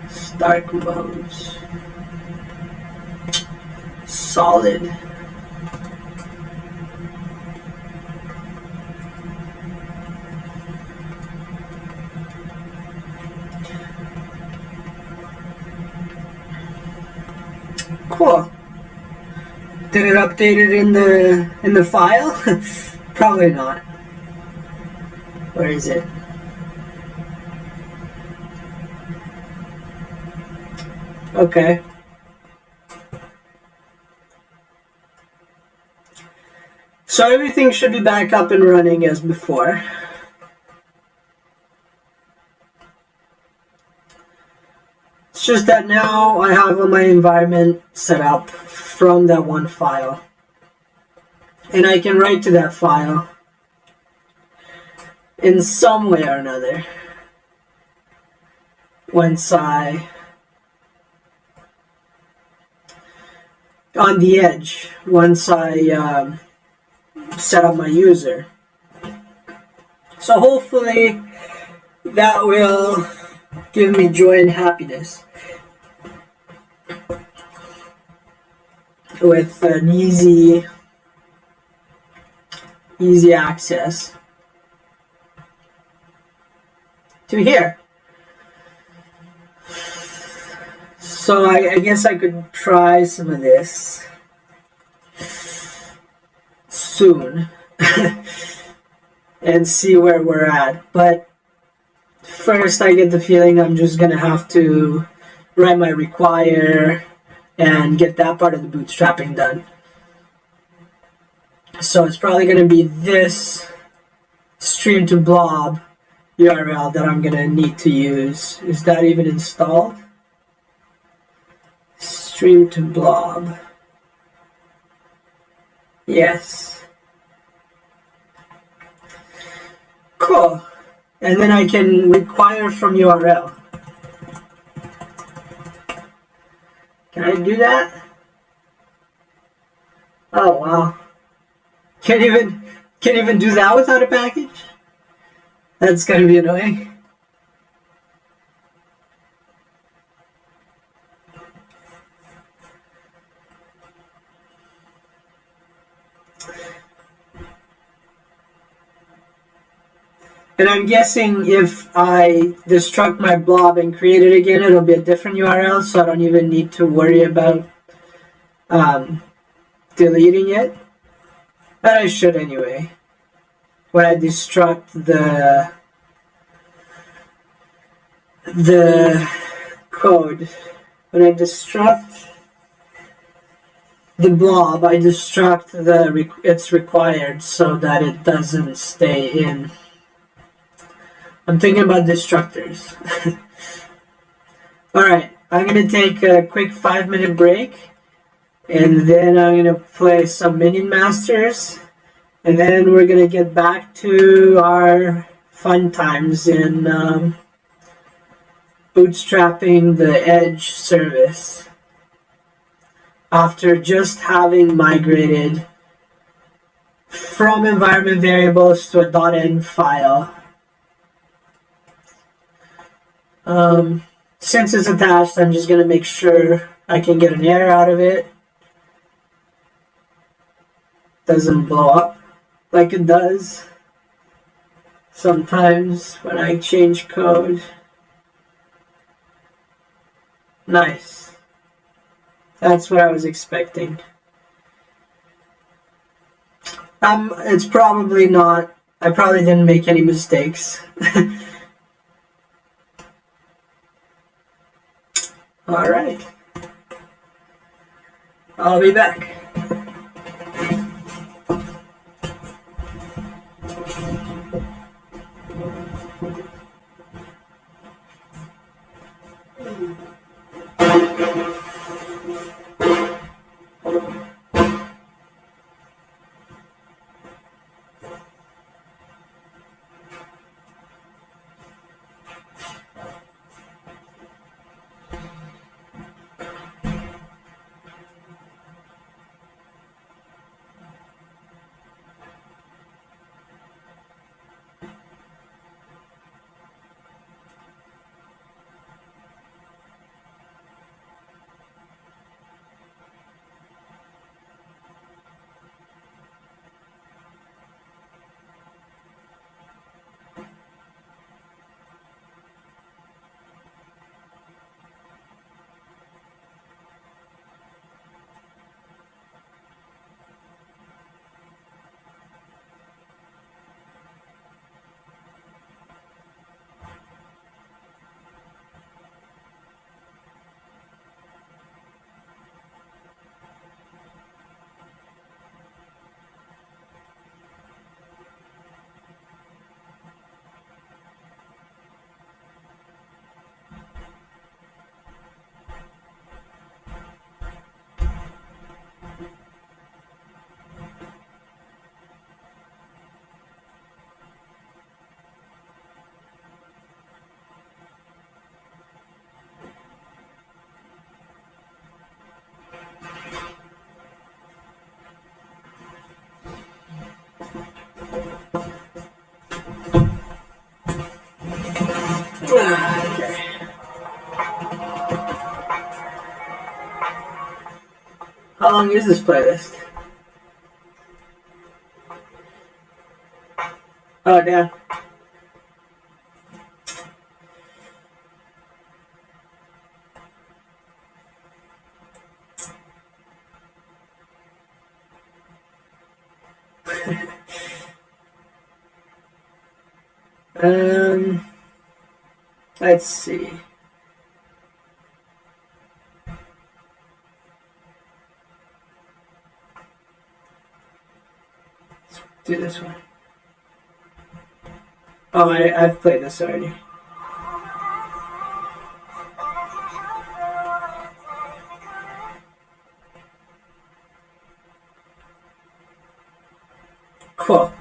Stark modes. Solid. Cool. Did it update it in the file? Probably not. Where is it? Okay. So everything should be back up and running as before. It's just that now I have my environment set up from that one file. And I can write to that file in some way or another. Once I, on the edge, once I set up my user. So hopefully that will give me joy and happiness with an easy access to here. So I guess I could try some of this soon and see where we're at. But first I get the feeling I'm just gonna have to write my require and get that part of the bootstrapping done. So it's probably gonna be this stream to blob URL that I'm gonna need to use. Is that even installed? Stream to blob. Yes. Cool. And then I can require from URL. Can I do that? Oh wow. Can't even do that without a package? That's gonna be annoying. And I'm guessing if I destruct my blob and create it again, it'll be a different URL, so I don't even need to worry about deleting it. But I should anyway. When I destruct the code, when I destruct the blob, I destruct it's required so that it doesn't stay in. I'm thinking about destructors. Alright, I'm going to take a quick 5-minute break. And then I'm going to play some Minion Masters. And then we're going to get back to our fun times in bootstrapping the Edge service. After just having migrated from environment variables to a .env file. Since it's attached, I'm just going to make sure I can get an error out of it. Doesn't blow up like it does sometimes when I change code. Nice. That's what I was expecting. It's probably not. I probably didn't make any mistakes. Alright. I'll be back. long is this playlist? Oh, damn. Let's see. Let's do this one. Oh, I've played this already. Cool.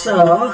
So,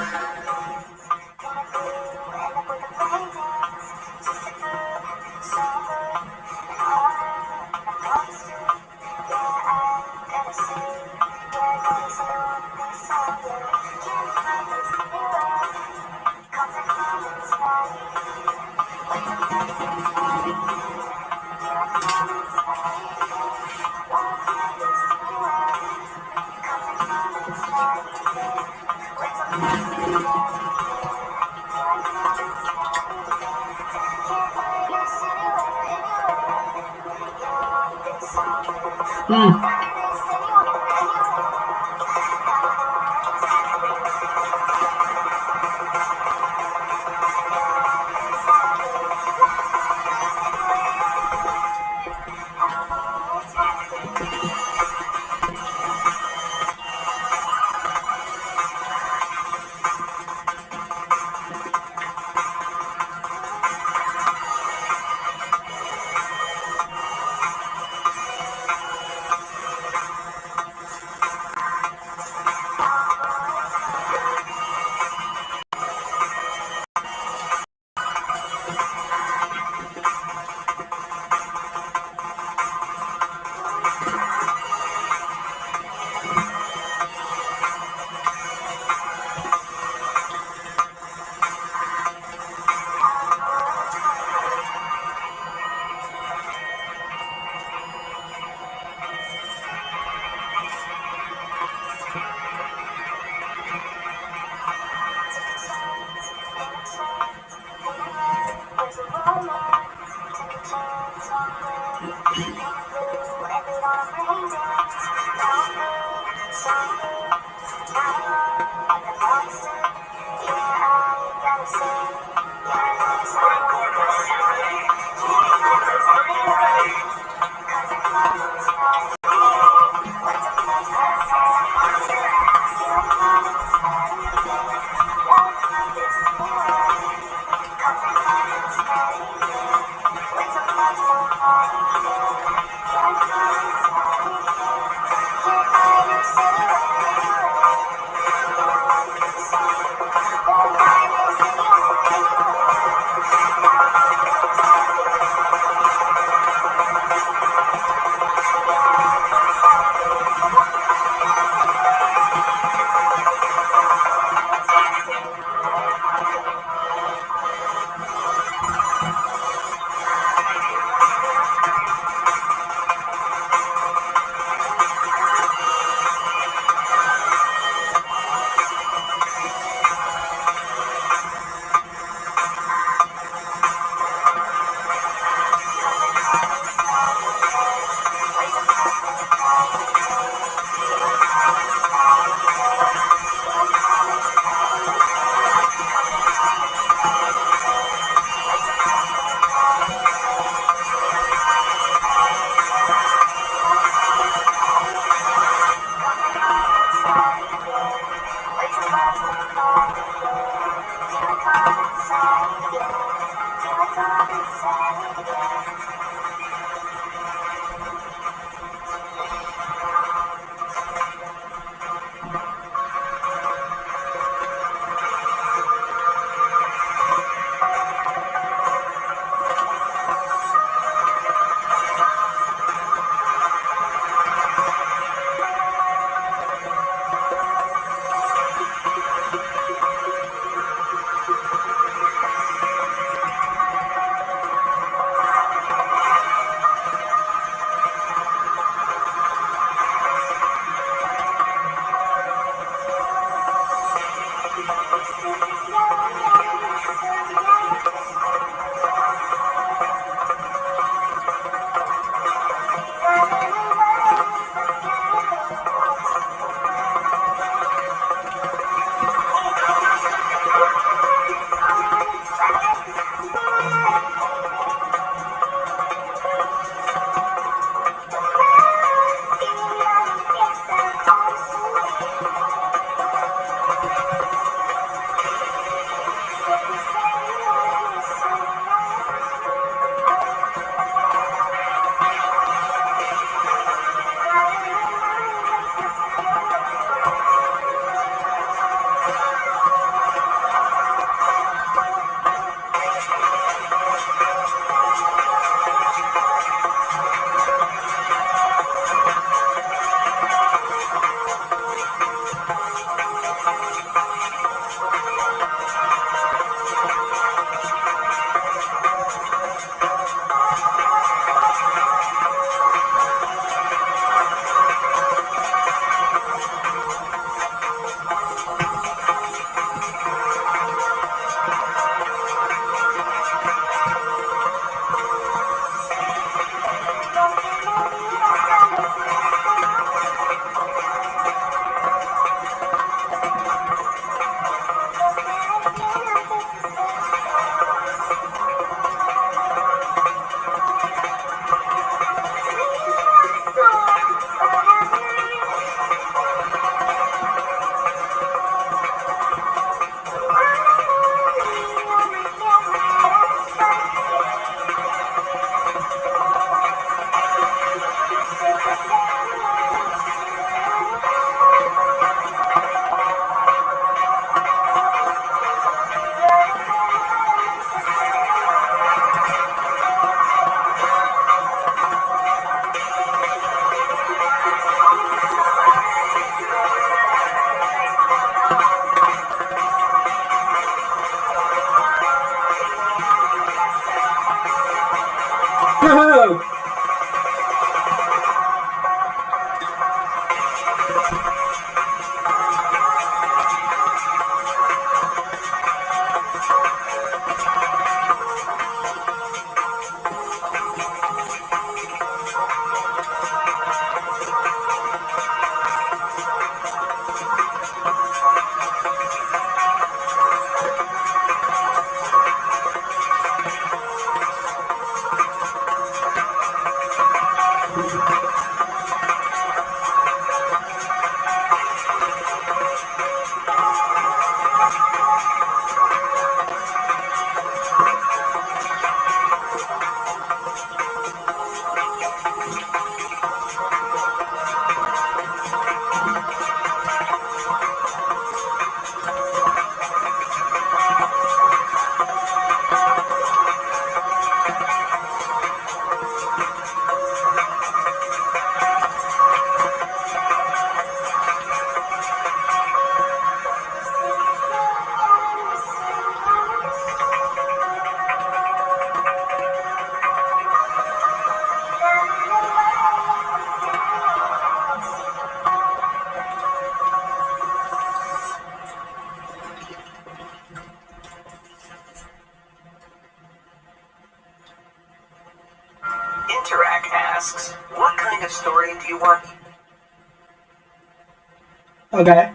Whoa! Interact asks, what kind of story do you want? Okay.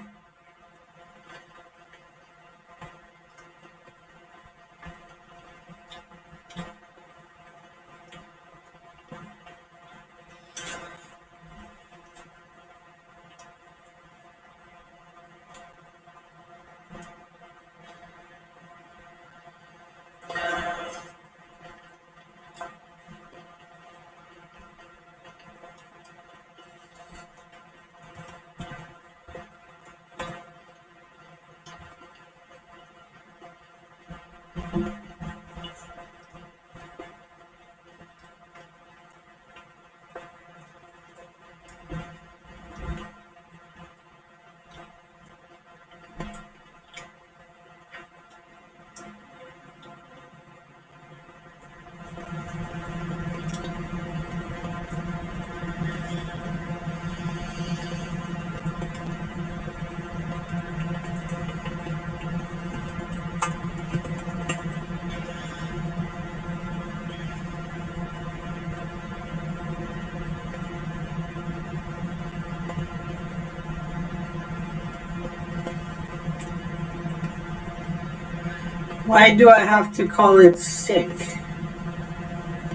Why do I have to call it sick?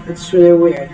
That's really weird.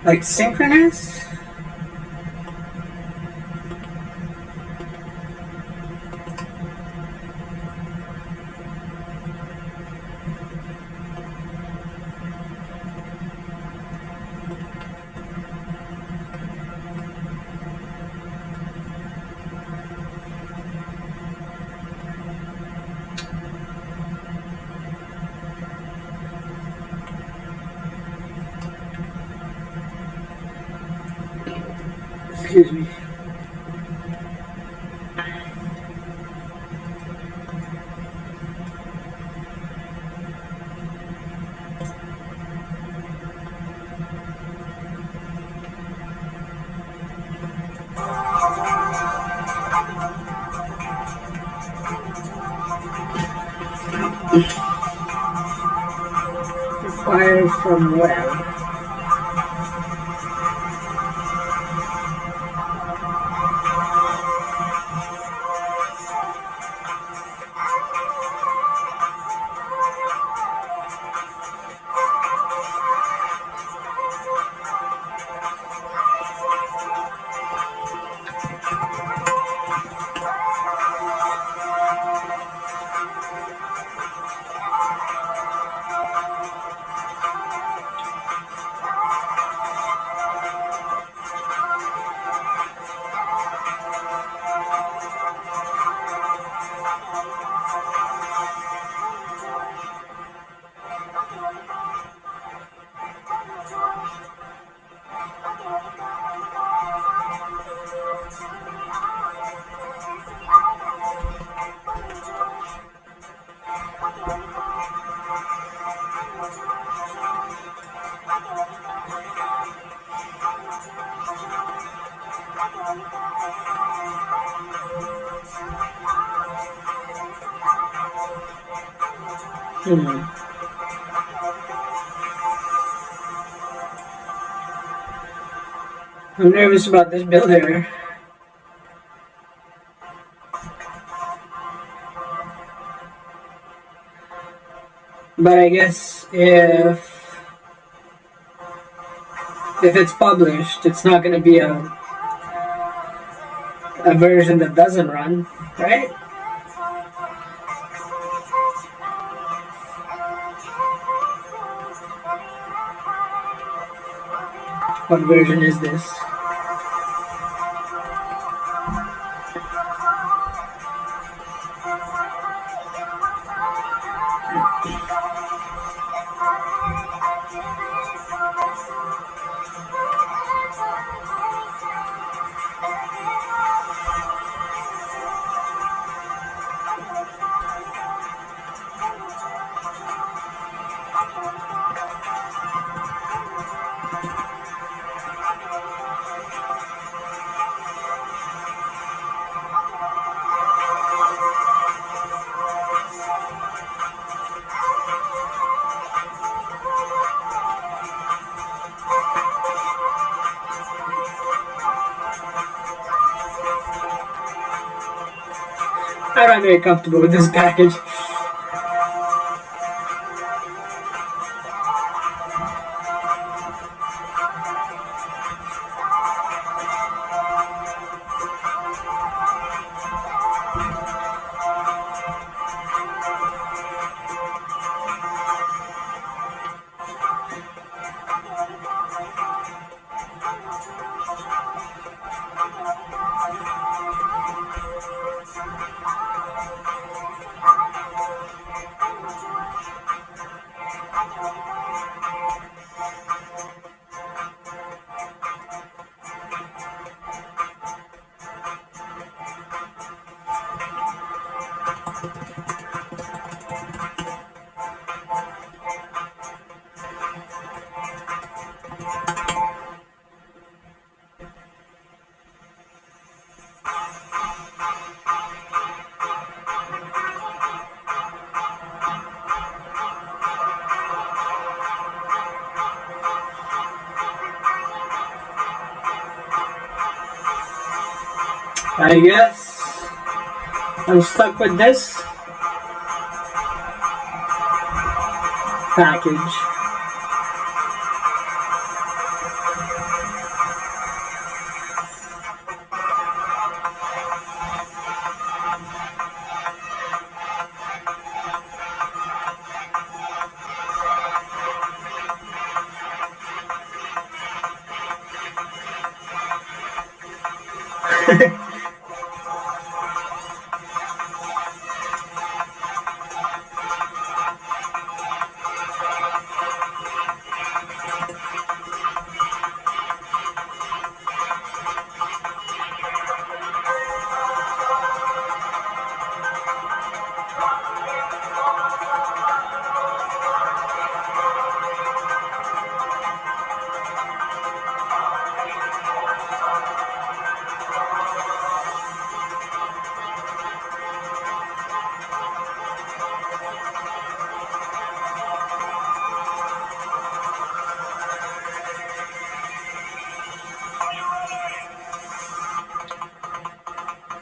Like synchronous? Excuse me. Fire from well. I'm nervous about this builder. But I guess if it's published, it's not going to be a version that doesn't run, right? What version is this? I'm not very comfortable with this package. I guess I'm stuck with this package.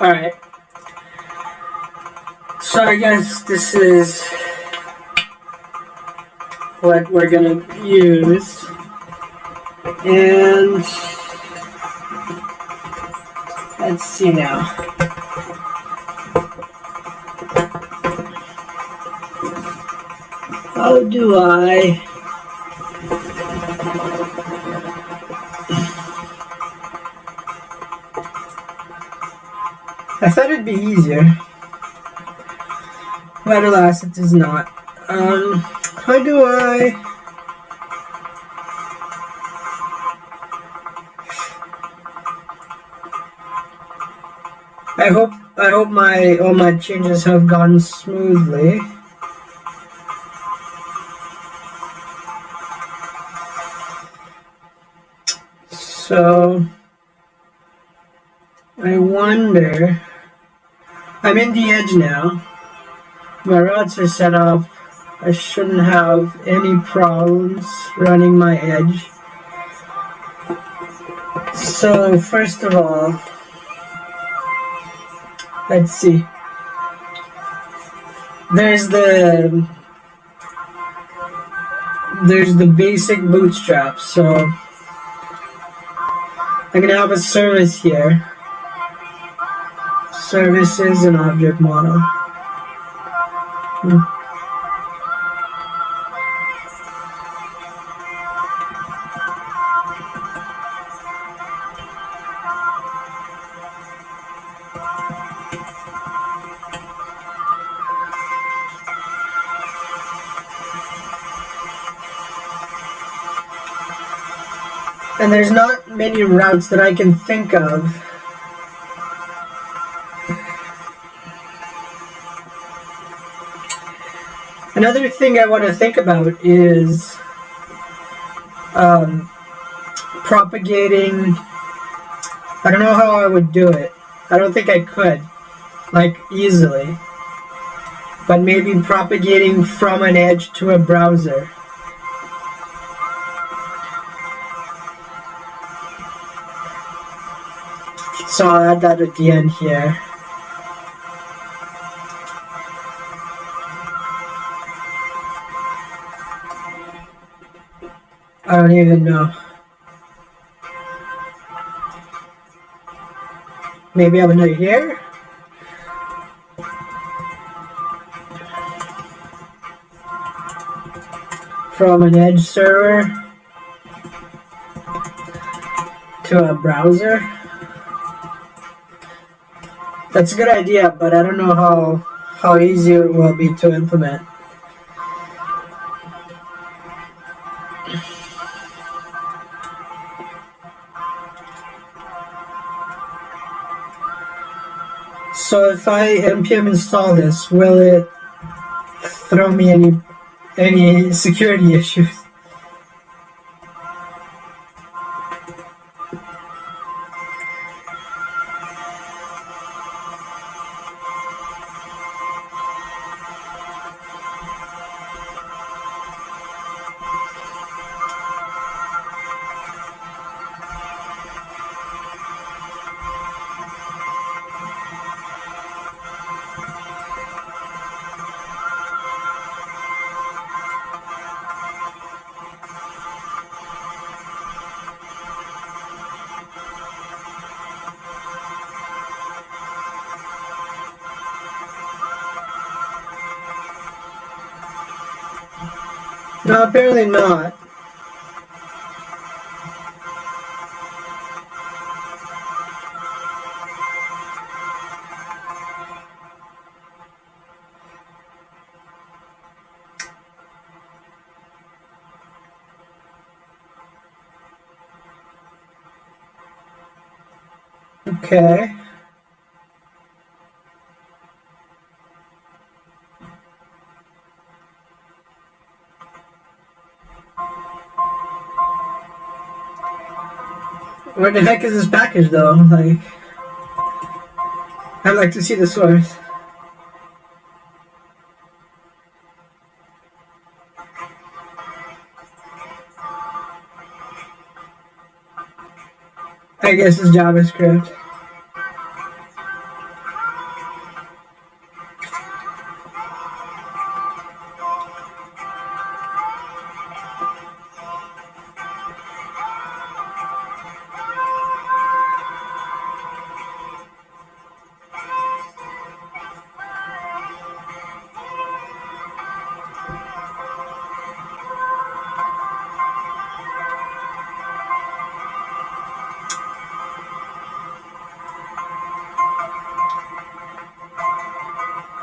Alright. So I guess this is what we're gonna use. And let's see now. How do I thought it'd be easier, but alas, it is not. How do I? I hope all my changes have gone smoothly. So I wonder. I'm in the edge now. My routes are set up. I shouldn't have any problems running my edge. So first of all, let's see. There's the basic bootstrap. So I'm gonna have a service here. Services and object model. And there's not many routes that I can think of. Another thing I want to think about is propagating. I don't know how I would do it. I don't think I could, like, easily. But maybe propagating from an edge to a browser. So I'll add that at the end here. I don't even know. Maybe I would do it here? From an edge server to a browser. That's a good idea, but I don't know how easy it will be to implement. So if I npm install this, will it throw me any security issues? No, apparently not. Okay. Where the heck is this package though? Like, I'd like to see the source. I guess it's JavaScript.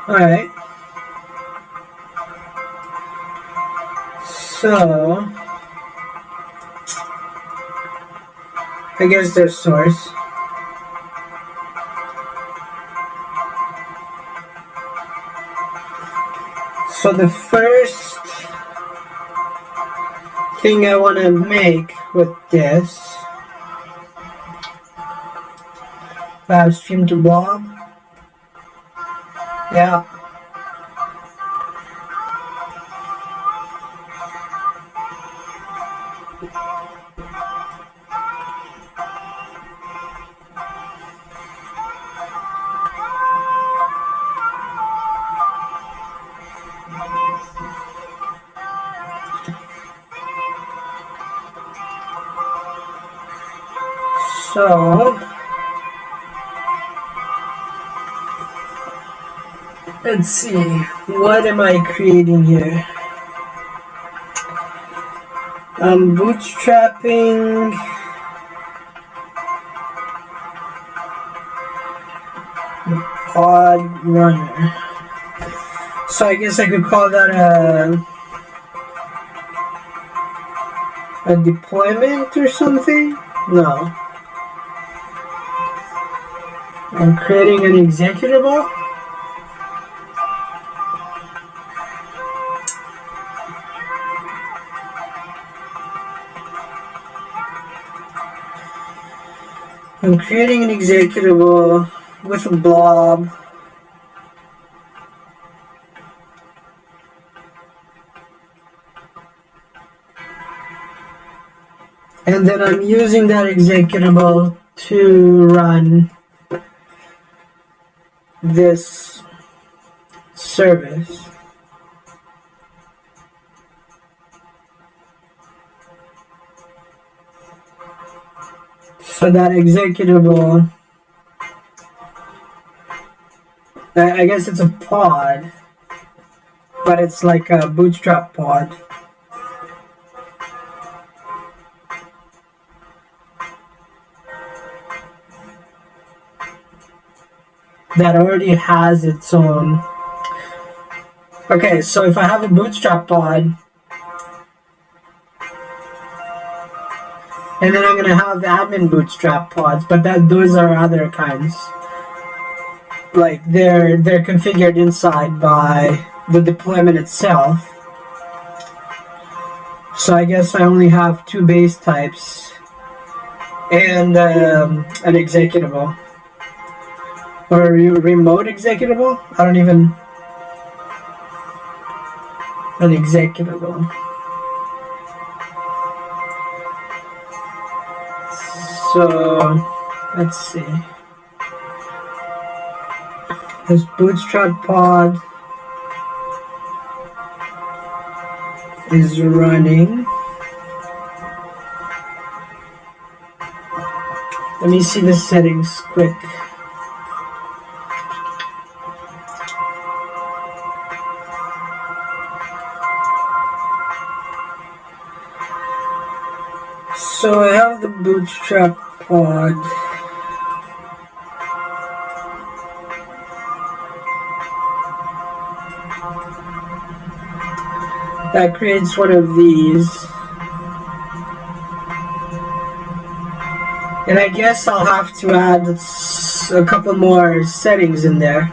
Alright. So, I guess there's source. So the first thing I want to make with this, stream to blob. Yeah. So, let's see, what am I creating here? I'm bootstrapping the pod runner. So I guess I could call that a deployment or something? No. I'm creating an executable. I'm creating an executable with a blob. And then I'm using that executable to run this service. So that executable, I guess it's a pod, but it's like a bootstrap pod. That already has its own. Okay, so if I have a bootstrap pod, and then I'm gonna have admin bootstrap pods, but those are other kinds. Like they're configured inside by the deployment itself. So I guess I only have two base types and an executable. Or a remote executable? I don't even... An executable. So, let's see. This bootstrap pod is running. Let me see the settings quick. So I have the bootstrap pod. That creates one of these. And I guess I'll have to add a couple more settings in there.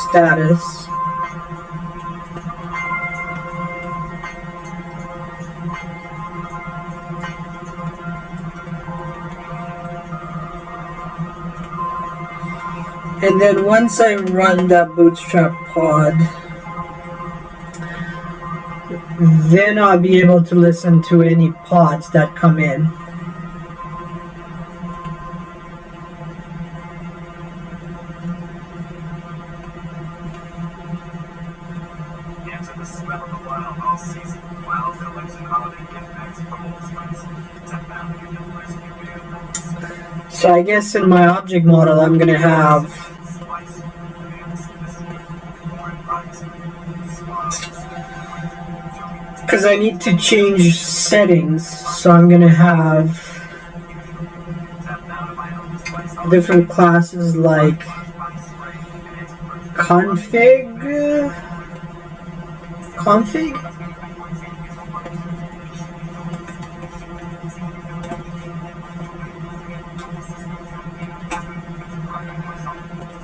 Status. And then once I run that bootstrap pod, then I'll be able to listen to any pods that come in. Answer the smell of the wild all season. Wild election holiday gift bags from Old Spice. $10 university beer. So I guess in my object model I'm gonna have because I need to change settings, so I'm gonna have different classes like config.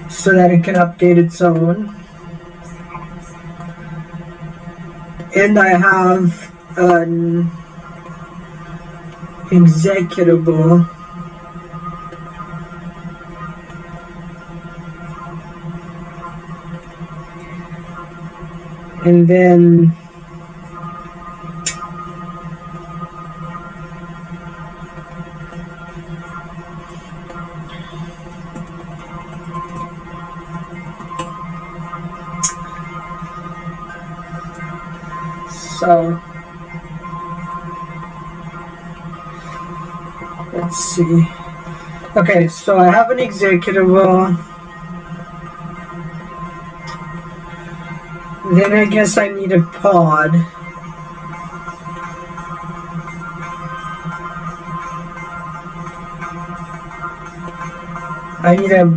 So that it can update its own. And I have an executable and then so let's see. Okay, so I have an executable. Then I guess I need a pod. I need a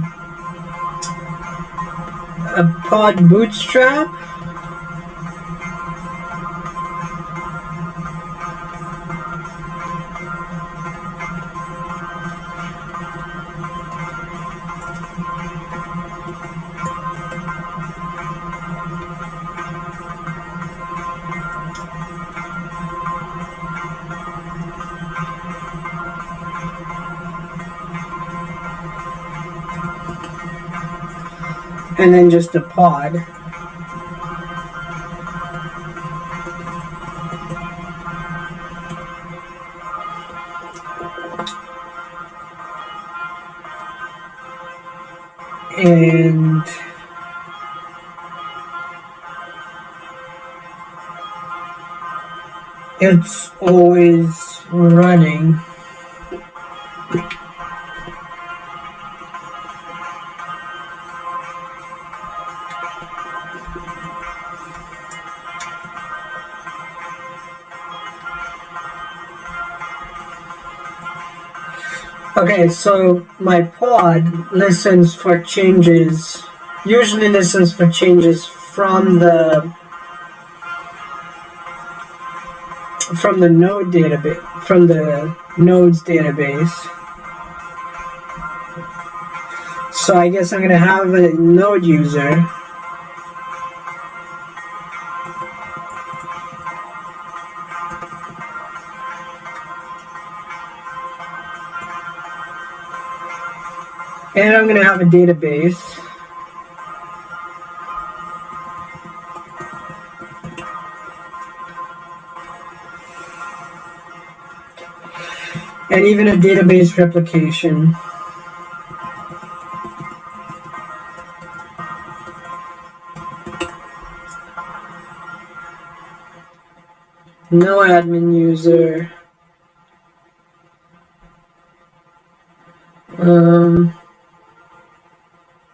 pod bootstrap. And then just a pod. And it's always running. Okay, so my pod listens for changes, usually listens for changes from the node database, from the nodes database. So I guess I'm gonna have a node user. And I'm going to have a database. And even a database replication. No admin user.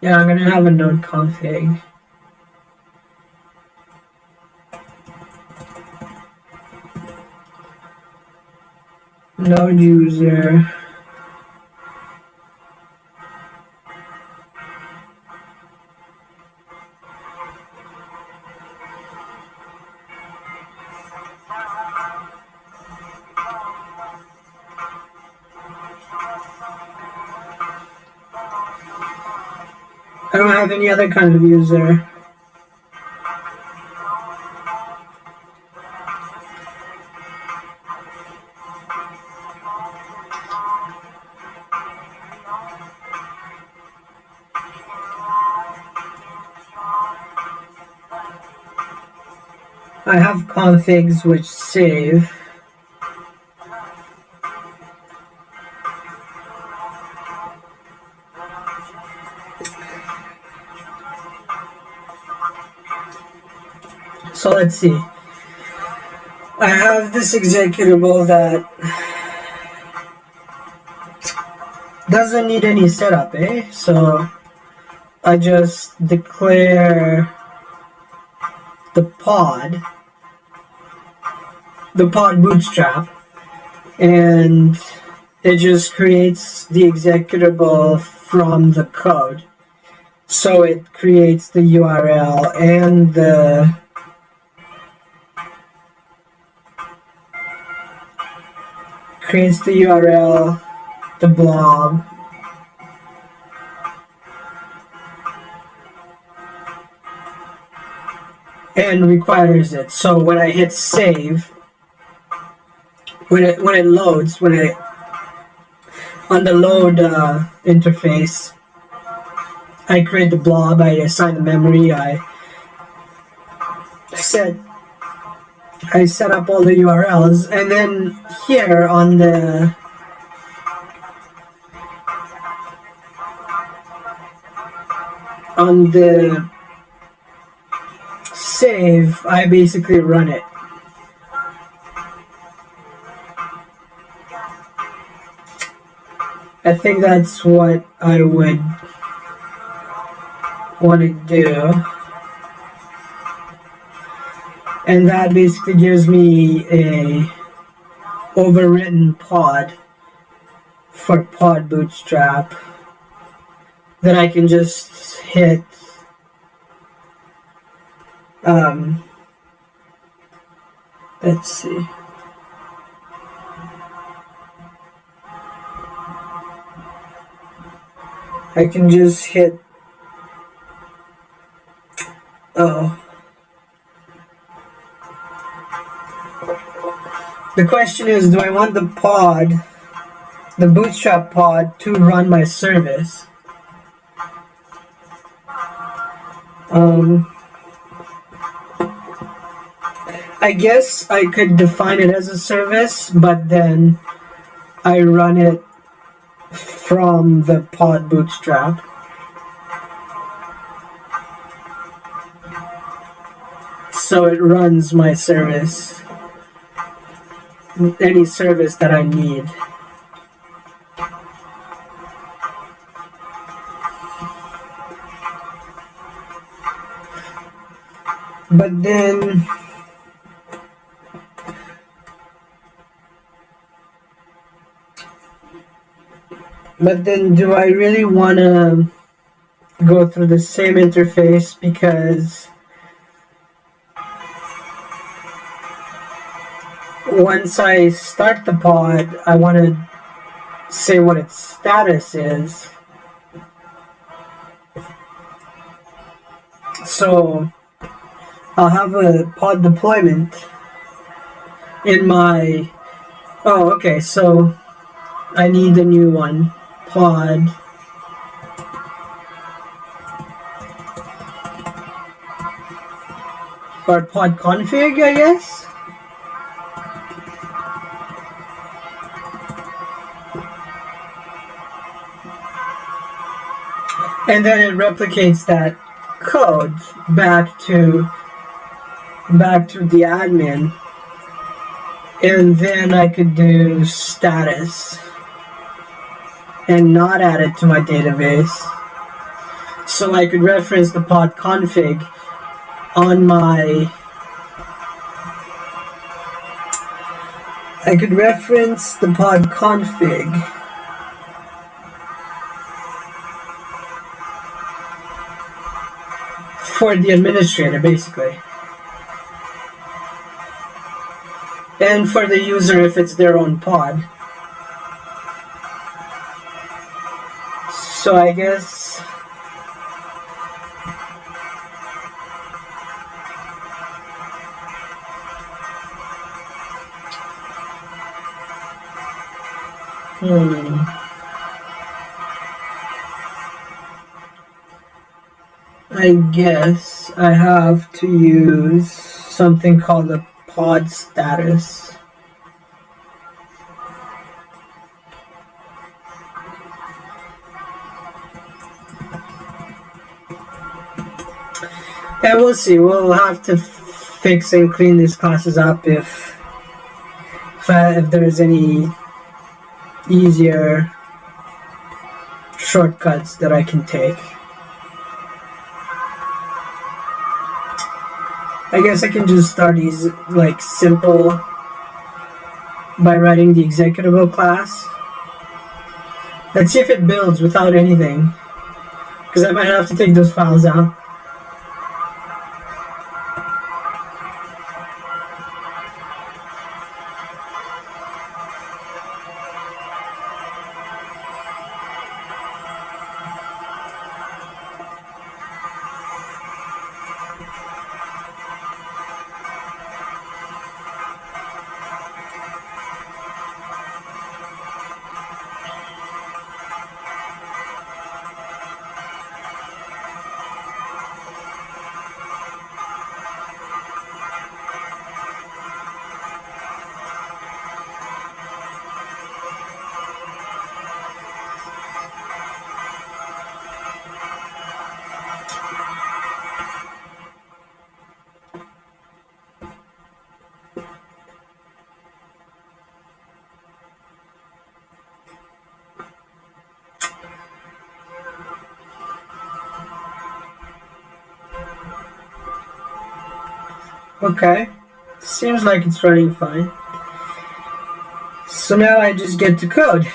Yeah, I'm gonna have a node config. Node user. I don't have any other kind of user. I have configs which save. So let's see. I have this executable that doesn't need any setup, So I just declare the pod bootstrap, and it just creates the executable from the code. So it creates the URL and the blob, and requires it. So when I hit save, when it loads, on the load interface, I create the blob, I assign the memory, I set up all the URLs, and then here on the save, I basically run it. I think that's what I would want to do. And that basically gives me a overwritten pod for Pod Bootstrap that I can just hit let's see. I can just hit the question is, do I want the Bootstrap pod to run my service? I guess I could define it as a service, but then I run it from the Pod Bootstrap. So it runs my service, any service that I need. But then do I really want to go through the same interface? Because once I start the pod, I want to say what its status is. So I'll have a pod deployment in my... Oh, okay, so I need a new one. Pod or pod config, I guess. And then it replicates that code back to the admin, and then I could do status and not add it to my database. So I could reference the pod config on my... I could reference the pod config for the administrator, basically. And for the user if it's their own pod. So I guess I have to use something called a pod status. And we'll see. We'll have to fix and clean these classes up if there's any easier shortcuts that I can take. I guess I can just start these like simple by writing the executable class Let's see if it builds without anything. Because I might have to take those files out. Okay, seems like it's running fine. So now I just get to code.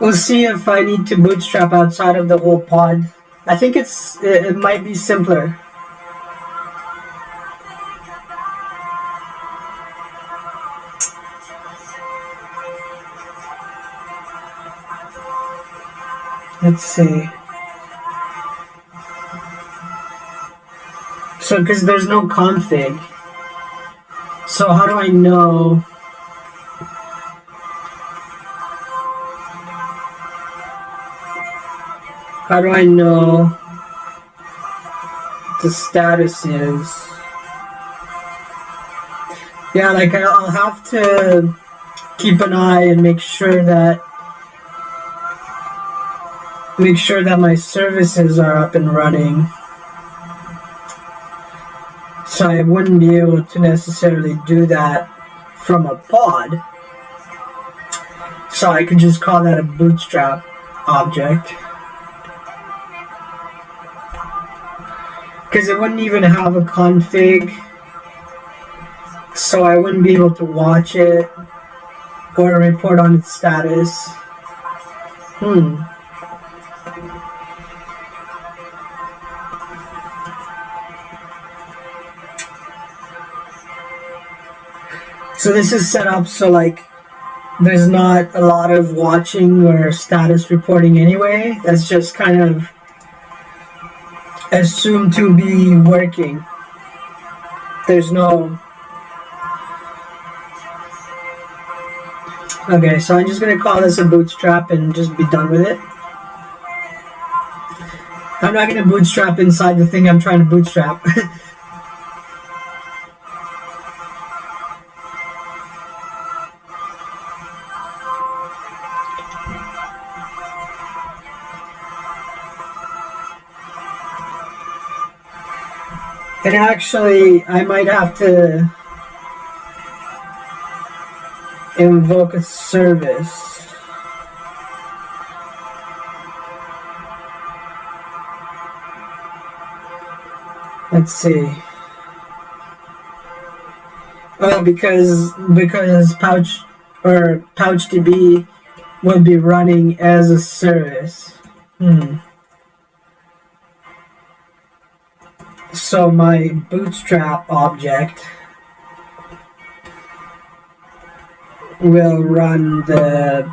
We'll see if I need to bootstrap outside of the whole pod. I think it might be simpler. Let's see. So, because there's no config. So how do I know? How do I know the status is? Yeah, like I'll have to keep an eye and make sure that my services are up and running. So I wouldn't be able to necessarily do that from a pod. So I could just call that a bootstrap object. Because it wouldn't even have a config, so I wouldn't be able to watch it or report on its status. So this is set up so like there's not a lot of watching or status reporting anyway. That's just kind of assumed to be working. There's no... Okay, so I'm just gonna call this a bootstrap and just be done with it. I'm not gonna bootstrap inside the thing I'm trying to bootstrap. And actually, I might have to invoke a service. Let's see. Oh, because PouchDB will be running as a service. So my bootstrap object will run the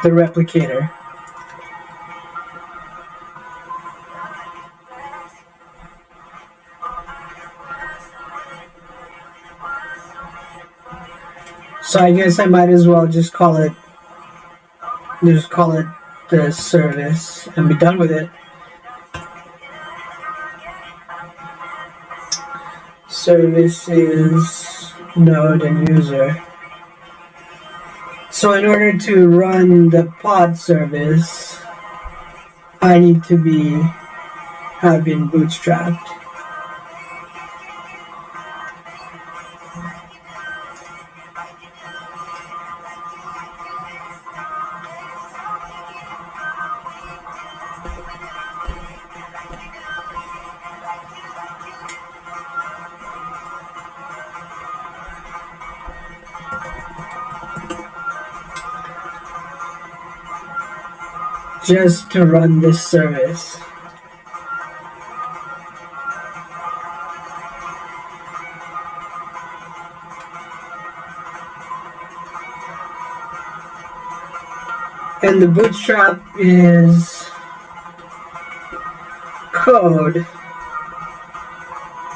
replicator. So I guess I might as well just call it the service and be done with it. Services, node, and user. So in order to run the pod service, I need to have been bootstrapped. just to run this service. And the bootstrap is code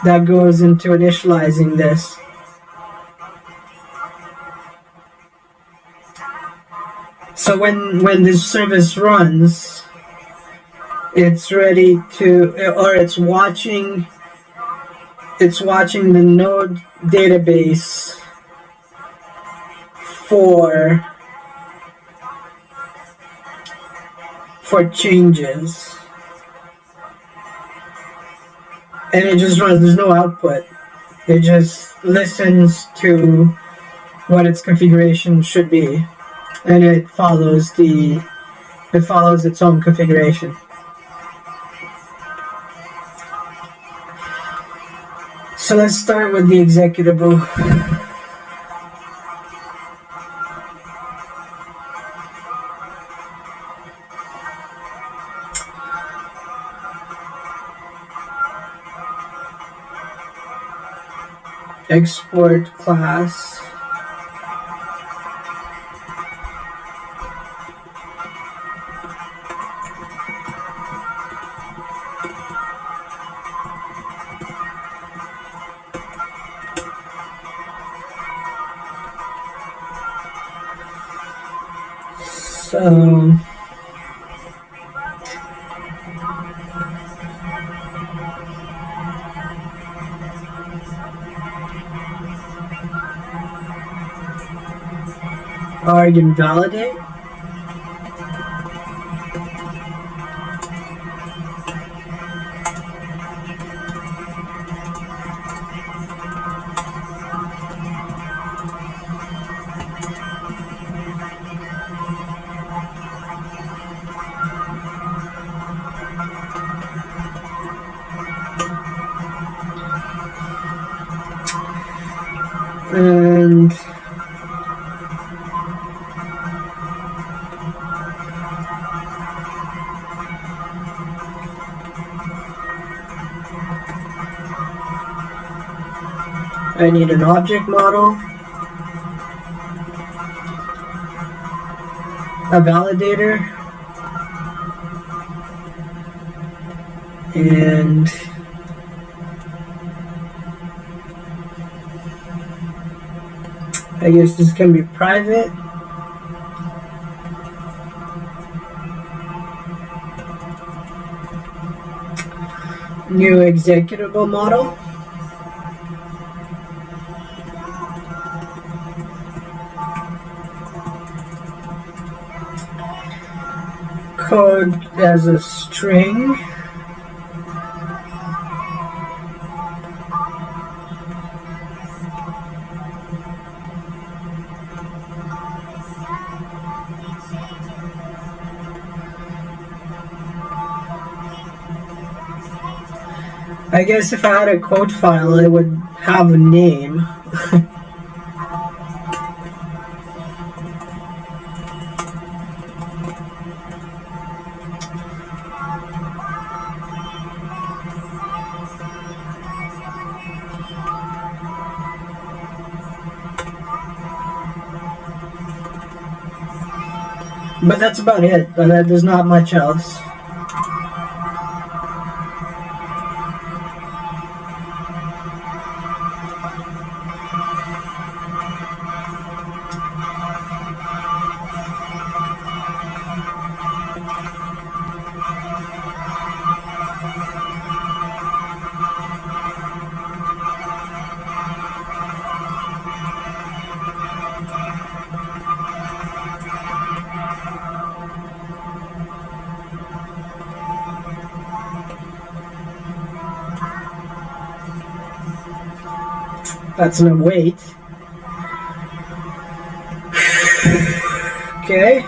that goes into initializing this. So when this service runs, it's ready to, or it's watching the node database for changes, and it just runs. There's no output. It just listens to what its configuration should be, and it follows its own configuration. So let's start with the executable. Export class. So arg invalidate. And I need an object model, a validator, and I guess this can be private. New executable model. Code as a string. I guess if I had a code file, I would have a name. But that's about it. There's not much else. That's an await. Okay.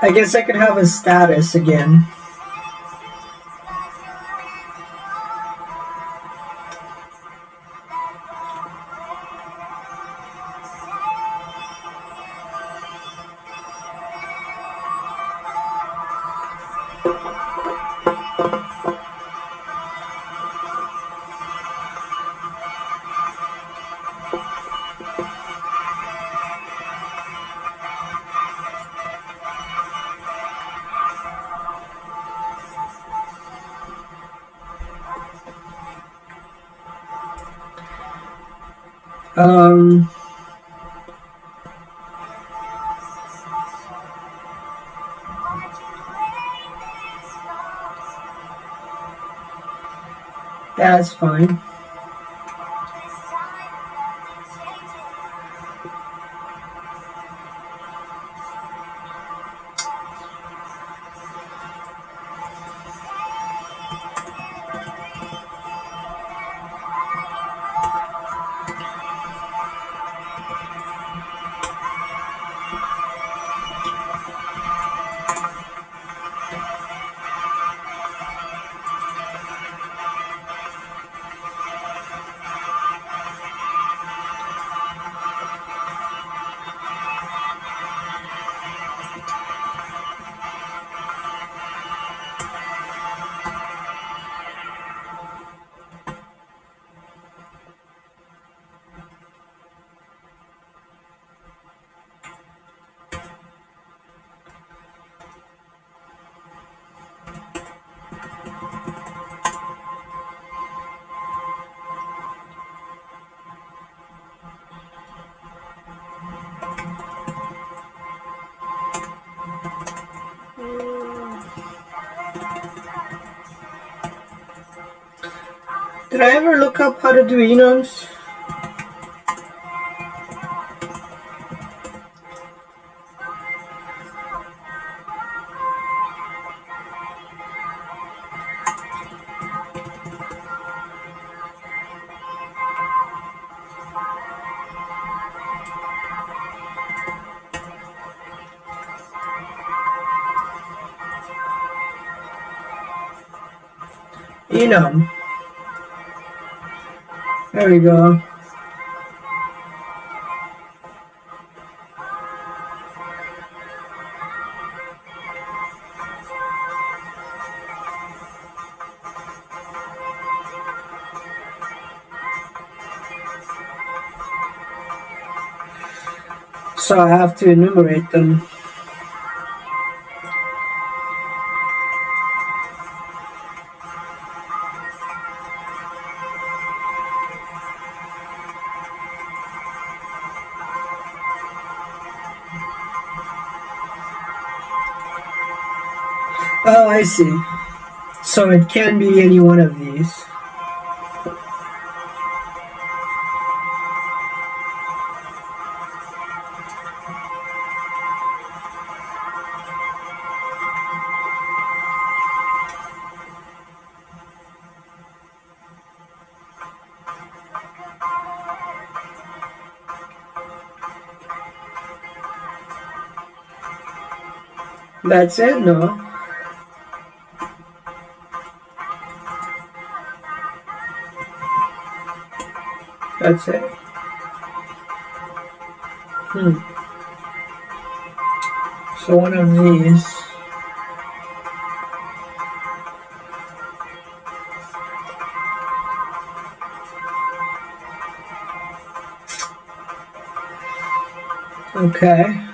I guess I could have a status again. Um, that's fine. Did I ever look up how to do enums? Enum. There we go. So I have to enumerate them. Oh, I see. So it can be any one of these. That's it? No. That's it. So one of these. Okay.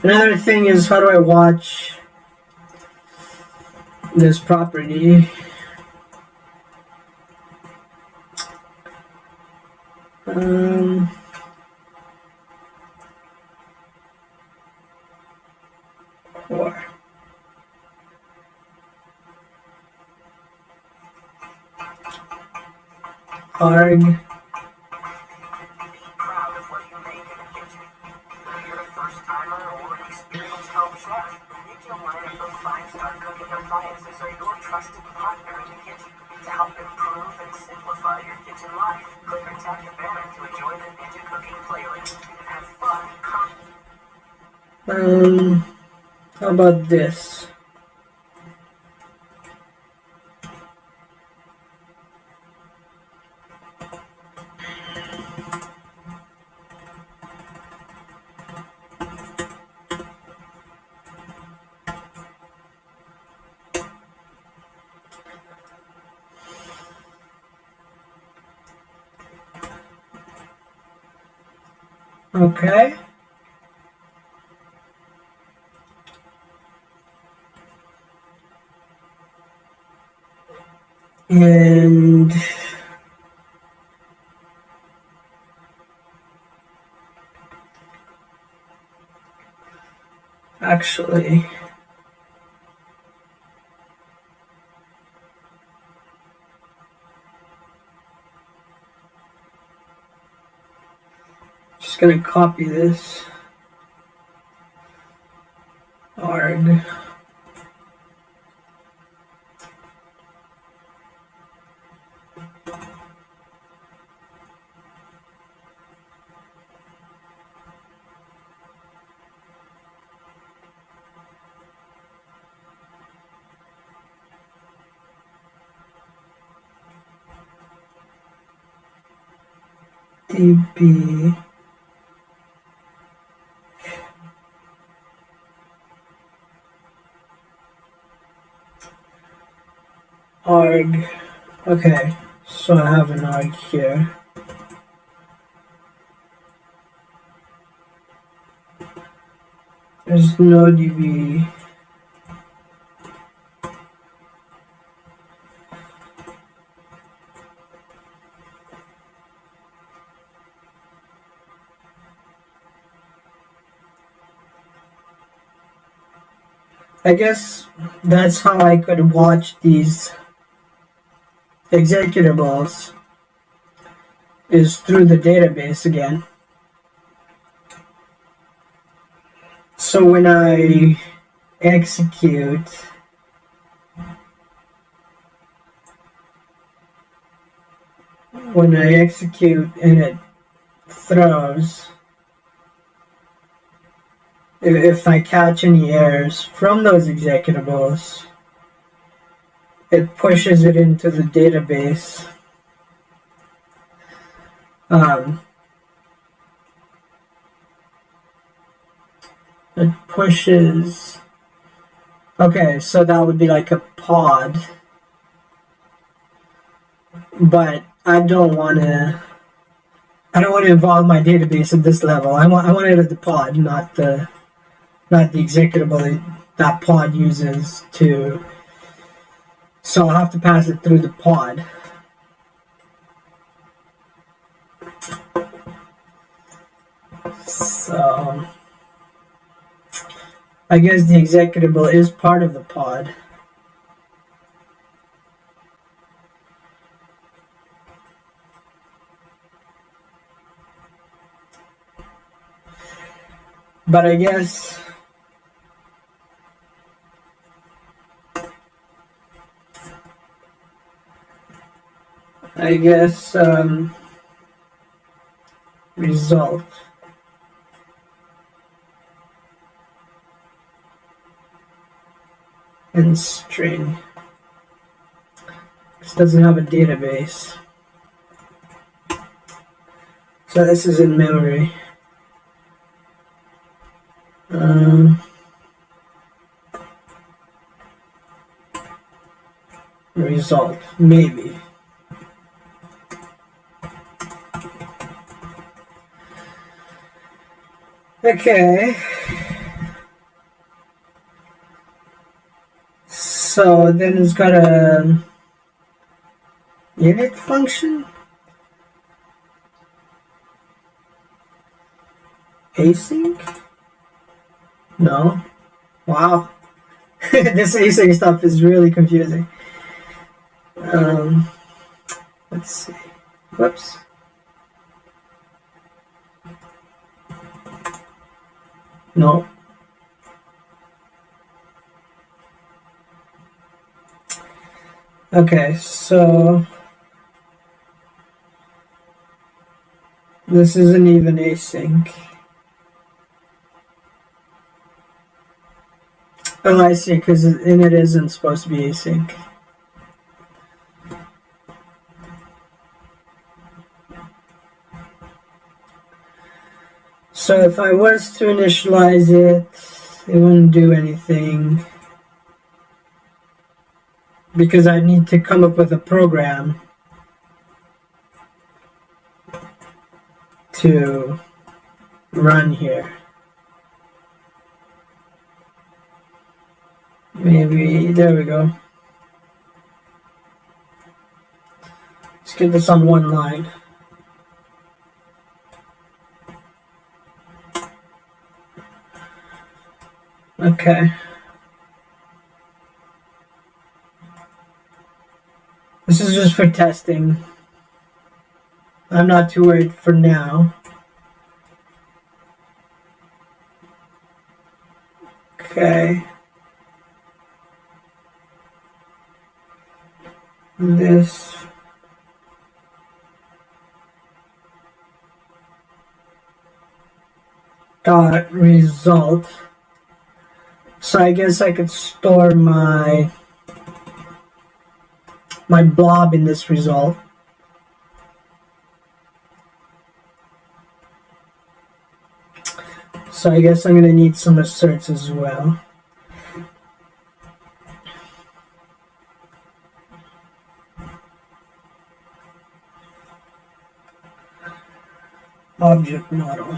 Another thing is, how do I watch this property? Um, Core. Arg. Be proud of what you make in the kitchen. Whether you're a first-timer or an experienced home chef, the Ninja lineup of five-star cooking appliances are your trusted partner in the kitchen to help improve and simplify your kitchen life. Click or tap the banner to enjoy the Ninja cooking playlist and have fun. How about this? Okay. And actually, just gonna copy this. Arg. DB. Arg. Okay, so I have an arg here. There's no DB. I guess that's how I could watch these executables, is through the database again. So when I execute, and it throws, if I catch any errors from those executables, it pushes it into the database. It pushes. Okay, so that would be like a pod. But I don't want to involve my database at this level. I want it at the pod, not the executable that pod uses to. So I'll have to pass it through the pod. So I guess the executable is part of the pod. But I guess result. And string. This doesn't have a database. So this is in memory. Result, maybe. Okay. So then it's got a init function. Async? No. Wow. This async stuff is really confusing. Let's see. Whoops. No. Okay, so this isn't even async. Oh, I see, because it isn't supposed to be async. So if I was to initialize it, it wouldn't do anything. Because I need to come up with a program to run here. Maybe, there we go. Let's get this on one line. Okay. This is just for testing. I'm not too worried for now. Okay. This. Dot result. So I guess I could store my blob in this result. So I guess I'm going to need some asserts as well. Object model.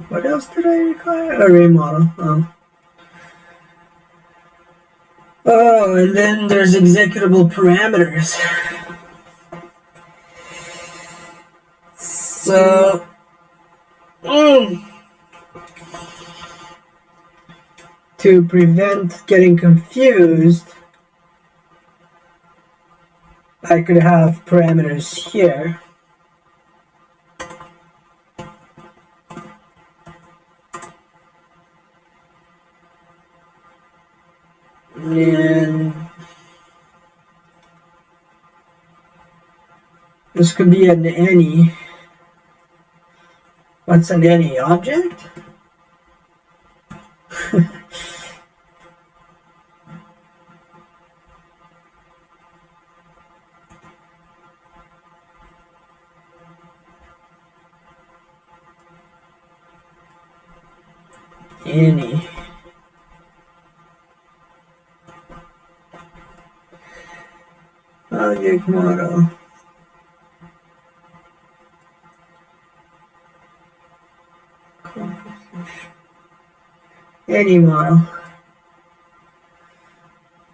What else did I require? Array model. Oh, and then there's executable parameters. So, to prevent getting confused, I could have parameters here. And this could be an any. What's an any object? Any. Object model. Any model.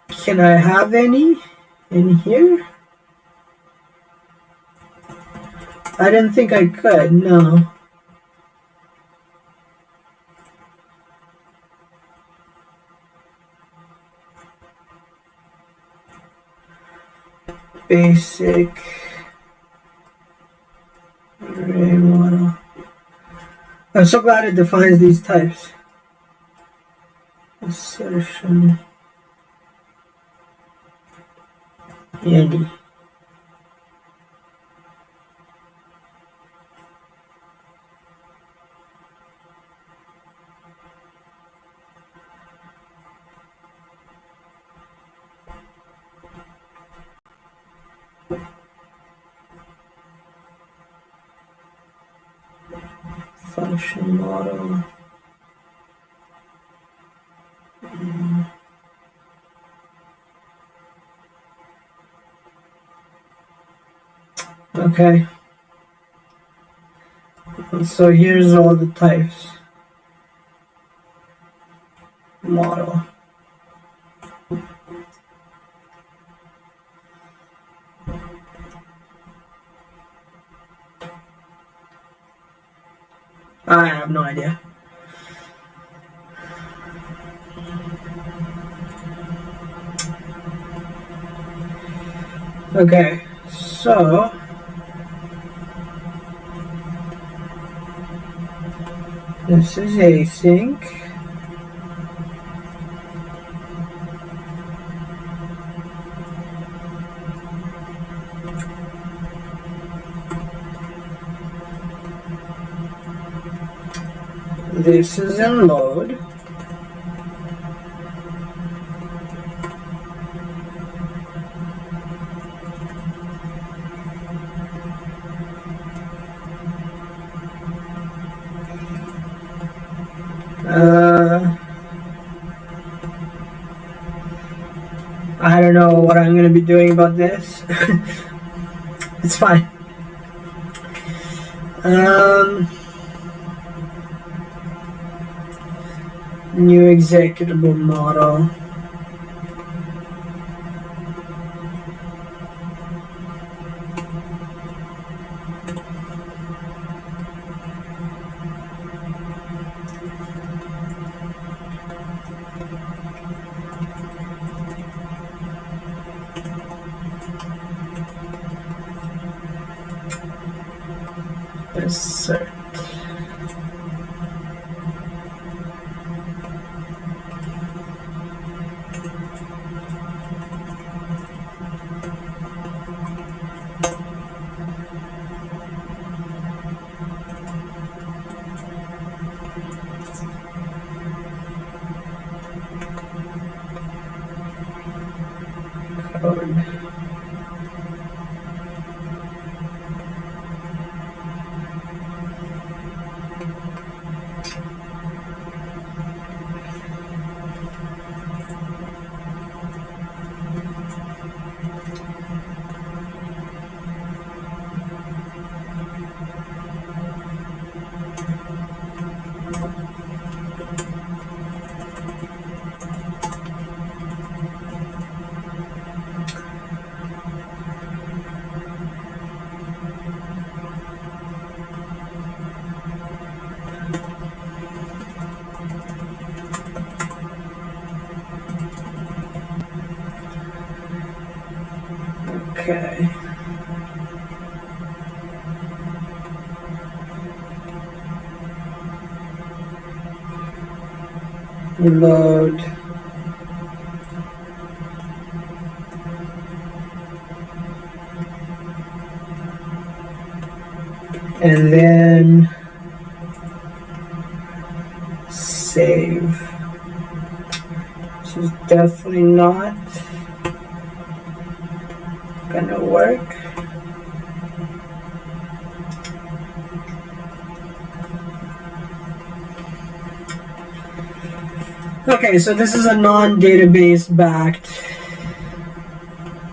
Can I have any in here? I didn't think I could, no. Basic array model. I'm so glad it defines these types. Assertion. Any. Function model. Okay. So here's all the types. Model. I have no idea. Okay, so this is async. This is in load. I don't know what I'm gonna be doing about this. It's fine. New executable model. Insert. Code. Okay. Load. And then save. This is definitely not gonna work. Okay, so this is a non-database backed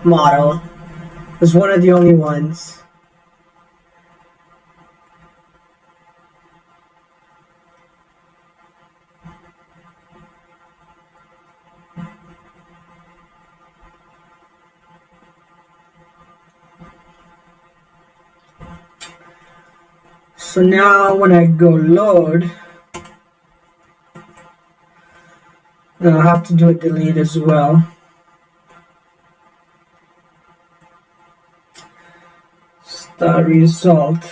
model. It's one of the only ones. So now when I go load, I'll have to do a delete as well. Star result.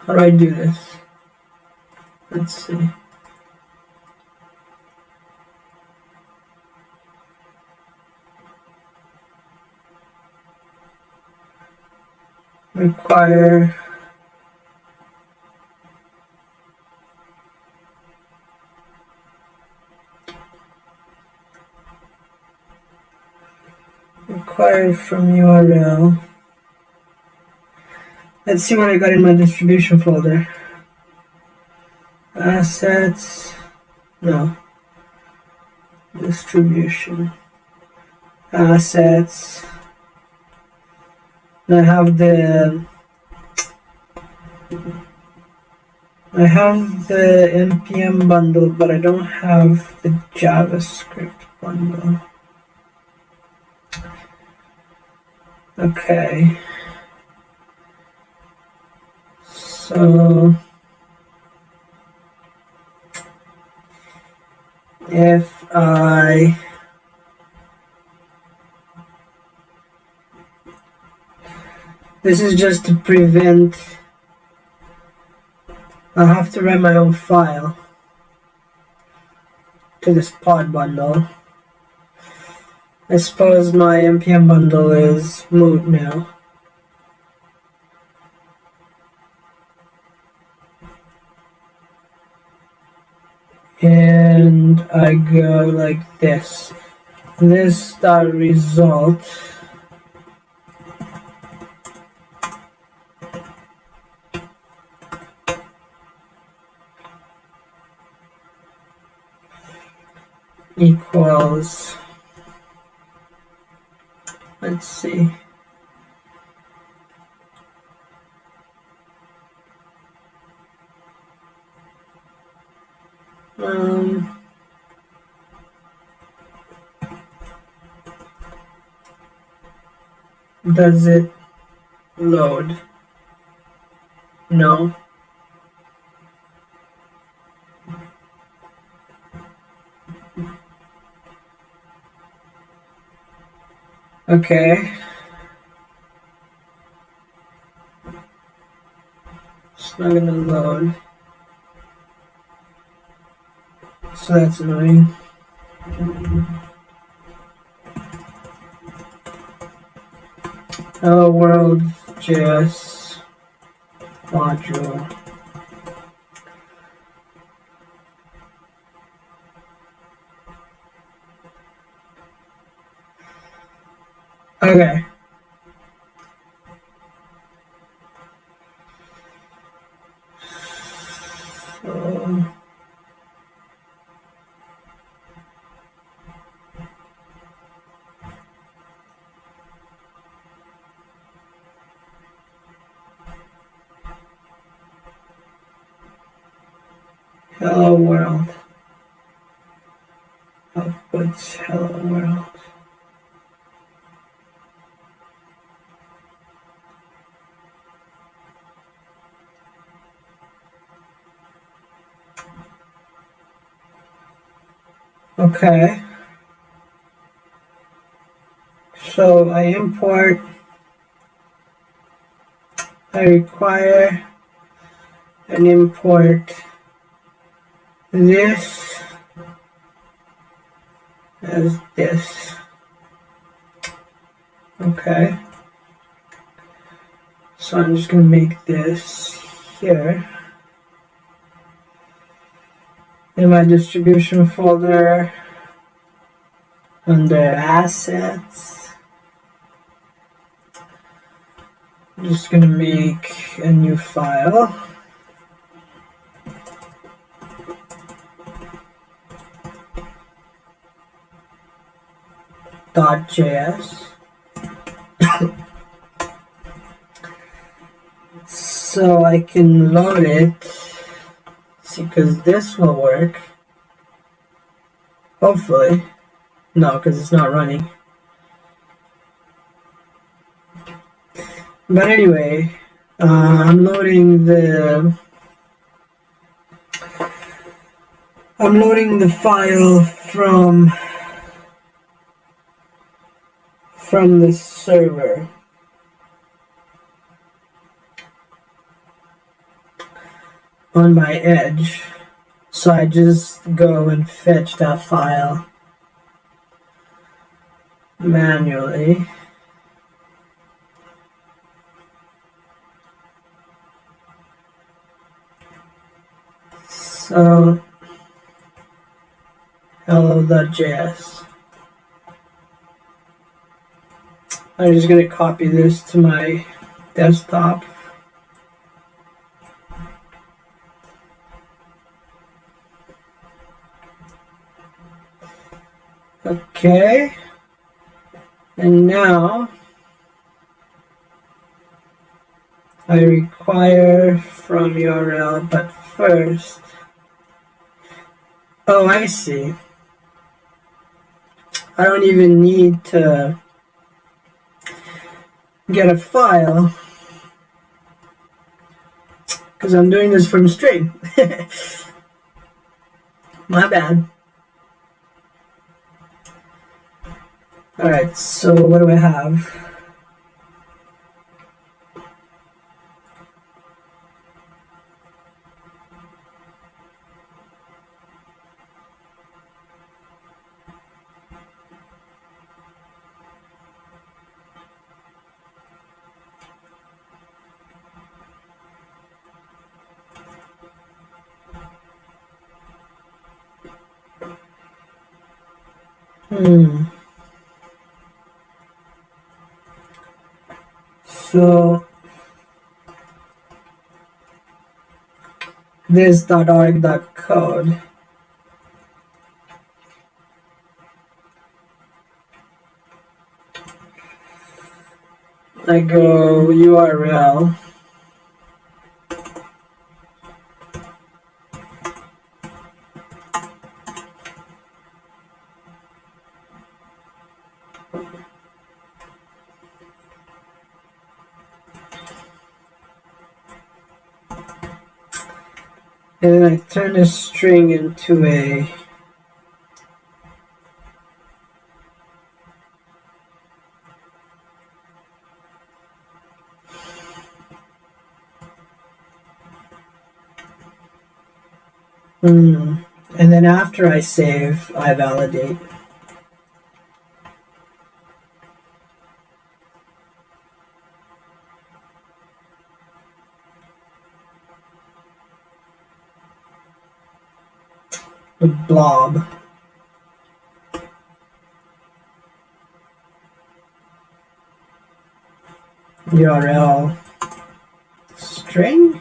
How do I do this? Let's see. Require from URL. Let's see what I got in my distribution folder. Assets, no. Distribution. Assets. I have the I have the NPM bundle, but I don't have the JavaScript bundle. Okay. So if this is just to prevent, I'll have to write my own file to this pod bundle. I suppose my NPM bundle is moot now. And I go like this. This dot result equals, let's see, does it load? No. Okay. It's not gonna load. So that's annoying. Hello World JS module. Okay. So, hello world. Outputs hello world. Okay. So I import, I require an import this as this. Okay. So I'm just going to make this here. In my distribution folder, under assets, I'm just going to make a new file. .js. So I can load it. See, because this will work. Hopefully. No, because it's not running. But anyway, I'm loading the file from the server. On my edge. So I just go and fetch that file manually. So hello.js. I'm just going to copy this to my desktop. Okay, and now I require from URL but first. Oh, I see. I don't even need to get a file because I'm doing this from string. My bad. Alright, so what do I have? So this .org.code. I go URL. And then I turn a string into a and then after I save, I validate. The blob. URL string.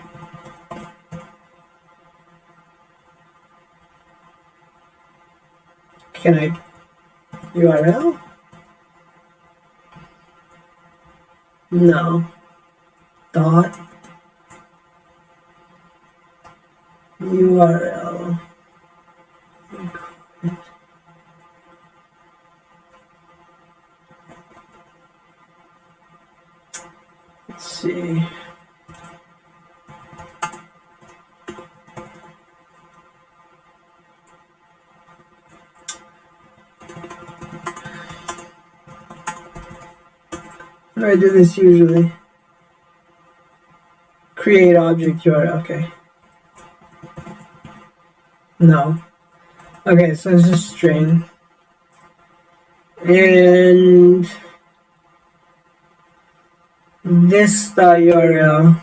Can I URL? No. Dot URL. Let's see. How do I do this usually? Create object URL, okay. No. Okay, so it's just string. And this URL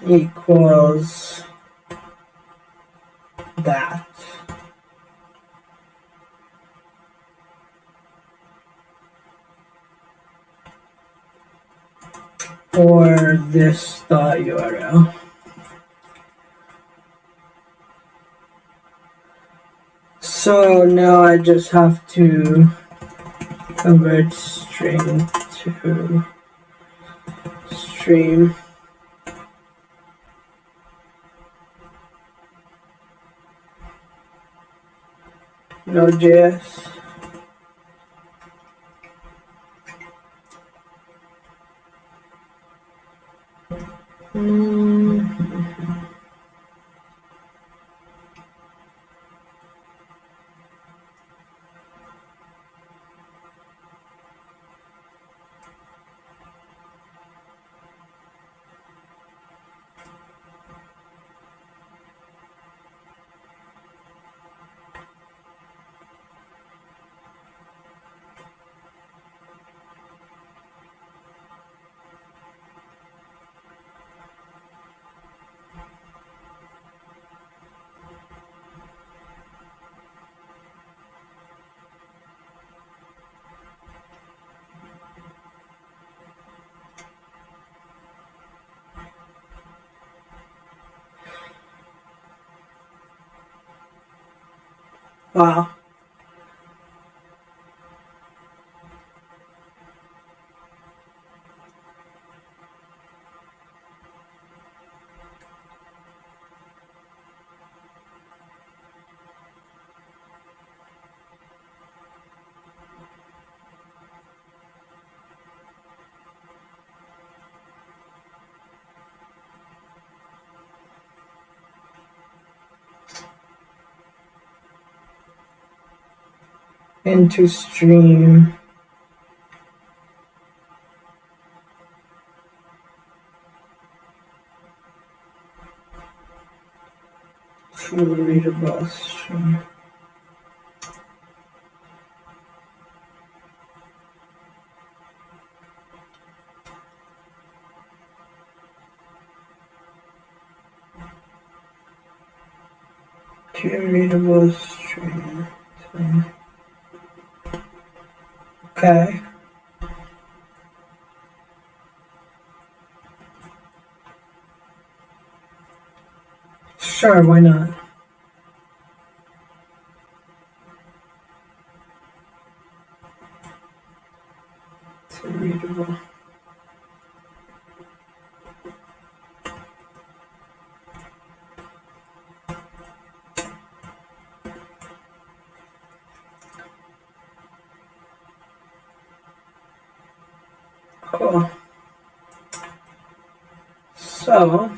equals that. Or this URL. So now I just have to convert string to stream. Node.js. Wow. into stream. To readable stream. To readable stream. Okay. Sure, why not? To readable. Cool. So,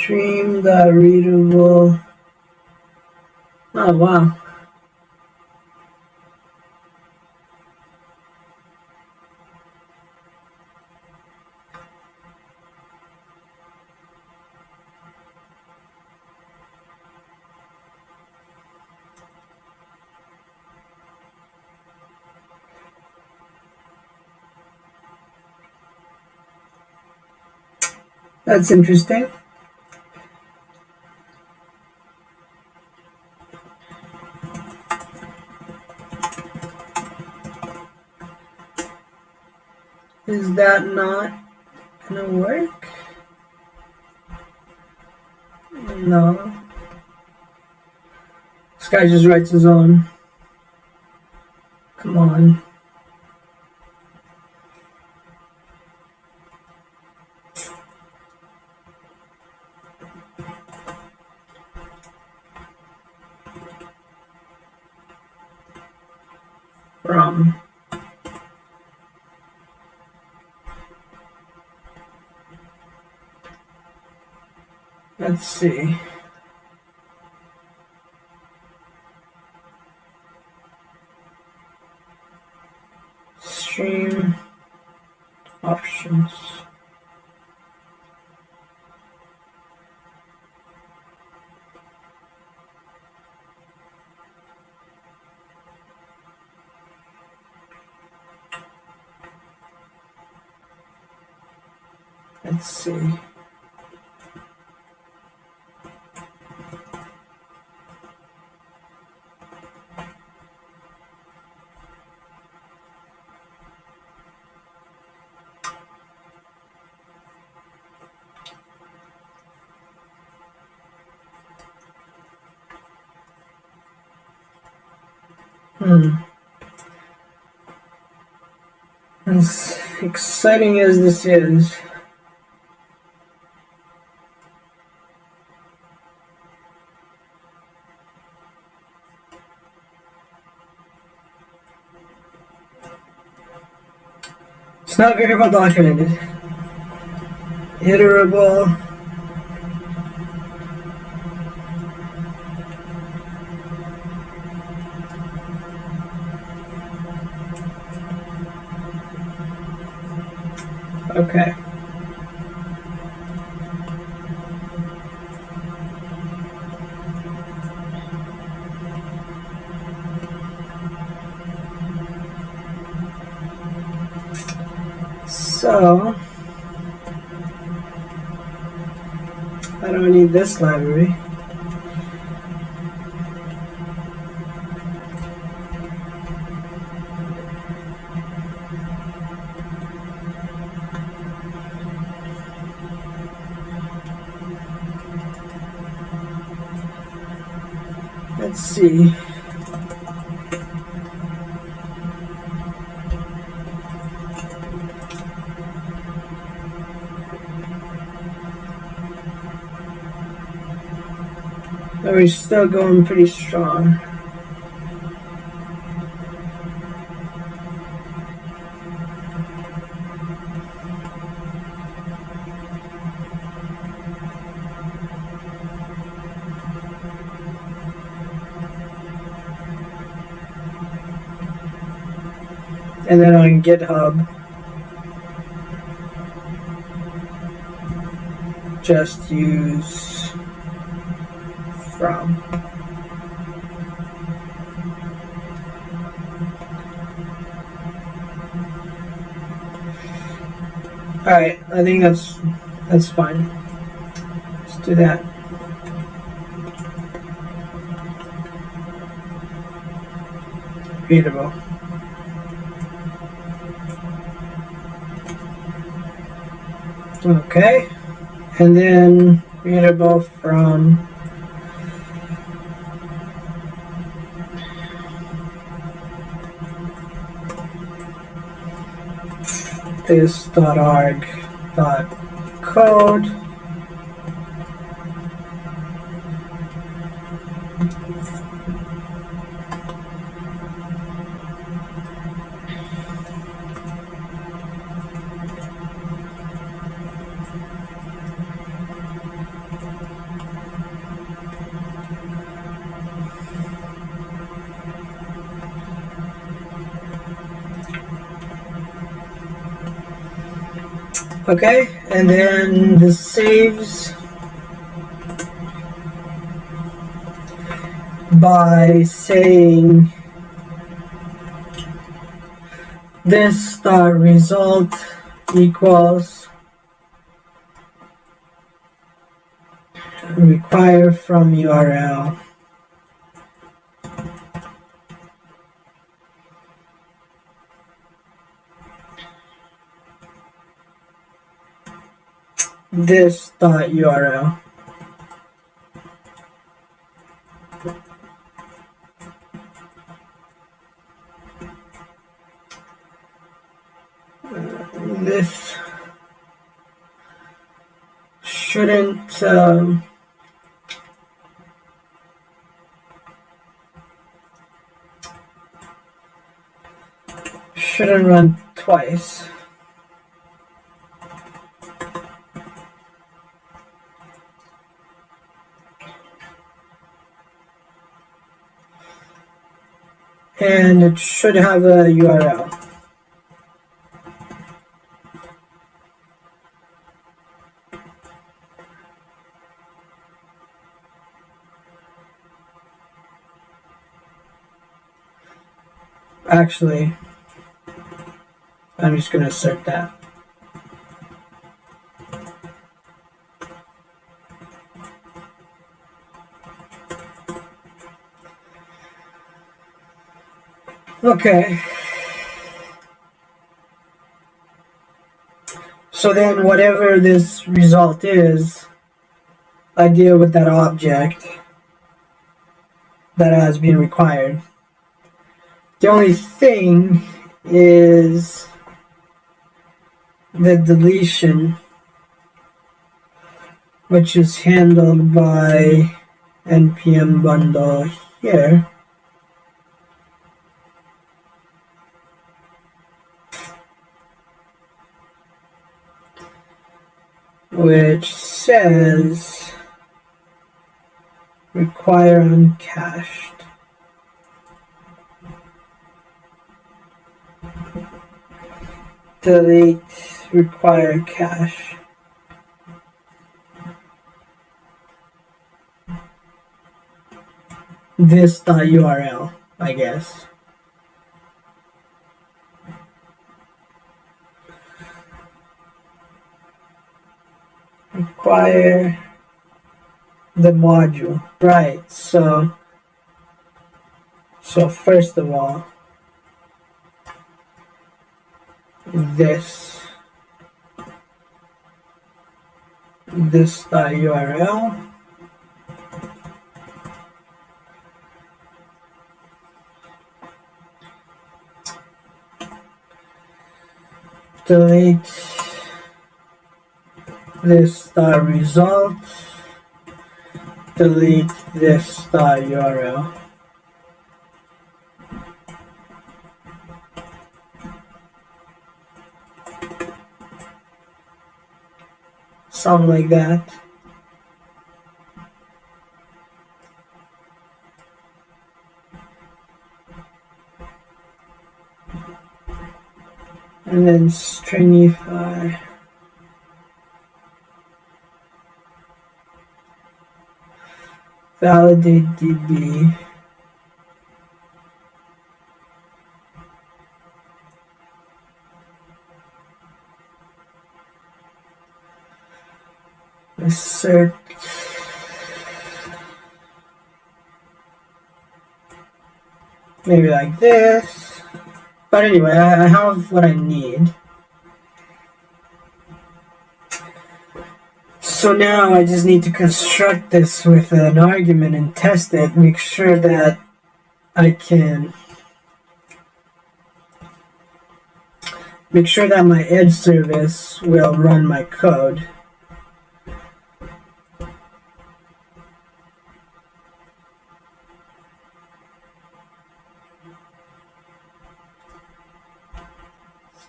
stream the readable. Oh, wow. That's interesting. Is that not gonna work? No. This guy just writes his own. Come on. From. Let's see. Stream options. Let's see. As exciting as this is, it's not very well documented. Iterable. Okay. So, I don't need this library. Let's see. We're still going pretty strong. And then on GitHub, just use from. Alright, I think that's fine. Let's do that. Readable. Okay, and then readable from this.org.code. Okay, and then this saves by saying this result equals require from URL. This.url. This shouldn't run twice. And it should have a URL. Actually, I'm just going to assert that. Okay. So then whatever this result is, I deal with that object that has been required. The only thing is the deletion, which is handled by npm bundle here. Which says require uncached. Delete require cache. This.url, I guess. Require the module. Right, so first of all, this.url delete this result delete this URL. Something like that. And then stringify. Validate DB. Assert. Maybe like this. But anyway, I have what I need. So now I just need to construct this with an argument and test it, make sure that I can make sure that my edge service will run my code.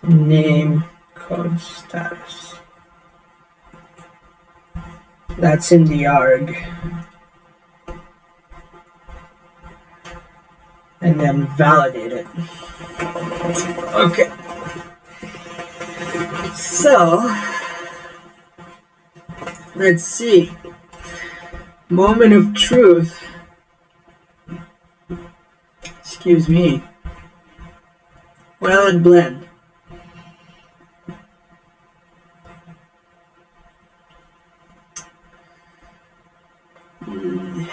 Name code status. That's in the arg. And then validate it. Okay. So, let's see. Moment of truth. Excuse me. Valid blend.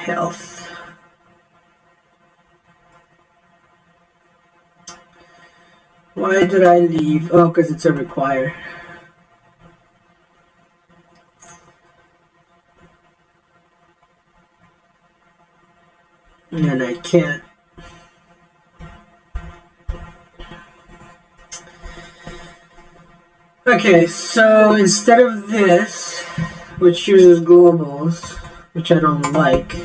Health. Why did I leave? Oh, because it's a require. And I can't. Okay, so instead of this, which uses globals, which I don't like,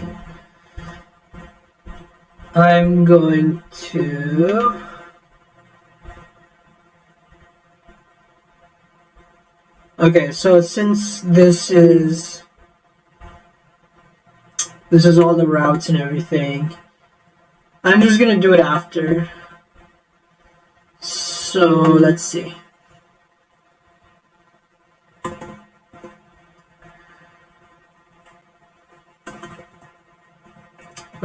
I'm going to okay, so since this is all the routes and everything, I'm just gonna do it after. So let's see.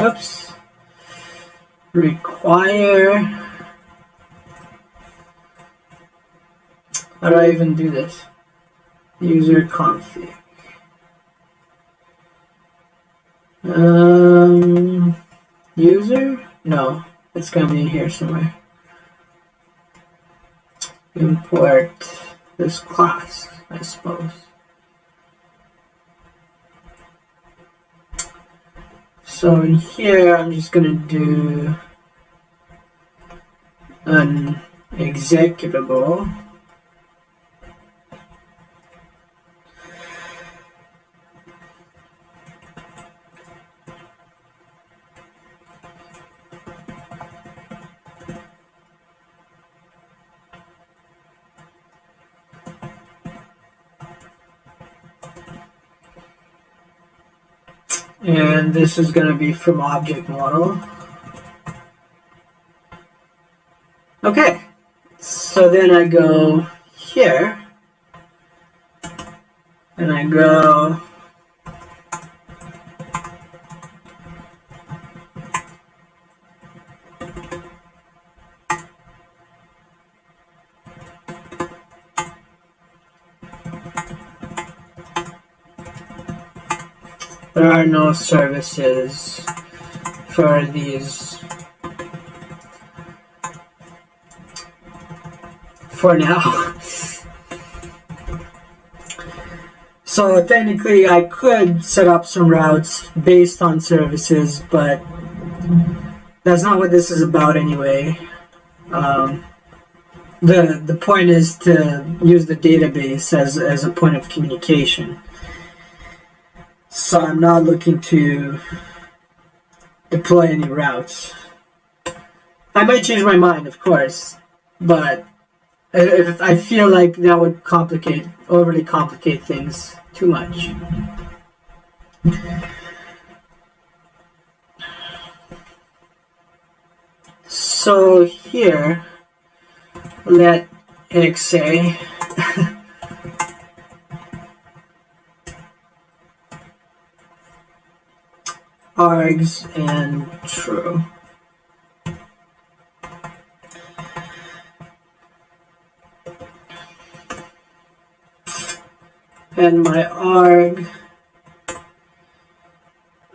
Oops. Require. How do I even do this? User config. User? No, it's gonna be here somewhere. Import this class, I suppose. So in here, I'm just gonna do an executable. And this is going to be from object model. Okay, so then I go here, and I go there are no services for these for now. So technically I could set up some routes based on services, but that's not what this is about anyway. The point is to use the database as a point of communication. So I'm not looking to deploy any routes. I might change my mind, of course, but if I feel like that would overly complicate things too much. So here, let X say args and true. And my arg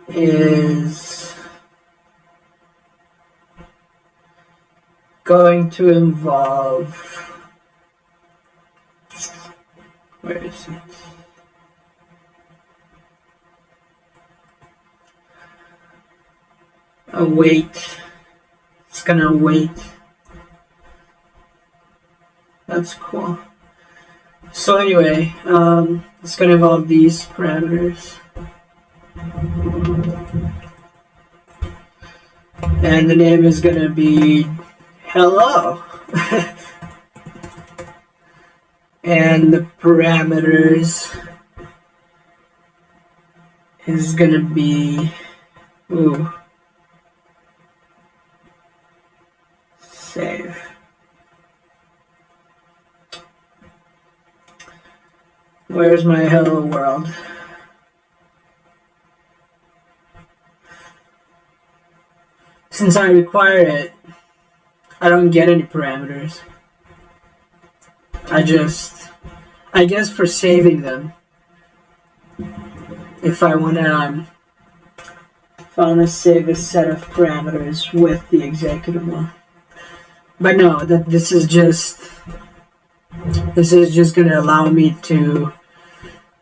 is going to involve, where is it? Await. It's gonna wait. That's cool. So anyway, it's gonna involve these parameters. And the name is gonna be hello. And the parameters is gonna be, save. Where's my hello world? Since I require it, I don't get any parameters. I guess for saving them, if I wanna save a set of parameters with the executive one. But no, this is just gonna allow me to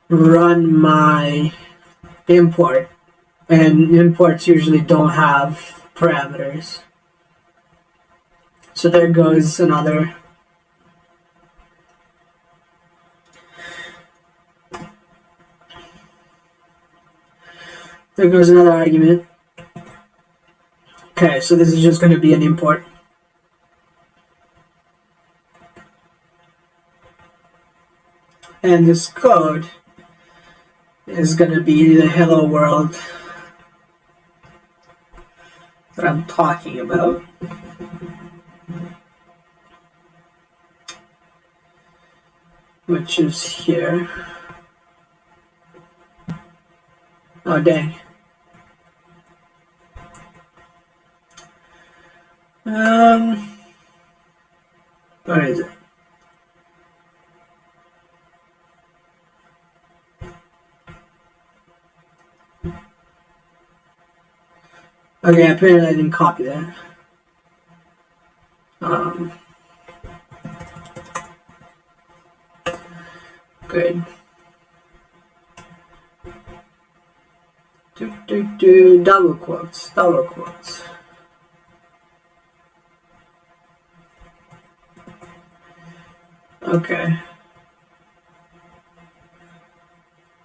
run my import, and imports usually don't have parameters. So there goes another. There goes another argument. Okay, so this is just going to be an import. And this code is going to be the hello world that I'm talking about. Which is here. Oh, dang. Where is it? Okay, apparently I didn't copy that. Good. Double quotes. Okay.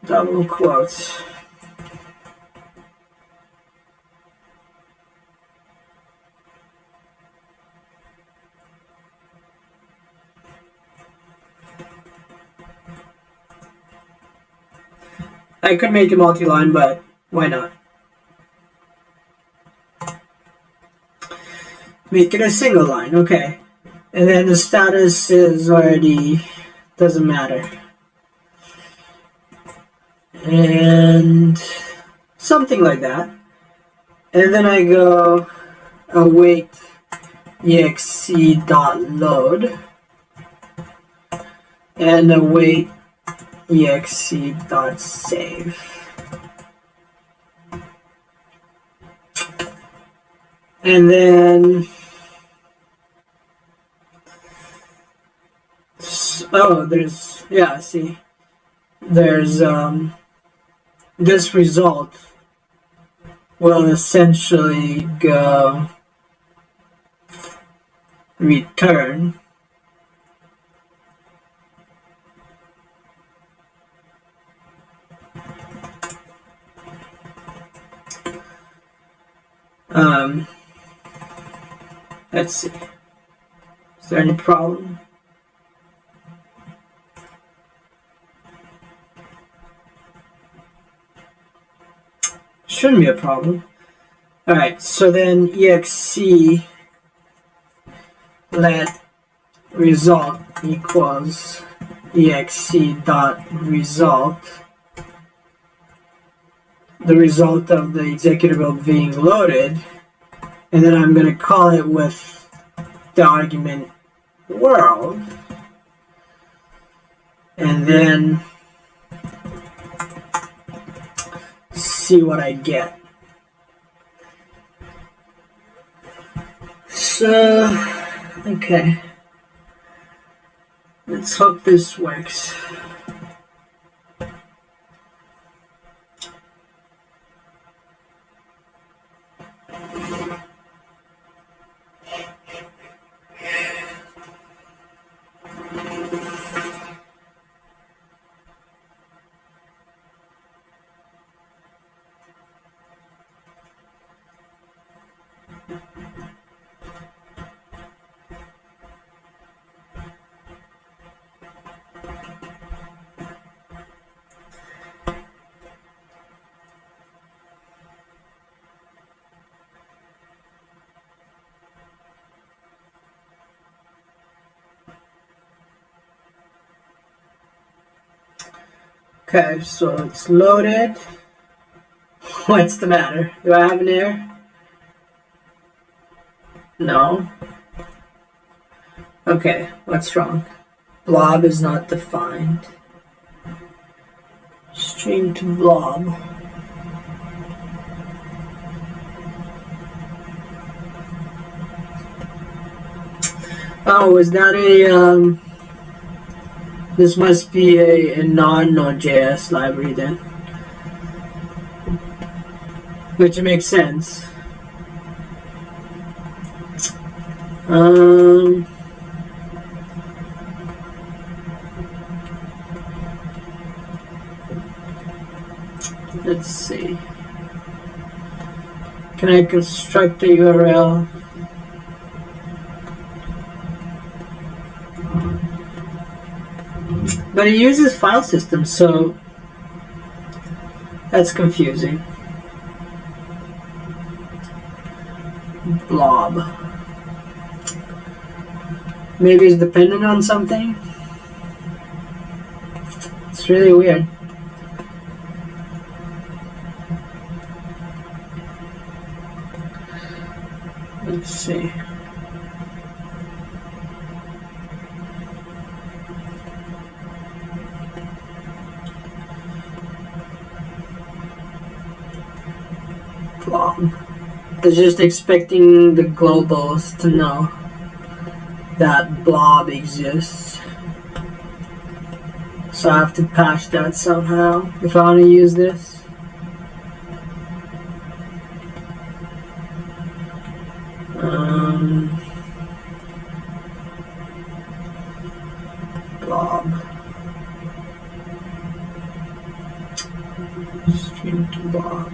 Double quotes. I could make it multi-line, but why not? Make it a single line, okay. And then the status is already, doesn't matter. And something like that. And then I go await exe.load and await exe.save. And then there's this result will essentially go return Let's see. Is there any problem? Shouldn't be a problem. Alright, so then exe let result equals exe dot result, the result of the executable being loaded, and then I'm going to call it with the argument world, and then see what I get. So, okay. Let's hope this works. Okay, so it's loaded. What's the matter? Do I have an error? No. Okay, what's wrong? Blob is not defined. String to blob. Oh, is that a this must be a non-Node.js library then, which makes sense. Let's see. Can I construct a URL? But it uses file system, so that's confusing. Blob. Maybe it's dependent on something? It's really weird. Let's see. Blob. It's just expecting the globals to know that blob exists. So I have to patch that somehow if I want to use this. Blob. String to blob.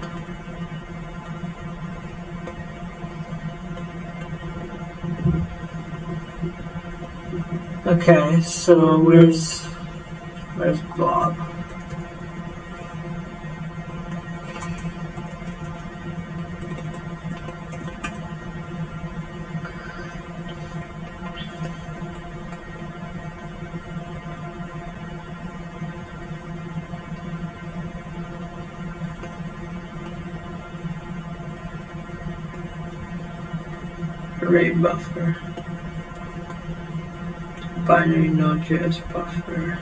Okay, so where's blob? Array buffer. Binary Node.js buffer.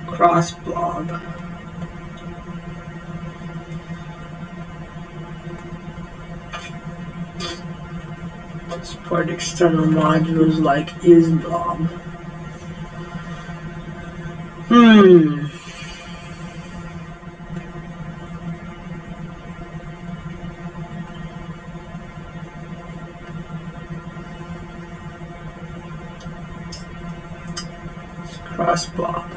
Cross blob. Support external modules like isBlob. Cross blob.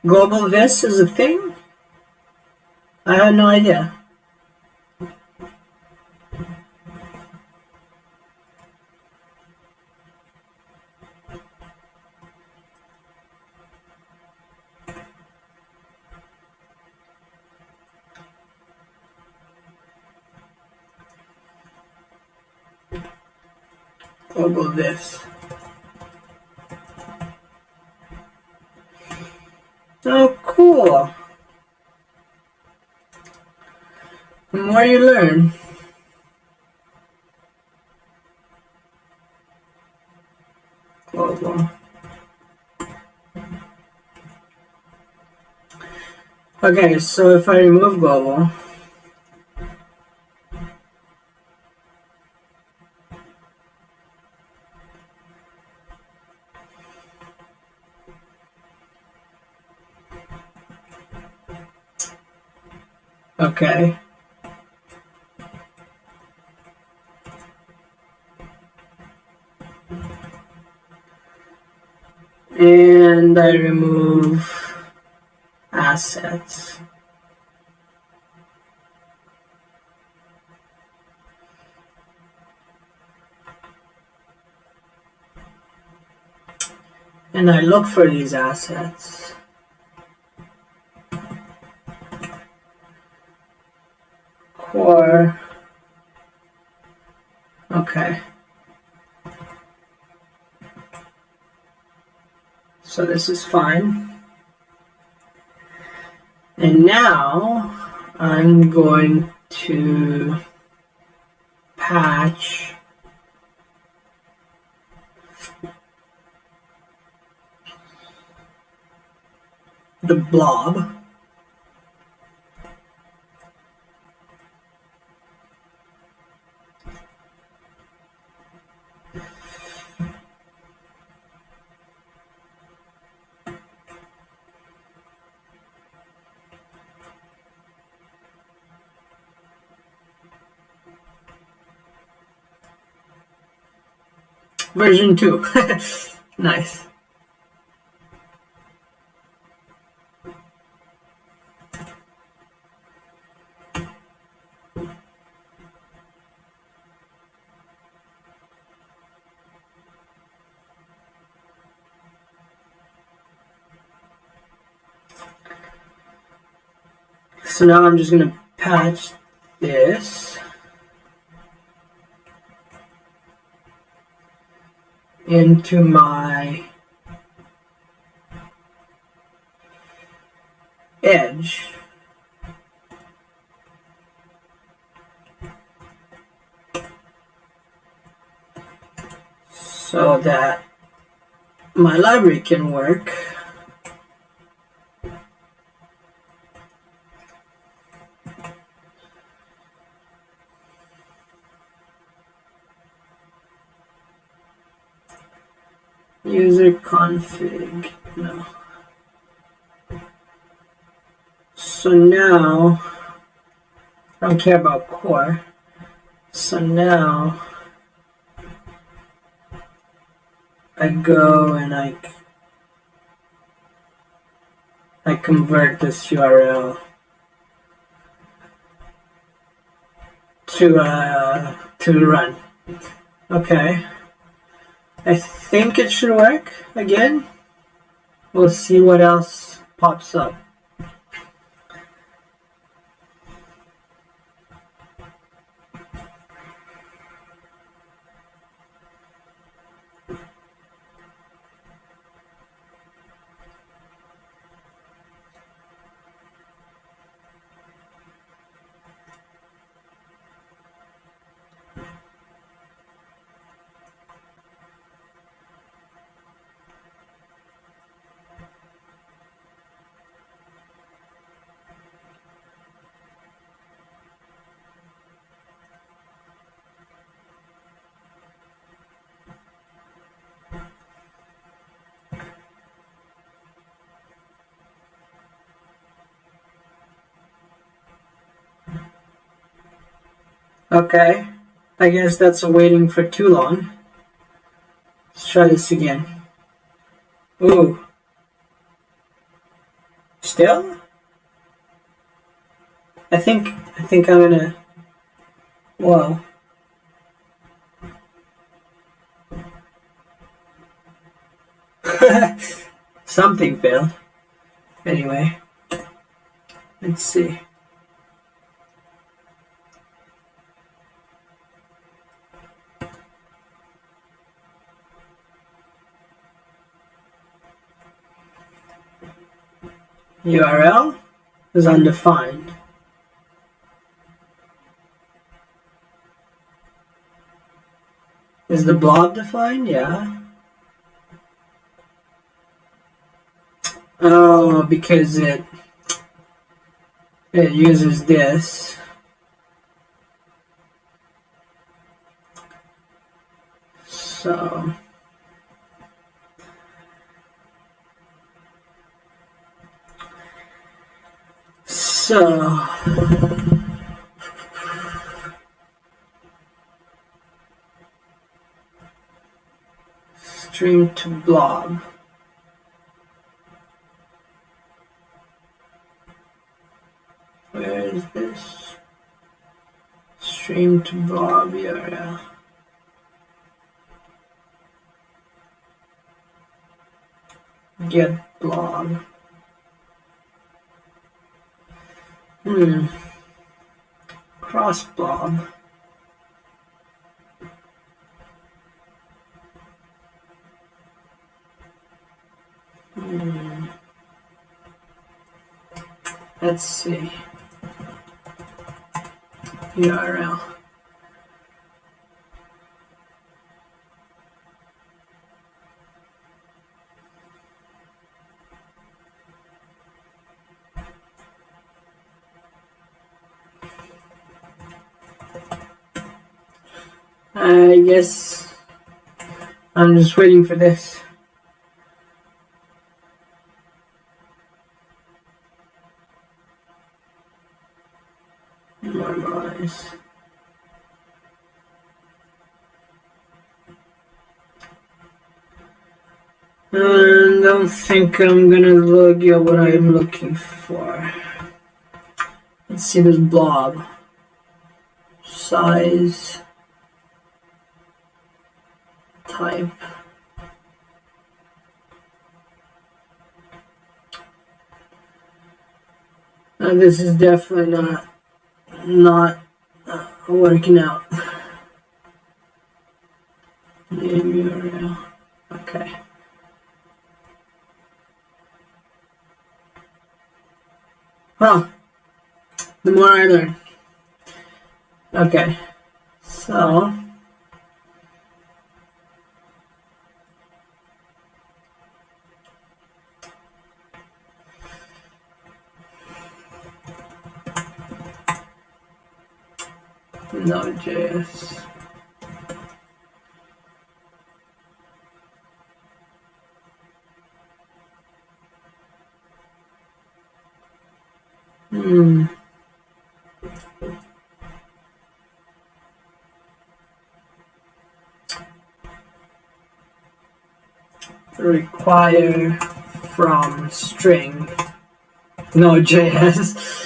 Global Vis is a thing? I had no idea. Global Vis. Oh, cool. The more you learn. Global. Okay, so if I remove global, okay. And I remove assets. And I look for these assets. Core. Okay. So this is fine. And now I'm going to patch the blob. Version 2. Nice. So now I'm just going to patch this into my edge. So that my library can work. User config, no. So now, I don't care about core. So now, I go and I convert this URL to run. Okay. I think it should work again. We'll see what else pops up. Okay, I guess that's waiting for too long. Let's try this again. Ooh. Still? I think I'm gonna. Whoa. Something failed. Anyway, let's see. URL is undefined. Is the blob defined? Yeah. Oh, because it uses this. So stream to blob. Where is this? Stream to blob URL. Get blob. Cross blob. Let's see. URL. I guess I'm just waiting for this. Normalize. I don't think I'm gonna get what I'm looking for. Let's see this blob. Size. Type. This is definitely not working out. Name URL. Okay. Huh. The more I learn. Okay. So. Node.js. Require from string Node.js.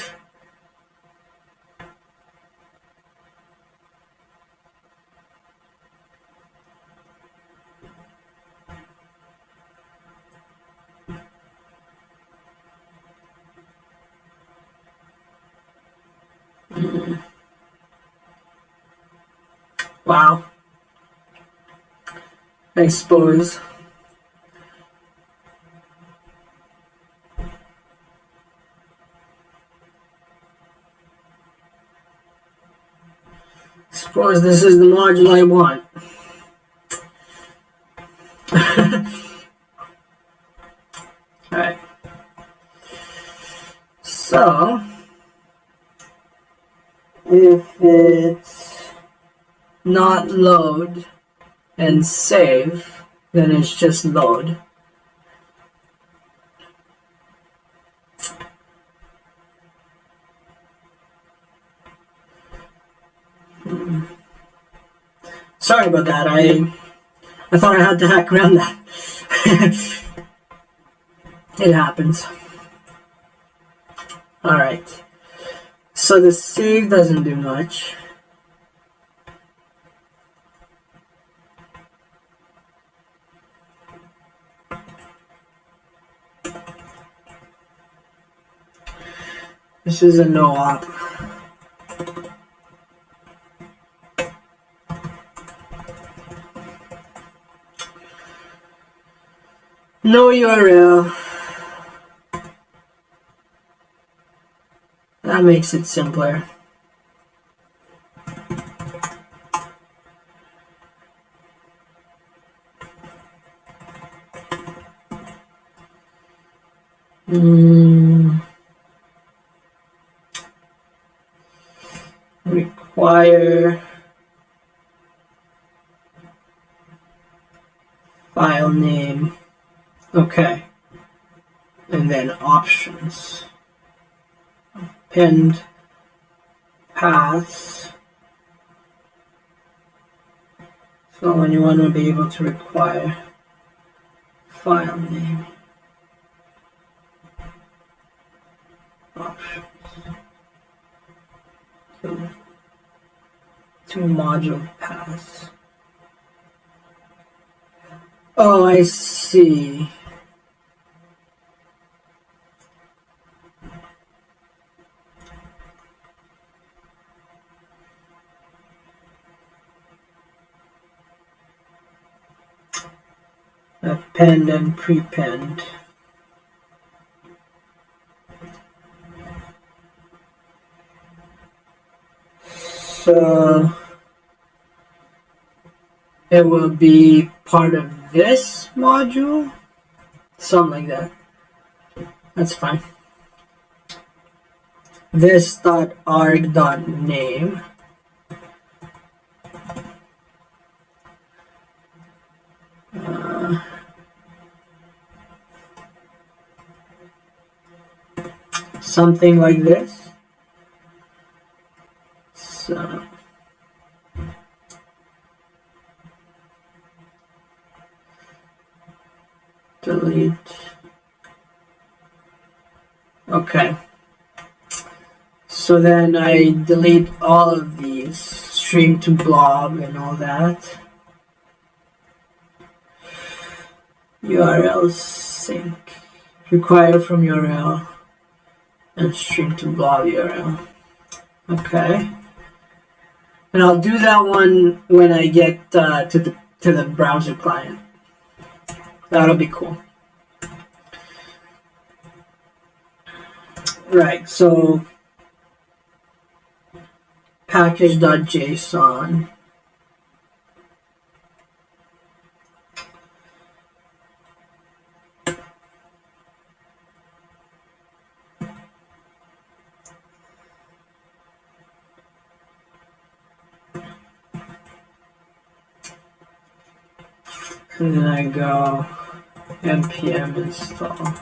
Wow. I suppose. Suppose this is the module I want. Alright. So, if it's not load and save, then it's just load. Sorry about that. I thought I had to hack around that. It happens. Alright. So the save doesn't do much. This is a no-op. No URL. That makes it simpler. Require file name. Okay. And then options. Append paths. So when you want to be able to require file name. Options. To module paths. Oh, I see. Append and prepend. So it will be part of this module, something like that. That's fine. This.arg.name. Something like this. So delete. Okay. So then I delete all of these, stream to blob and all that. URL sync. Require from URL and stream to blob URL. Okay. And I'll do that one when I get to the browser client. That'll be cool. Right, so package.json. And then I go npm install.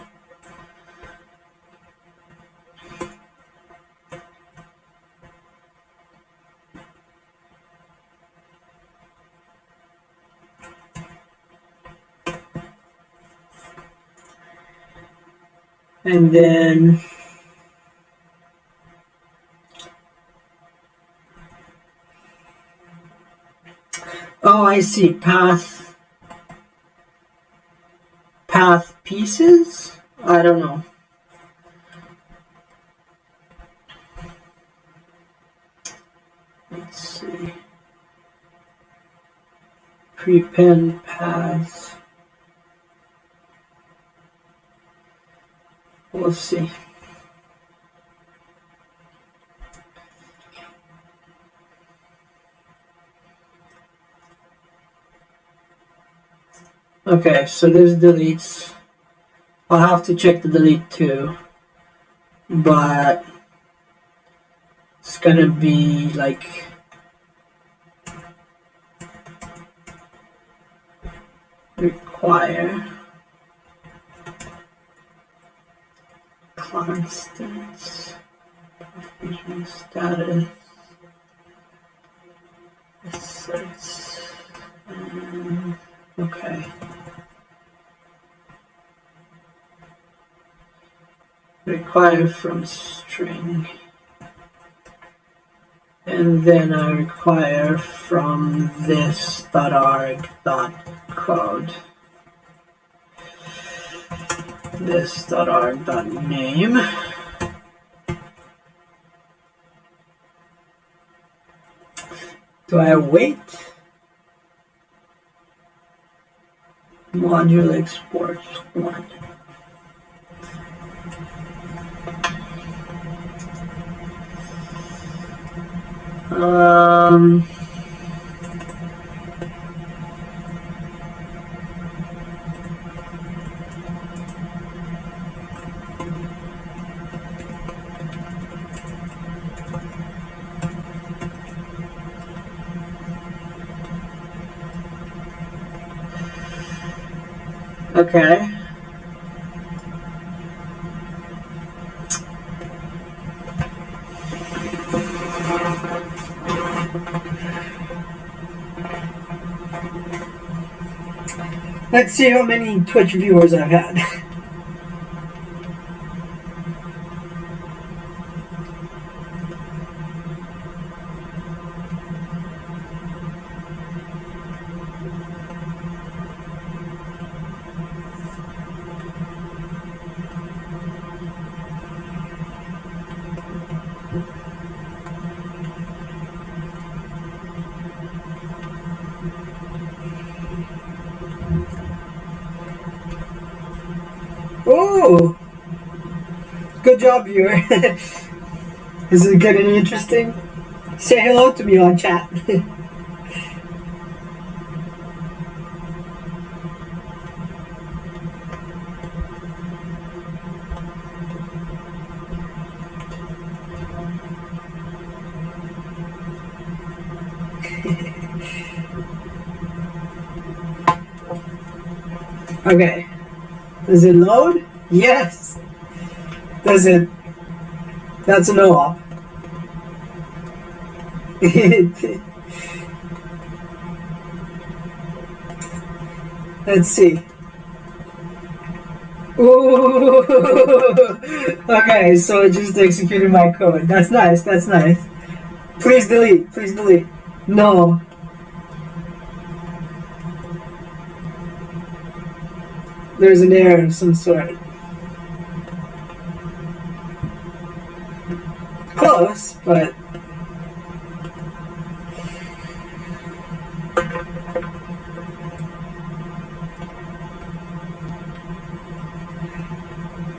And then oh, I see, path pieces? I don't know. Let's see. Prepend paths. We'll see. Okay, so this deletes. I'll have to check the delete too, but it's gonna be like require constants, provision status, asserts, okay. require from string. And then I require from this.arg.code. This.arg.name. Do I wait? Module exports 1. Okay. Let's see how many Twitch viewers I've had. Oh, good job, viewer. Is it getting interesting? Say hello to me on chat. Okay. Does it load? Yes. Does it? That's a no-op. Let's see. Ooh. Okay, so it just executed my code. That's nice. That's nice. Please delete. Please delete. No. There's an error of some sort. Close, but...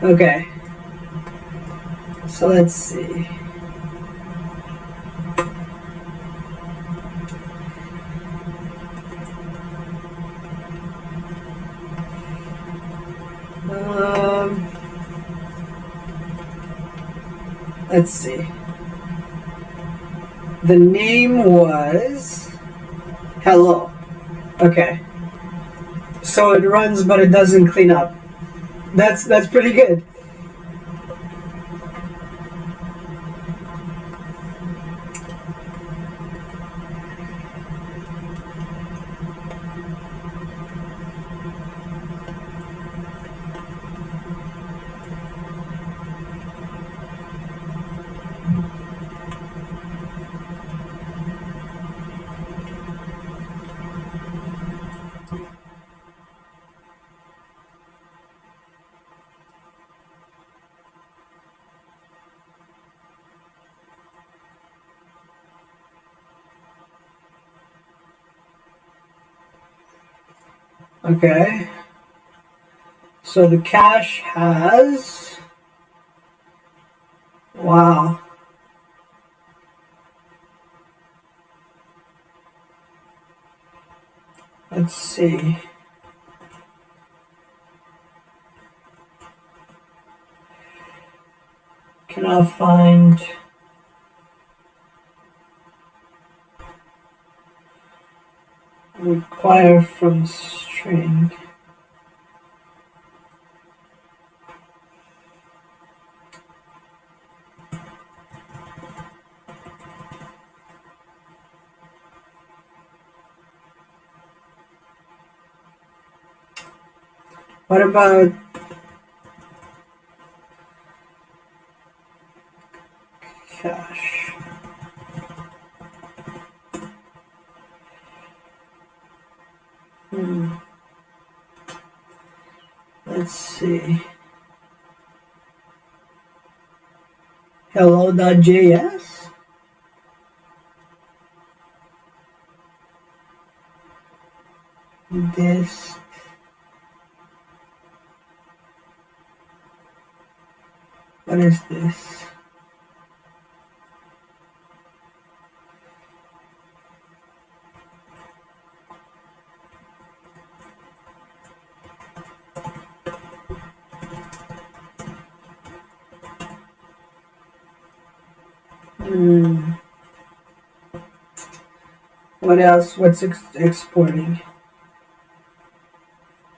Okay. So let's see. Let's see. The name was hello. Okay. So it runs, but it doesn't clean up. That's pretty good. Okay. So the cache has... Wow. Let's see. Cannot find... Require from string. What about cache. Let's see. Hello.js. This. What is this? What else? What's exporting?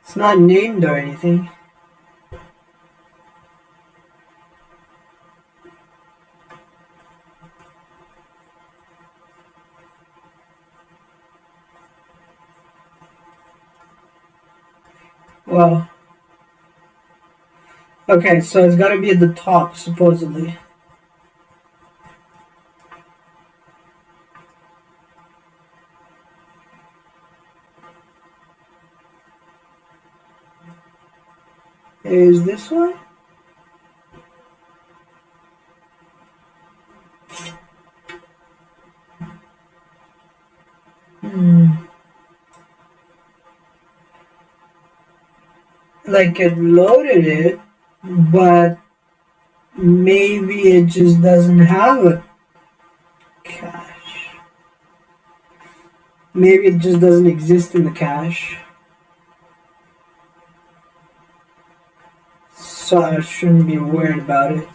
It's not named or anything. Well, okay, so it's gotta be at the top, supposedly. Is this one? Like it loaded it, but maybe it just doesn't have a cache. Maybe it just doesn't exist in the cache. So I shouldn't be worried about it.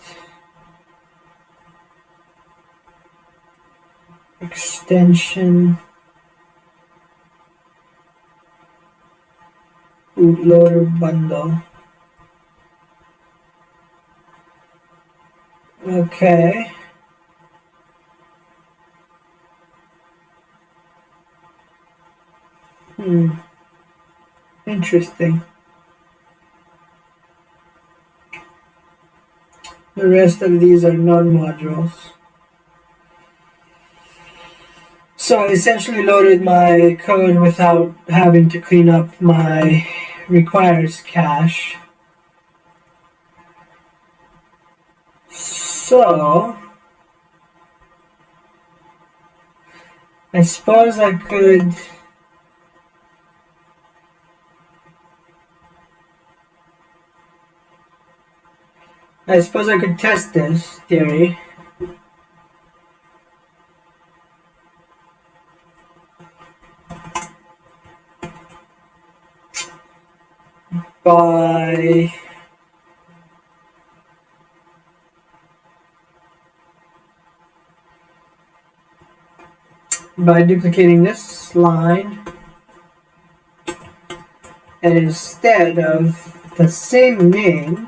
Extension. Bootloader bundle. Okay. Interesting. The rest of these are non-modules. So I essentially loaded my code without having to clean up my requires cache. So I suppose I could test this theory. By duplicating this line, and instead of the same name,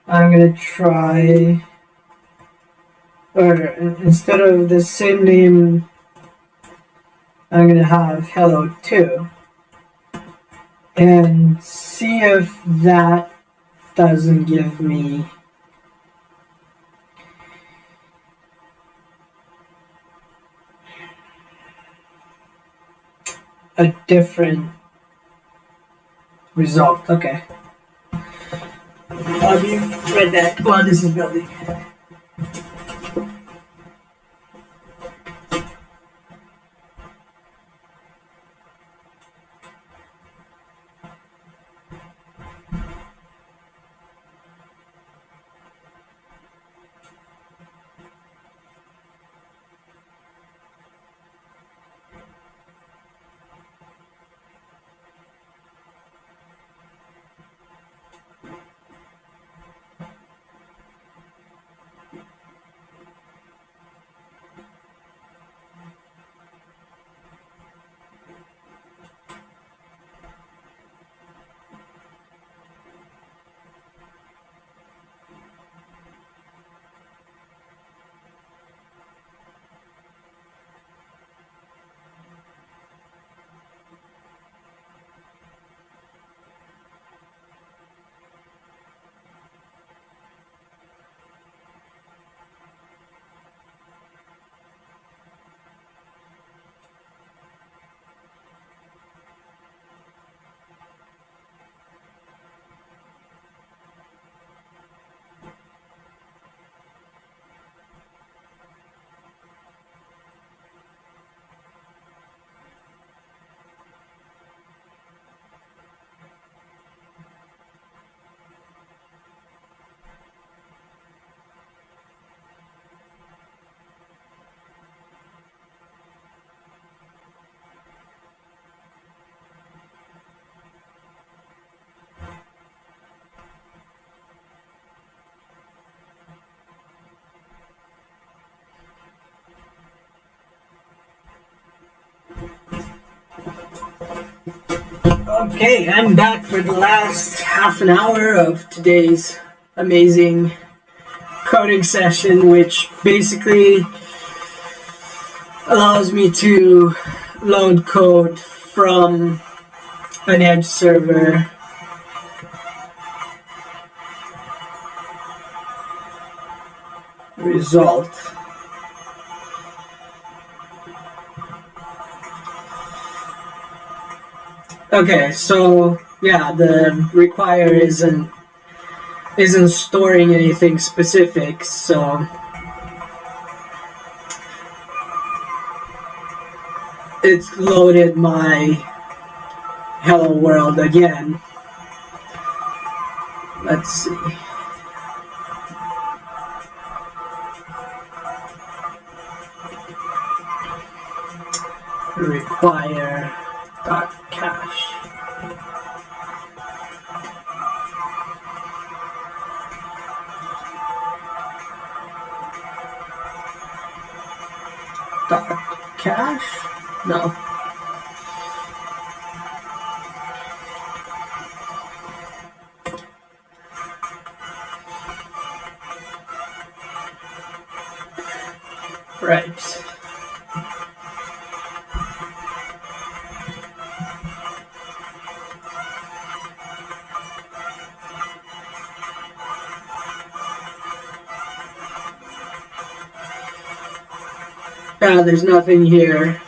I'm gonna try, or instead of the same name, I'm gonna have hello2, and see if that doesn't give me a different result. Okay. I'll be right back while this is building. Okay, I'm back for the last half an hour of today's amazing coding session, which basically allows me to load code from an edge server. Result. Okay, so yeah, the require isn't storing anything specific, so it's loaded my hello world again. Let's see. Require dot cache. Dot cache? No. Right. There's nothing here.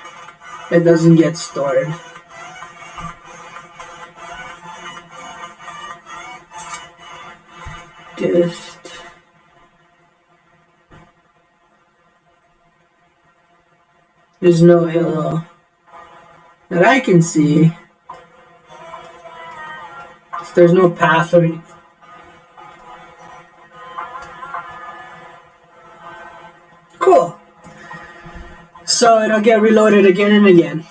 It doesn't get stored. There's no hello that I can see. There's no path or anything. Cool. So it'll get reloaded again and again.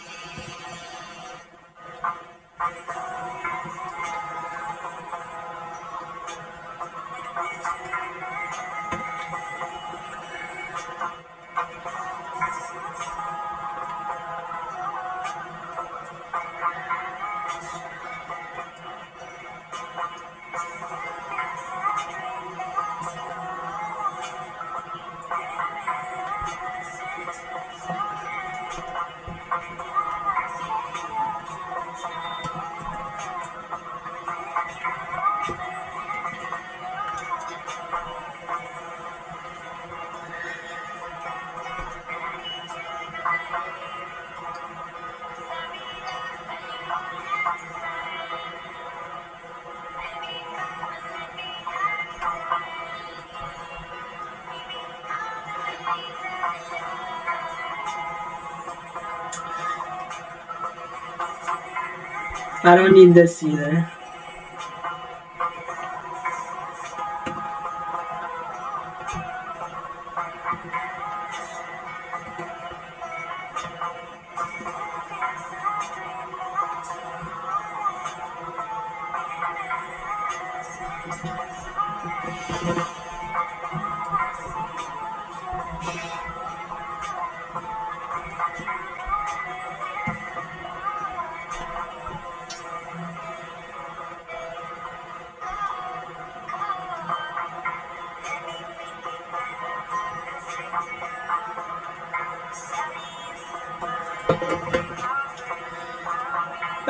I don't need this either.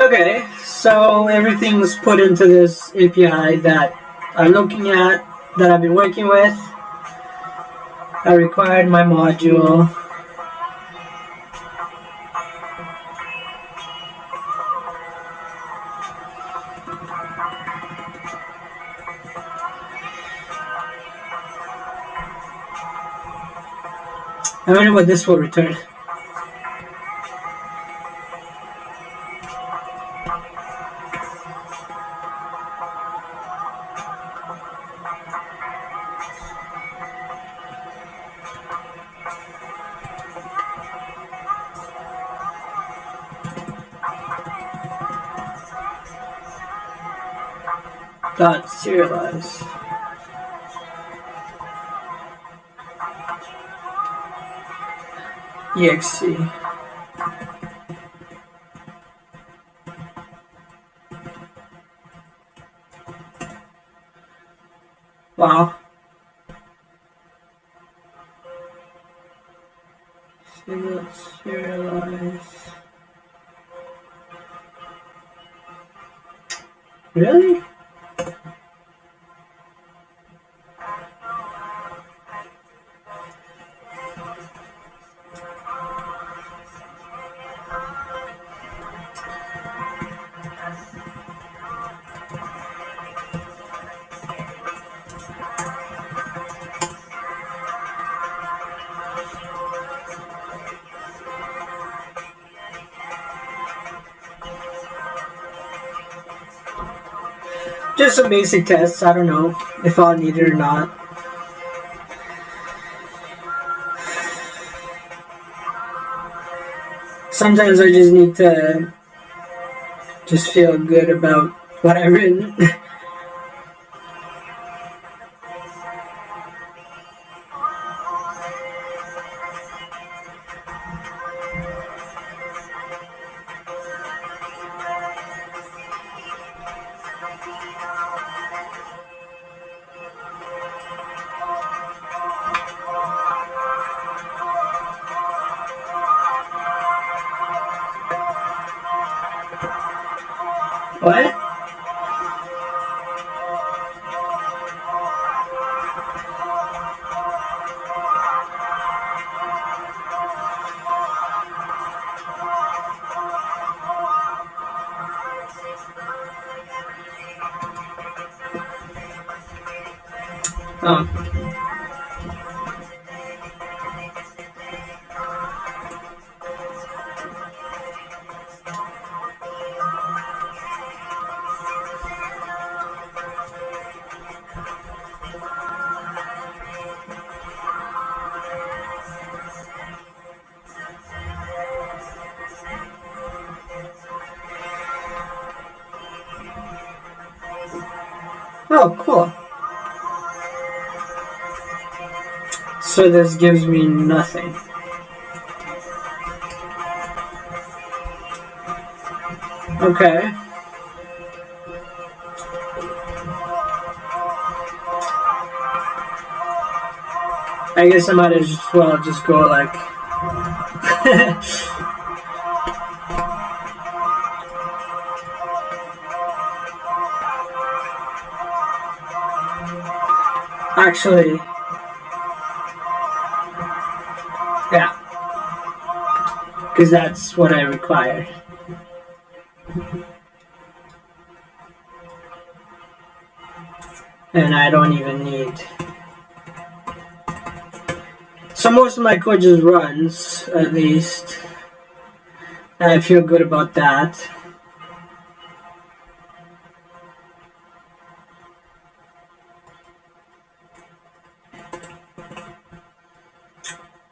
Okay, so everything's put into this API that I'm looking at, that I've been working with. I required my module. I wonder what this will return. Dot serialize. exe. Wow. Serialize. Really? Just some basic tests. I don't know if I'll need it or not. Sometimes I just need to just feel good about what I've written. What? Oh. Oh, cool. So this gives me nothing. Okay. I guess I might as well just go like... Actually... Yeah. Because that's what I require. And I don't even need... So most of my code just runs, at least. And I feel good about that.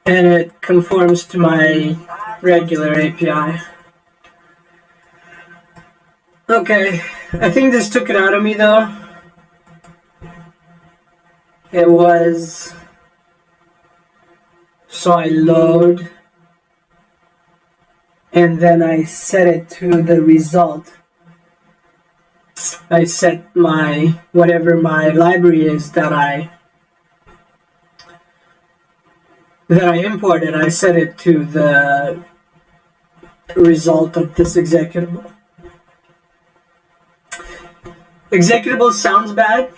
And it conforms to my regular API. Okay, I think this took it out of me though. It was... So I load, and then I set it to the result. I set my, whatever my library is that I imported, I set it to the result of this executable. Executable sounds bad.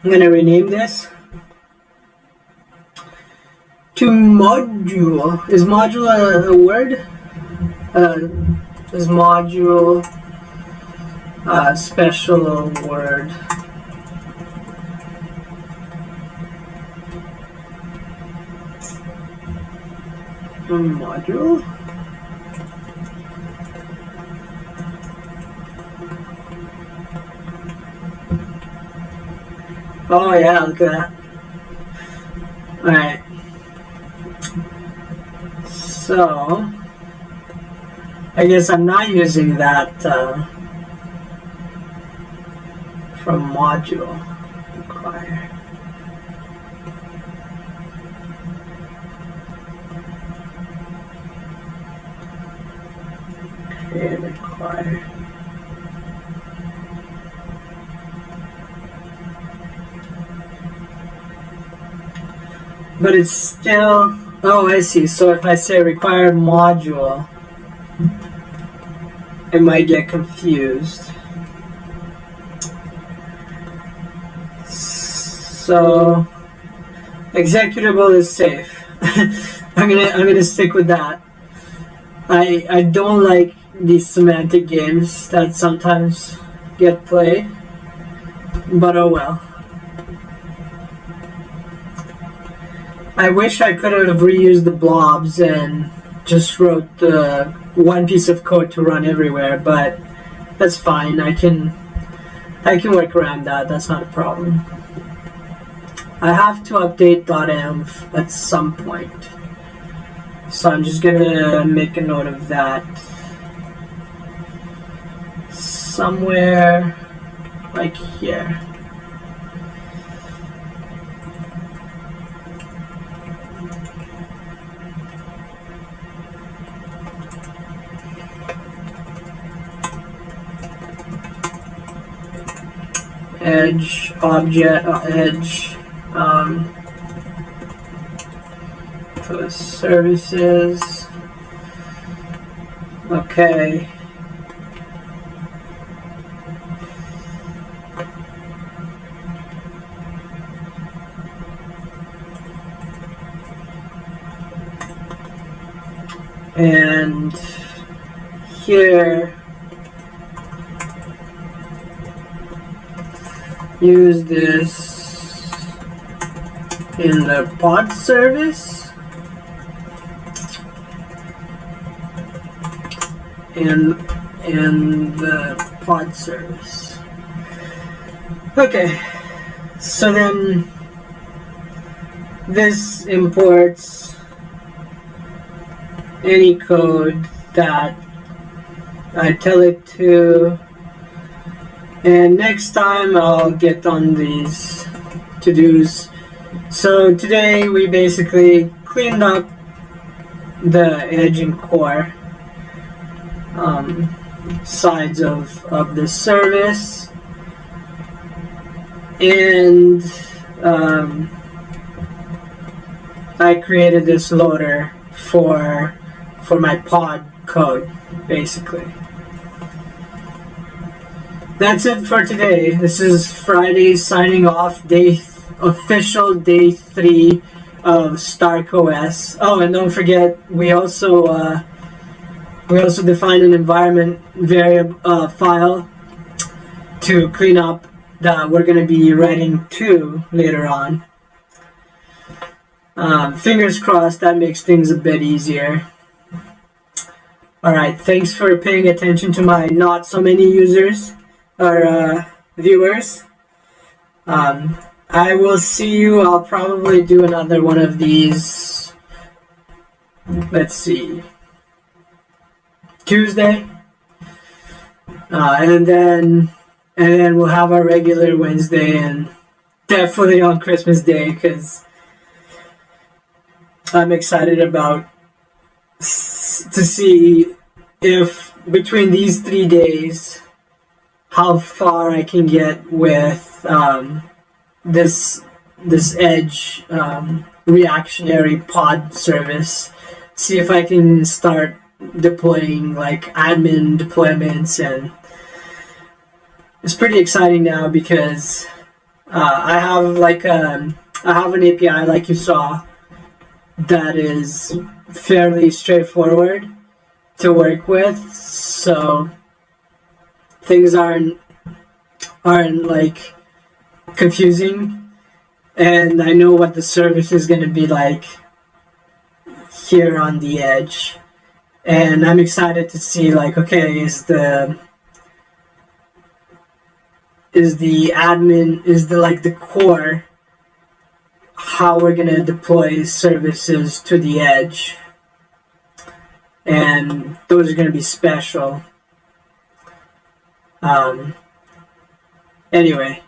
I'm gonna rename this to module. Is module a word? Is module a special word? Module? Oh yeah, look at that. Alright. So, I guess I'm not using that from module require. Create require. But it's still... Oh, I see. So if I say required module, it might get confused. So executable is safe. I'm gonna stick with that. I don't like these semantic games that sometimes get played, but oh well. I wish I could have reused the blobs and just wrote the one piece of code to run everywhere, but that's fine. I can work around that. That's not a problem. I have to update .env at some point, so I'm just gonna make a note of that somewhere like here. Edge object edge for services. Okay. And here use this in the pod service in the pod service. Okay, so then this imports any code that I tell it to. And next time I'll get on these to-dos. So today we basically cleaned up the edge and core sides of the service, and I created this loader for my pod code, basically. That's it for today. This is Friday signing off, official day 3 of StarkOS. Oh, and don't forget, we also defined an environment variable file to clean up that we're going to be writing to later on. Fingers crossed that makes things a bit easier. Alright, thanks for paying attention to my not so many users or viewers. I will see you. I'll probably do another one of these. Let's see, Tuesday, and then we'll have our regular Wednesday, and definitely on Christmas Day, because I'm excited about to see if between these 3 days how far I can get with this edge reactionary pod service. See if I can start deploying like admin deployments, and it's pretty exciting now because I have an API like you saw that is fairly straightforward to work with, so things aren't like confusing, and I know what the service is going to be like here on the edge, and I'm excited to see like, okay, is the core how we're going to deploy services to the edge, and those are going to be special. Anyway,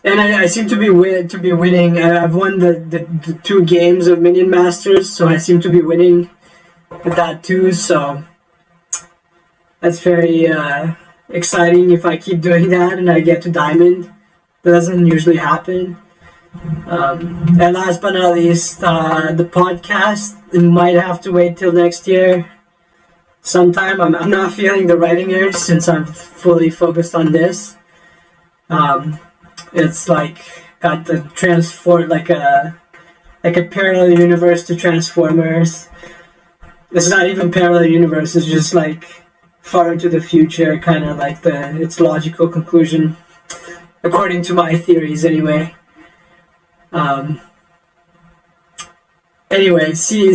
and I seem to be winning. I've won the 2 games of Minion Masters, so I seem to be winning with that too. So that's very exciting if I keep doing that and I get to Diamond. That doesn't usually happen. And last but not least, the podcast might have to wait till next year. Sometime I'm not feeling the writing urge since I'm fully focused on this. It's like got the like a parallel universe to Transformers. It's not even parallel universe. It's just like far into the future, kind of like its logical conclusion, according to my theories, anyway. Anyway, see